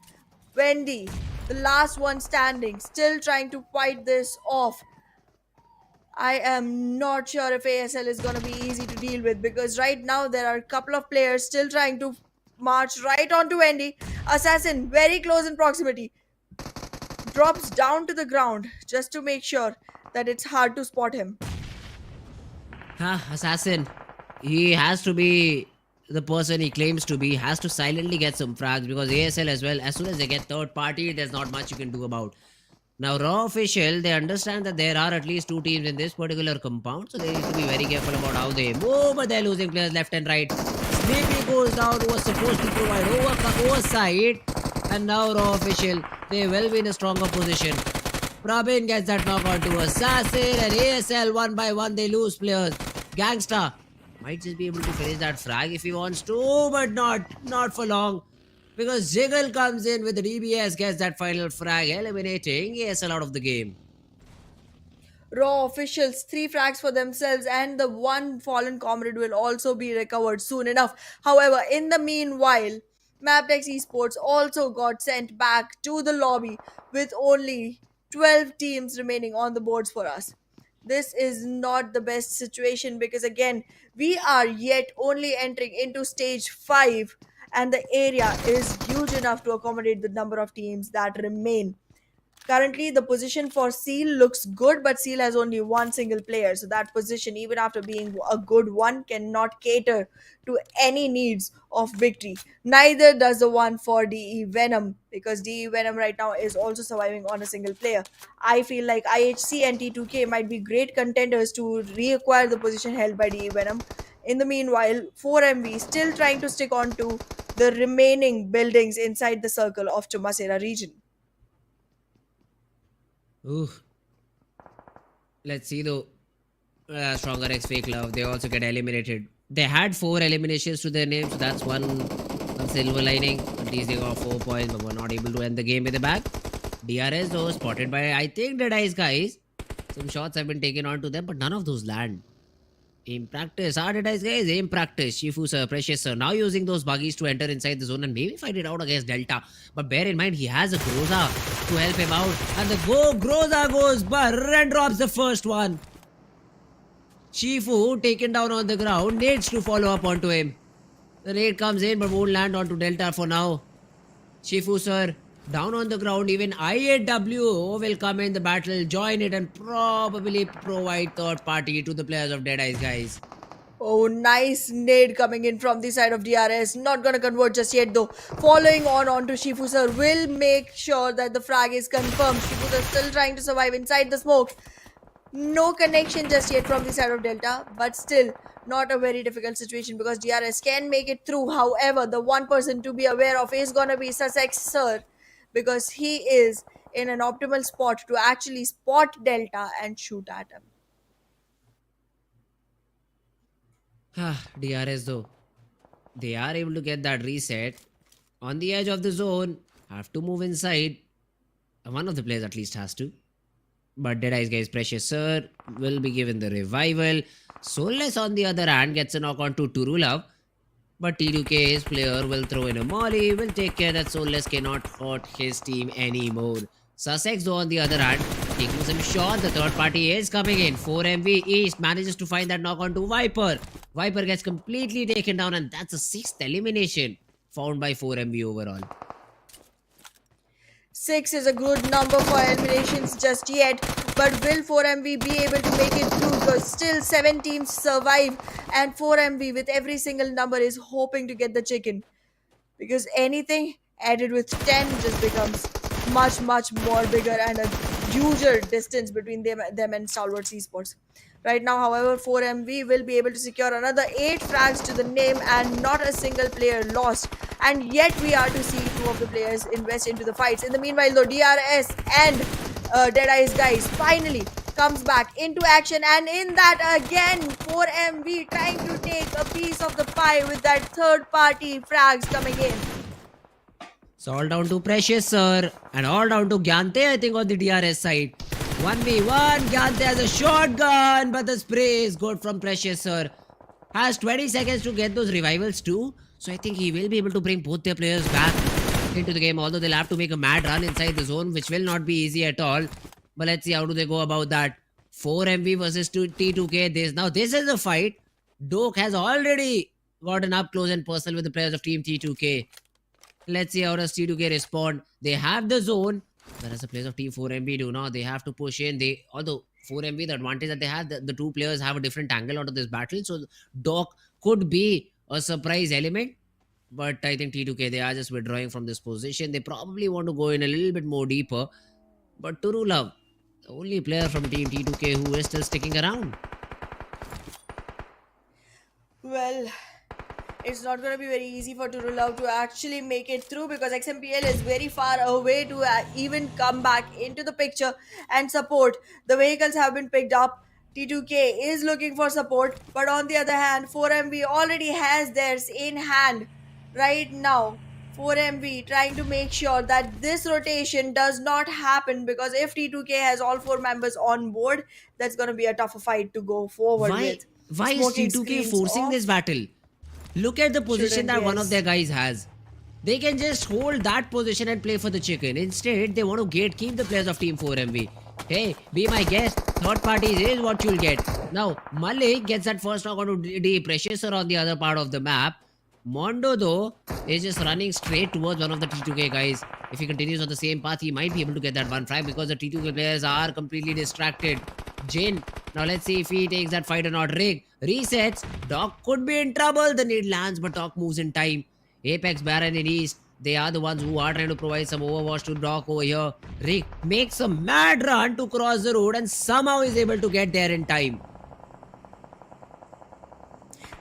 Wendy, the last one standing, still trying to fight this off. I am not sure if ASL is going to be easy to deal with, because right now there are a couple of players still trying to march right onto Wendy. Assassin very close in proximity. Drops down to the ground just to make sure that it's hard to spot him. Assassin. He has to be the person he claims to be. Has to silently get some frags, because ASL as well, as soon as they get third party, there's not much you can do about. Now, Raw official, they understand that there are at least 2 teams in this particular compound, so they need to be very careful about how they move, but they're losing players left and right. Sleepy goes down, who was supposed to provide oversight, and now Raw official, they will be in a stronger position. Prabin gets that knock onto Assassin, and ASL one by one, they lose players. Gangsta might just be able to finish that frag if he wants to, but not for long. Because Jiggle comes in with the DBS, gets that final frag, eliminating ASL out of the game. Raw officials 3 frags for themselves, and the one fallen comrade will also be recovered soon enough. However, in the meanwhile, Mabetex Esports also got sent back to the lobby with only 12 teams remaining on the boards for us. This is not the best situation, because again, we are yet only entering into stage 5, and the area is huge enough to accommodate the number of teams that remain. Currently, the position for Seal looks good, but Seal has only one single player. So that position, even after being a good one, cannot cater to any needs of victory. Neither does the one for DE Venom, because DE Venom right now is also surviving on a single player. I feel like IHC and T2K might be great contenders to reacquire the position held by DE Venom. In the meanwhile, 4MV still trying to stick on to the remaining buildings inside the circle of Chumasera region. Ooh. Let's see though. Stronger X Fake Love, they also get eliminated They had 4 eliminations to their name, so that's one silver lining. At least they got 4 points, but were not able to end the game with a bag. DRS though spotted by I think DEADEYES guys. Some shots have been taken on to them, but none of those land. Aim practice. DEADEYES guys, aim practice. Shifu sir, Precious sir. Now using those buggies to enter inside the zone and maybe fight it out against Delta. But bear in mind, he has a Groza to help him out. And the Groza goes and drops the first one. Shifu taken down on the ground, needs to follow up onto him. The nade comes in but won't land onto Delta for now. Shifu sir down on the ground. Even IAW will come in the battle, join it and probably provide third party to the players of DEADEYES guys. Oh, nice nade coming in from the side of DRS. Not gonna convert just yet though. Following on onto Shifu sir will make sure that the frag is confirmed. Shifu sir still trying to survive inside the smoke. No connection just yet from the side of Delta, but still not a very difficult situation because DRS can make it through. However, the one person to be aware of is gonna be Sussex sir, because he is in an optimal spot to actually spot Delta and shoot at him. DRS though, they are able to get that reset on the edge of the zone. Have to move inside. One of the players at least has to. But DEADEYES guys, Precious sir will be given the revival. Soulless on the other hand gets a knock on to Turulav. But T2K's player will throw in a molly, will take care that Soulless cannot hurt his team anymore. Sussex though on the other hand, taking some shot, the third party is coming in. 4MV East manages to find that knock on to Viper. Viper gets completely taken down and that's a 6th elimination found by 4MV overall. 6 is a good number for eliminations just yet, but will 4MV be able to make it through? Because still 7 teams survive and 4MV with every single number is hoping to get the chicken. Because anything added with 10 just becomes much more bigger and a huger distance between them and Stalwart Esports. Right now, however, 4MV will be able to secure another 8 frags to the name and not a single player lost. And yet we are to see 2 of the players invest into the fights. In the meanwhile though, DRS and DEADEYES guys finally comes back into action, and in that again 4MV trying to take a piece of the pie with that third party frags coming in. It's all down to Precious sir and all down to Gyante I think on the DRS side. 1v1, Gyante has a shotgun, but the spray is good from Precious sir. Has 20 seconds to get those revivals too. So I think he will be able to bring both their players back into the game. Although they'll have to make a mad run inside the zone, which will not be easy at all. But let's see how do they go about that. 4MV versus T2K. Now this is a fight. Doke has already gotten up close and personal with the players of Team T2K. Let's see how does T2K respond. They have the zone. Whereas the players of Team 4MV do not. They have to push in. Although 4MV, the advantage that they have, the 2 players have a different angle onto this battle. So Doc could be a surprise element. But I think T2K, they are just withdrawing from this position. They probably want to go in a little bit more deeper. But Turulav, the only player from Team T2K who is still sticking around. Well, it's not going to be very easy for Turulav to actually make it through because XMPL is very far away to even come back into the picture and support. The vehicles have been picked up. T2K is looking for support, but on the other hand, 4MV already has theirs in hand right now. 4MV trying to make sure that this rotation does not happen, because if T2K has all 4 members on board, that's going to be a tougher fight to go forward with. Why is Smoking T2K screens forcing off. this battle? Look at the position Shouldn't, that one of yes. their guys has. They can just hold that position and play for the chicken. Instead, they want to gatekeep the players of Team 4MV. Hey, be my guest. Third parties is what you'll get. Now, Malik gets that first knock onto the Precious on the other part of the map. Mondo, though, is just running straight towards one of the T2K guys. If he continues on the same path, he might be able to get that one frag because the T2K players are completely distracted. Jin, now let's see if he takes that fight or not. Rig resets. Doc could be in trouble. The nade lands, but Doc moves in time. Apex, Baron, and East, they are the ones who are trying to provide some overwatch to Doc over here. Rig makes a mad run to cross the road and somehow is able to get there in time.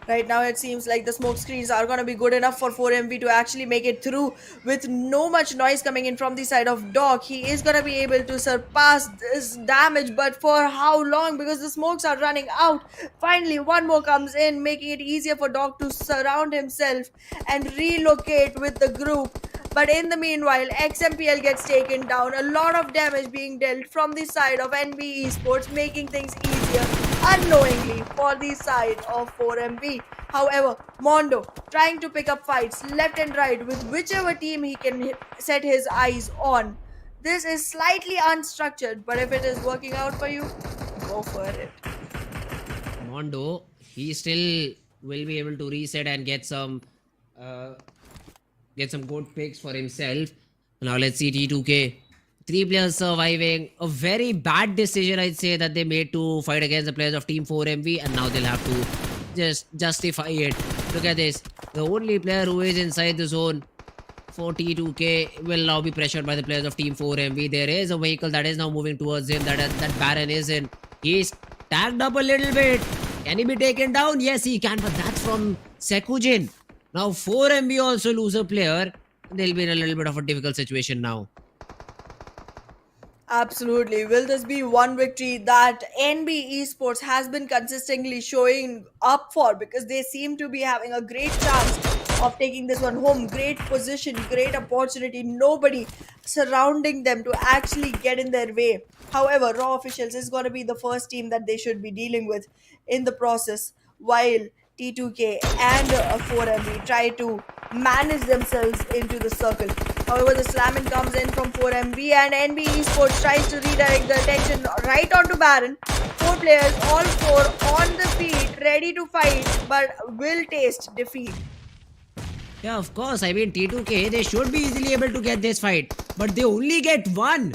Right now, it seems like the smoke screens are going to be good enough for 4MV to actually make it through with no much noise coming in from the side of Doc. He is going to be able to surpass this damage, but for how long? Because the smokes are running out. Finally, one more comes in, making it easier for Doc to surround himself and relocate with the group. But in the meanwhile, XMPL gets taken down. A lot of damage being dealt from the side of NB Esports, making things easier unknowingly for the side of 4MB. However, Mondo trying to pick up fights left and right with whichever team he can set his eyes on. This is slightly unstructured, but if it is working out for you, go for it. Mondo, he still will be able to reset and uh, get some good picks for himself. Now let's see T2K. 3 players surviving. A very bad decision, I'd say, that they made to fight against the players of Team 4MV, and now they'll have to just justify it. Look at this. The only player who is inside the zone for T2K will now be pressured by the players of Team 4MV. There is a vehicle that is now moving towards him that Baron is in. He's tagged up a little bit. Can he be taken down? Yes, he can, but that's from Sekujin. Now 4MV also lose a player. They'll be in a little bit of a difficult situation now. Absolutely. Will this be one victory that NB Esports has been consistently showing up for? Because they seem to be having a great chance of taking this one home. Great position, great opportunity. Nobody surrounding them to actually get in their way. However, Raw Officials is going to be the first team that they should be dealing with in the process, while T2K and 4MB try to manage themselves into the circle. However, the slamming comes in from 4MB and NB Esports tries to redirect the attention right onto Baron. 4 players, all 4 on the feet, ready to fight, but will taste defeat. Yeah, of course. I mean, T2K, they should be easily able to get this fight. But they only get one.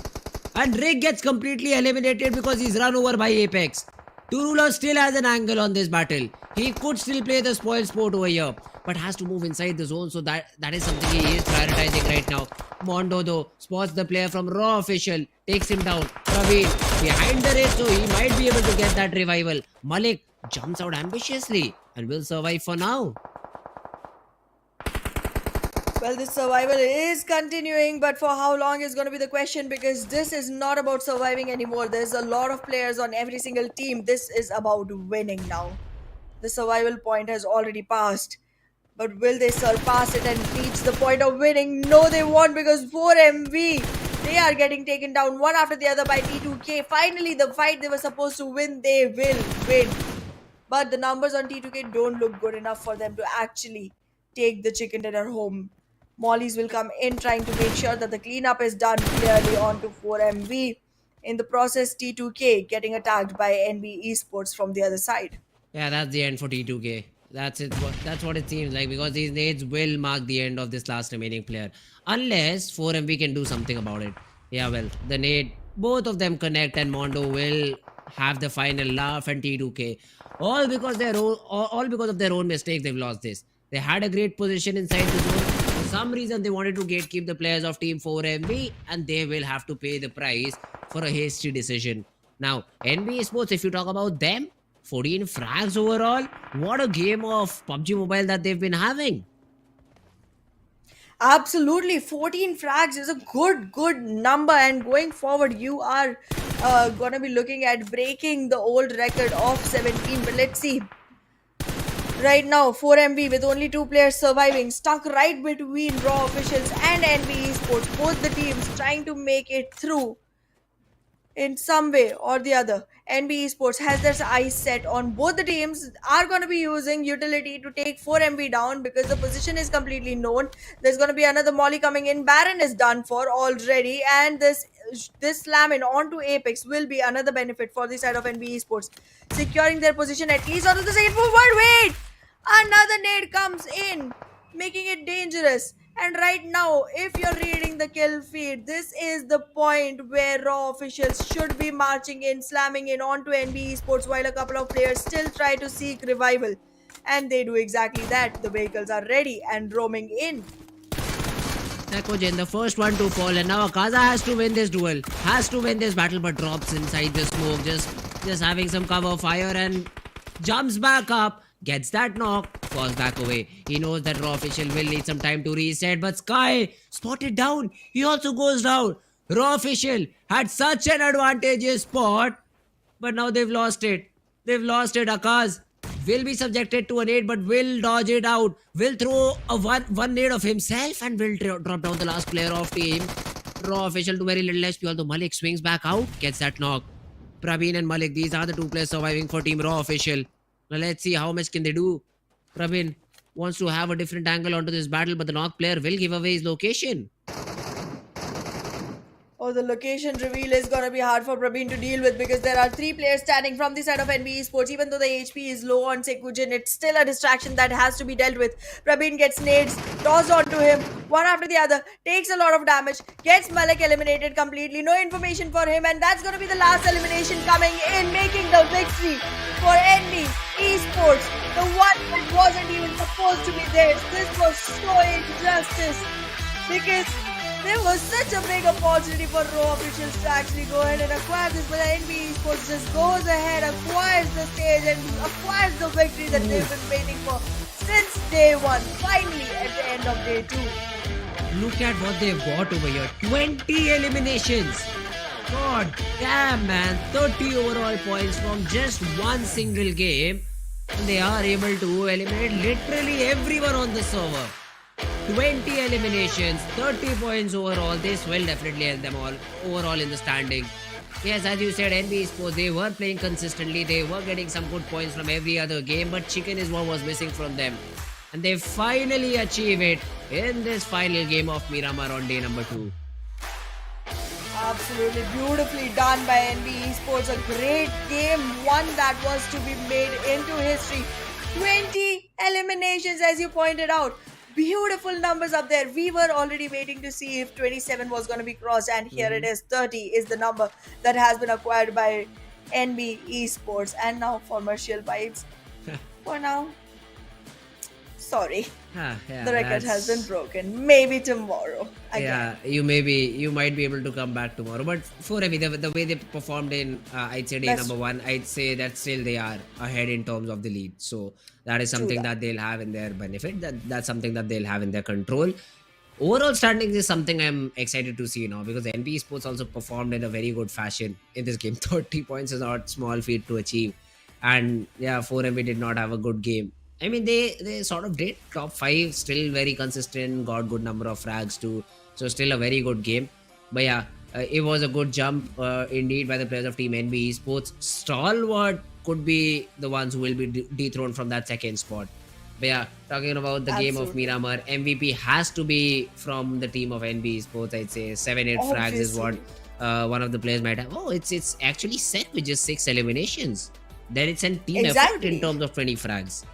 And Rick gets completely eliminated because he's run over by Apex. Turula still has an angle on this battle. He could still play the spoil sport over here, but has to move inside the zone, so that is something he is prioritizing right now. Mondo though spots the player from Raw Official, takes him down. Praveen behind the red, so he might be able to get that revival. Malik jumps out ambitiously and will survive for now. Well, this survival is continuing, but for how long is going to be the question, because this is not about surviving anymore. There's a lot of players on every single team. This is about winning now. The survival point has already passed. But will they surpass it and reach the point of winning? No, they won't, because 4MV, they are getting taken down one after the other by T2K. Finally, the fight they were supposed to win, they will win. But the numbers on T2K don't look good enough for them to actually take the chicken dinner home. Mollies will come in trying to make sure that the cleanup is done clearly onto 4MV. In the process, T2K getting attacked by NB Esports from the other side. Yeah, that's the end for T2K. That's it. That's what it seems like, because these nades will mark the end of this last remaining player, unless 4MV can do something about it. Yeah, well, the nade, both of them connect, and Mondo will have the final laugh, and T2K, all because of their own mistakes, they've lost this. They had a great position inside the zone. For some reason, they wanted to gatekeep the players of Team 4MV, and they will have to pay the price for a hasty decision. Now, NBeSports, if you talk about them, 14 frags overall. What a game of PUBG Mobile that they've been having. Absolutely, 14 frags is a good number, and going forward, you are going to be looking at breaking the old record of 17. But let's see. Right now, 4MB with only 2 players surviving, stuck right between Raw Officials and NB Esports. Both the teams trying to make it through in some way or the other. NB Esports has their eyes set on both the teams, are going to be using utility to take 4MB down because the position is completely known. There's going to be another molly coming in. Baron is done for already, and this slam in onto Apex will be another benefit for the side of NB Esports, securing their position at least onto the second forward. Wait! Another nade comes in, making it dangerous. And right now, if you're reading the kill feed, this is the point where Raw Officials should be marching in, slamming in onto NB Esports, while a couple of players still try to seek revival. And they do exactly that. The vehicles are ready and roaming in. Nekojin, the first one to fall, and now Akaza has to win this duel. Has to win this battle, but drops inside the smoke. Just having some cover fire and jumps back up. Gets that knock, falls back away. He knows that Raw official will need some time to reset, but Sky spotted down. He also goes down. Raw official had such an advantageous spot, but now they've lost it. They've lost it. Akaz will be subjected to a nade, but will dodge it out. Will throw a one nade of himself and will drop down the last player of team. Raw official to very little HP, although Malik swings back out, gets that knock. Praveen and Malik, these are the two players surviving for Team Raw official. Now let's see how much can they do. Praveen wants to have a different angle onto this battle, but the knock player will give away his location. Oh, the location reveal is gonna be hard for Praveen to deal with because there are 3 players standing from the side of NBeSports. Even though the HP is low on Sekujin, it's still a distraction that has to be dealt with. Praveen gets nades, tossed onto him, one after the other, takes a lot of damage, gets Malik eliminated completely, no information for him, and that's gonna be the last elimination coming in, making the victory for NBeSports. The one that wasn't even supposed to be theirs. This was so injustice because there was such a big opportunity for Raw officials to actually go ahead and acquire this, but NBeSports just goes ahead, acquires the stage and acquires the victory that they've been waiting for since day 1, finally at the end of day 2. Look at what they've got over here. 20 eliminations. God damn, man. 30 overall points from just one single game. And they are able to eliminate literally everyone on the server. 20 eliminations, 30 points overall. This will definitely help them all overall in the standing. Yes, as you said, NBeSports, they were playing consistently. They were getting some good points from every other game, but chicken is what was missing from them. And they finally achieve it in this final game of Miramar on day number 2. Absolutely beautifully done by NBeSports. A great game, one that was to be made into history. 20 eliminations, as you pointed out. Beautiful numbers up there. We were already waiting to see if 27 was going to be crossed, and here it is. 30 is the number that has been acquired by NBeSports. And now commercial vibes. For now, sorry, the record has been broken. Maybe tomorrow again. Yeah, you might be able to come back tomorrow, but for the way they performed in I'd say day number 1, I'd say that still they are ahead in terms of the lead. So that is something that they'll have in their benefit. That's something that they'll have in their control. Overall standings is something I'm excited to see now, because NBeSports also performed in a very good fashion in this game. 30 points is not small feat to achieve, and yeah, 4MB did not have a good game. I mean, they sort of did top 5, still very consistent, got good number of frags too, so still a very good game. But yeah, it was a good jump indeed by the players of Team NBeSports. Stalwart could be the ones who will be dethroned from that second spot. But yeah, talking about the game of Miramar, MVP has to be from the team of NBeSports. I'd say 7-8 frags is what one of the players might have. Oh, it's actually set with just 6 eliminations. Then it's a team effort in terms of 20 frags.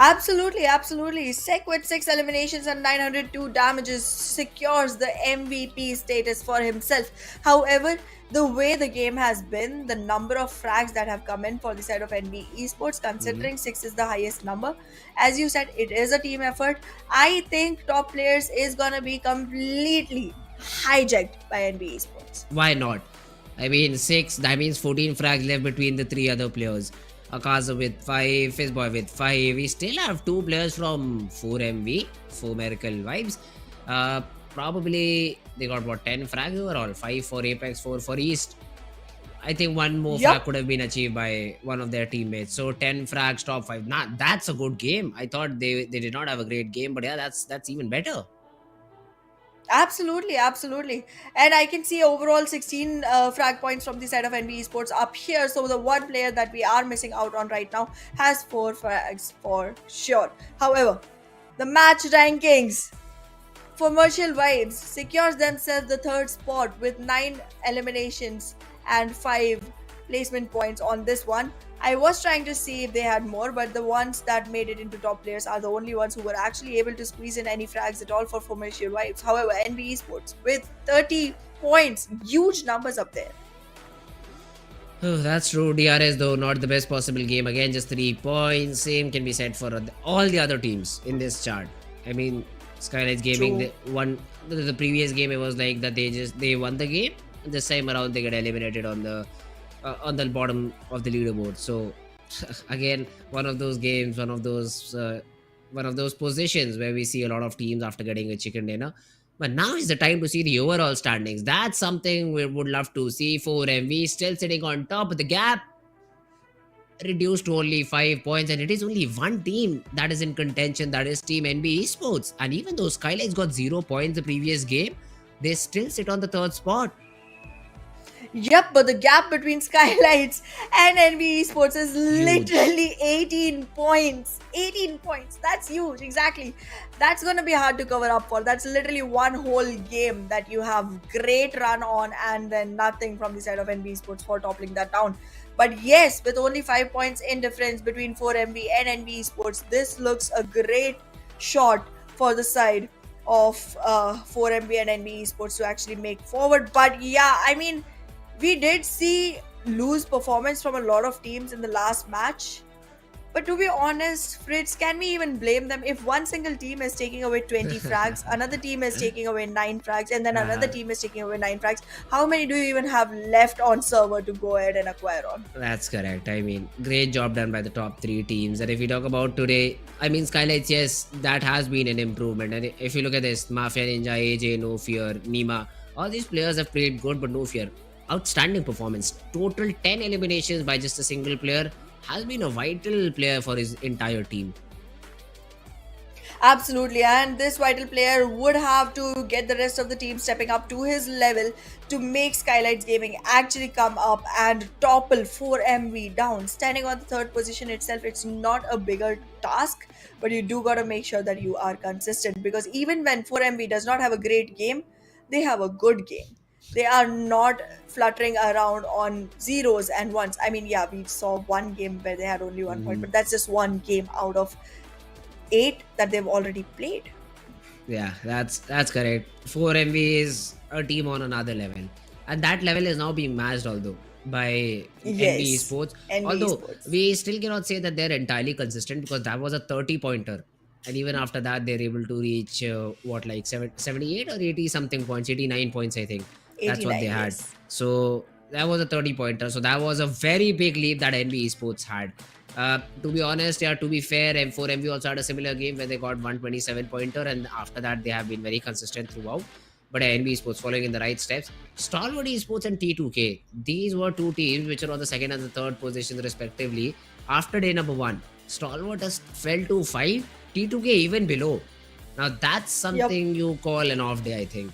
Absolutely. Sek with 6 eliminations and 902 damages secures the MVP status for himself. However, the way the game has been, the number of frags that have come in for the side of NBeSports, considering 6 is the highest number, as you said, it is a team effort. I think top players is gonna be completely hijacked by NBeSports. Why not? I mean, 6, that means 14 frags left between the 3 other players. Akaza with 5, Fizzboy with 5. We still have 2 players from 4MV, 4 Miracle Vibes. Probably they got what, 10 frags overall, 5 for Apex, 4 for East. I think one more frag could have been achieved by one of their teammates. So 10 frags, top 5. That's a good game. I thought they did not have a great game, but yeah, that's even better. Absolutely. And I can see overall 16 frag points from the side of NBeSports up here. So the one player that we are missing out on right now has 4 frags for sure. However, the match rankings. Commercial Vibes secures themselves the 3rd spot with 9 eliminations and 5 placement points on this one. I was trying to see if they had more, but the ones that made it into top players are the only ones who were actually able to squeeze in any frags at all for Commercial Vibes. However, NBeSports with 30 points, huge numbers up there. Oh, that's true. DRS though, not the best possible game. Again, just 3 points. Same can be said for all the other teams in this chart. I mean, SKYLIGHTZ Gaming, the previous game, it was like that they won the game. This time around, they get eliminated on the bottom of the leaderboard. So again, one of those games, one of those positions where we see a lot of teams after getting a chicken dinner. But now is the time to see the overall standings. That's something we would love to see. For MV still sitting on top, but the gap reduced to only 5 points, and it is only one team that is in contention, that is Team NBeSports. And even though SKYLIGHTZ got 0 points the previous game, they still sit on the third spot. Yep, but the gap between SKYLIGHTZ and NBeSports is literally 18 points. 18 points. That's huge. Exactly. That's going to be hard to cover up for. That's literally one whole game that you have great run on, and then nothing from the side of NBeSports for toppling that down. But yes, with only 5 points in difference between 4MB and NBeSports, this looks a great shot for the side of 4MB and NBeSports to actually make forward. But yeah, I mean, we did see loose performance from a lot of teams in the last match. But to be honest, Fritz, can we even blame them if one single team is taking away 20 frags, another team is taking away 9 frags, and then another team is taking away 9 frags? How many do you even have left on server to go ahead and acquire on? That's correct. I mean, great job done by the top 3 teams. And if we talk about today, I mean, SKYLIGHTZ, yes, that has been an improvement. And if you look at this, Mafia Ninja, AJ, No Fear, Nima, all these players have played good, but No Fear, outstanding performance. Total 10 eliminations by just a single player. Has been a vital player for his entire team. Absolutely, and this vital player would have to get the rest of the team stepping up to his level to make SKYLIGHTZ Gaming actually come up and topple 4MV down. Standing on the third position itself, it's not a bigger task, but you do gotta make sure that you are consistent, because even when 4MV does not have a great game, they have a good game. They are not fluttering around on zeros and ones. I mean, yeah, we saw one game where they had only 1 point, but that's just one game out of 8 that they've already played. Yeah, that's correct. 4MV is a team on another level, and that level is now being matched, although by NBeSports. Although we still cannot say that they're entirely consistent, because that was a 30-pointer. And even after that, they're able to reach 78 or 80 something points, 89 points, I think. That's what they had. Yes. So that was a 30-pointer. So that was a very big leap that NBeSports had. To be honest, yeah, to be fair, M4MV also had a similar game where they got 127-pointer, and after that they have been very consistent throughout. But NBeSports following in the right steps. Stalwart Esports and T2K, these were 2 teams which are on the second and the third position respectively. After day number 1, Stalwart has fell to 5, T2K even below. Now that's something you call an off day, I think.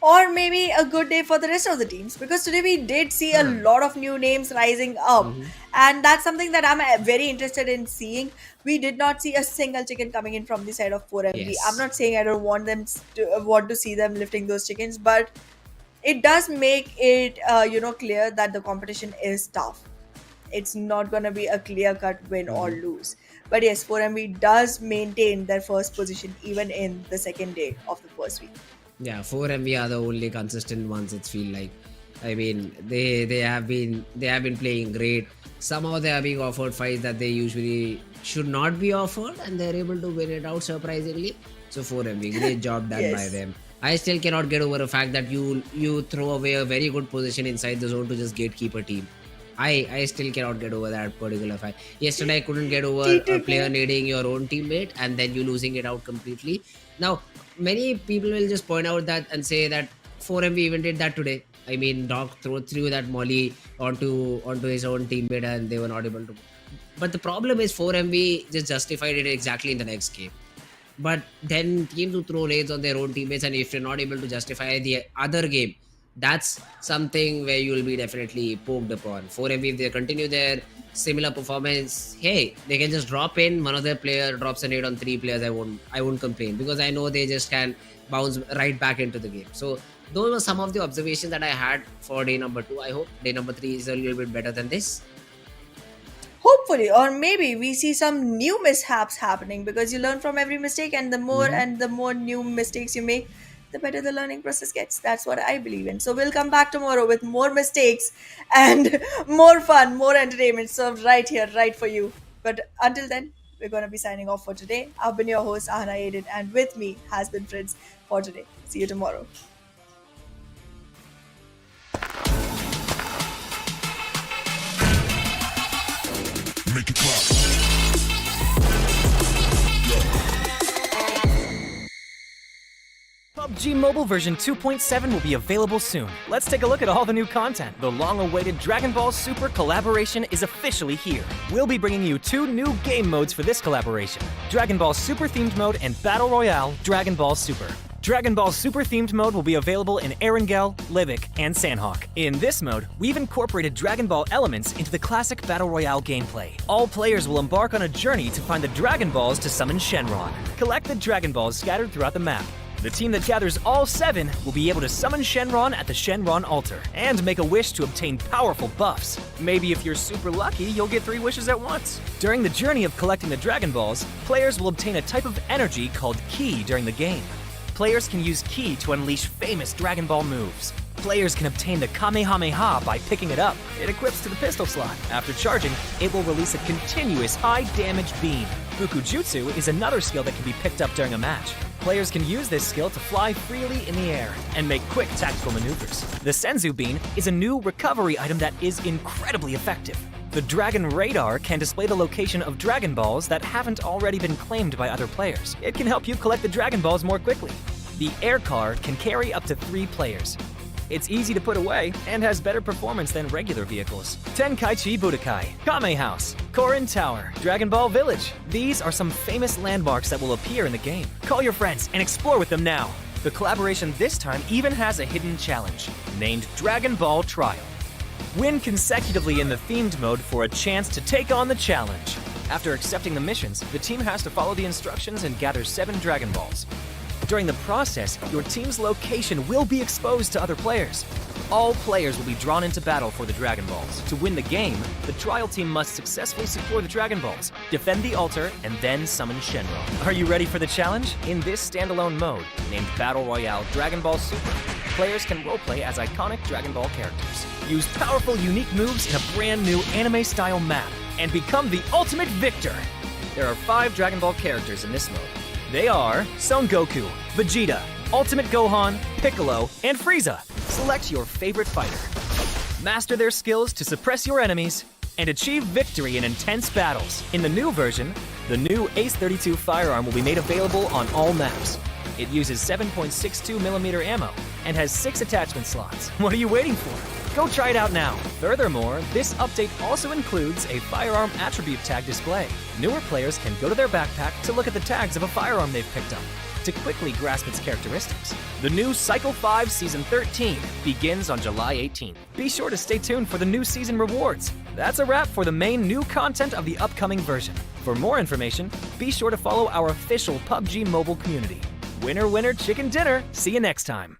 Or maybe a good day for the rest of the teams, because today we did see a lot of new names rising up, and that's something that I'm very interested in seeing. We did not see a single chicken coming in from the side of 4MV. Yes. I'm not saying I don't want to see them lifting those chickens, but it does make it clear that the competition is tough. It's not going to be a clear-cut win or lose. But yes, 4MV does maintain their first position even in the second day of the first week. Yeah, 4MV are the only consistent ones, it feel like. I mean, they have been playing great. Somehow they are being offered fights that they usually should not be offered, and they're able to win it out surprisingly. So 4MV, great job done by them. I still cannot get over the fact that you throw away a very good position inside the zone to just gatekeep a team. I still cannot get over that particular fact. Yesterday I couldn't get over a player needing your own teammate and then you losing it out completely. Now, many people will just point out that and say that 4MV even did that today. I mean, Doc threw that molly onto his own teammate and they were not able to. But the problem is 4MV just justified it exactly in the next game. But then teams who throw raids on their own teammates, and if you're not able to justify the other game, that's something where you will be definitely poked upon. 4MV, if they continue their similar performance, hey, they can just drop in. One of their player drops a raid on 3 players. I won't complain, because I know they just can bounce right back into the game. So those were some of the observations that I had for day number 2. I hope day number 3 is a little bit better than this. Hopefully, or maybe we see some new mishaps happening, because you learn from every mistake, and the more new mistakes you make, the better the learning process gets. That's what I believe in. So we'll come back tomorrow with more mistakes and more fun, more entertainment served right here, right for you. But until then, we're going to be signing off for today. I've been your host, Ahana Aiden, and with me has been Fritz for today. See you tomorrow. Make it clap. PUBG Mobile version 2.7 will be available soon. Let's take a look at all the new content. The long-awaited Dragon Ball Super collaboration is officially here. We'll be bringing you 2 new game modes for this collaboration: Dragon Ball Super themed mode and Battle Royale Dragon Ball Super. Dragon Ball Super themed mode will be available in Erangel, Livic, and Sanhok. In this mode, we've incorporated Dragon Ball elements into the classic Battle Royale gameplay. All players will embark on a journey to find the Dragon Balls to summon Shenron. Collect the Dragon Balls scattered throughout the map. The team that gathers all 7 will be able to summon Shenron at the Shenron altar and make a wish to obtain powerful buffs. Maybe if you're super lucky, you'll get 3 wishes at once. During the journey of collecting the Dragon Balls, players will obtain a type of energy called Ki during the game. Players can use Ki to unleash famous Dragon Ball moves. Players can obtain the Kamehameha by picking it up. It equips to the pistol slot. After charging, it will release a continuous high-damage beam. Bukujutsu is another skill that can be picked up during a match. Players can use this skill to fly freely in the air and make quick tactical maneuvers. The Senzu Bean is a new recovery item that is incredibly effective. The Dragon Radar can display the location of Dragon Balls that haven't already been claimed by other players. It can help you collect the Dragon Balls more quickly. The Air Car can carry up to 3 players. It's easy to put away and has better performance than regular vehicles. Tenkaichi Budokai, Kame House, Korin Tower, Dragon Ball Village. These are some famous landmarks that will appear in the game. Call your friends and explore with them now. The collaboration this time even has a hidden challenge, named Dragon Ball Trial. Win consecutively in the themed mode for a chance to take on the challenge. After accepting the missions, the team has to follow the instructions and gather 7 Dragon Balls. During the process, your team's location will be exposed to other players. All players will be drawn into battle for the Dragon Balls. To win the game, the trial team must successfully secure the Dragon Balls, defend the altar, and then summon Shenron. Are you ready for the challenge? In this standalone mode, named Battle Royale Dragon Ball Super, players can roleplay as iconic Dragon Ball characters. Use powerful, unique moves in a brand new anime-style map, and become the ultimate victor. There are 5 Dragon Ball characters in this mode. They are Son Goku, Vegeta, Ultimate Gohan, Piccolo, and Frieza. Select your favorite fighter. Master their skills to suppress your enemies and achieve victory in intense battles. In the new version, the new Ace 32 firearm will be made available on all maps. It uses 7.62mm ammo and has 6 attachment slots. What are you waiting for? Go try it out now. Furthermore, this update also includes a firearm attribute tag display. Newer players can go to their backpack to look at the tags of a firearm they've picked up to quickly grasp its characteristics. The new Cycle 5 Season 13 begins on July 18th. Be sure to stay tuned for the new season rewards. That's a wrap for the main new content of the upcoming version. For more information, be sure to follow our official PUBG Mobile community. Winner, winner, chicken dinner. See you next time.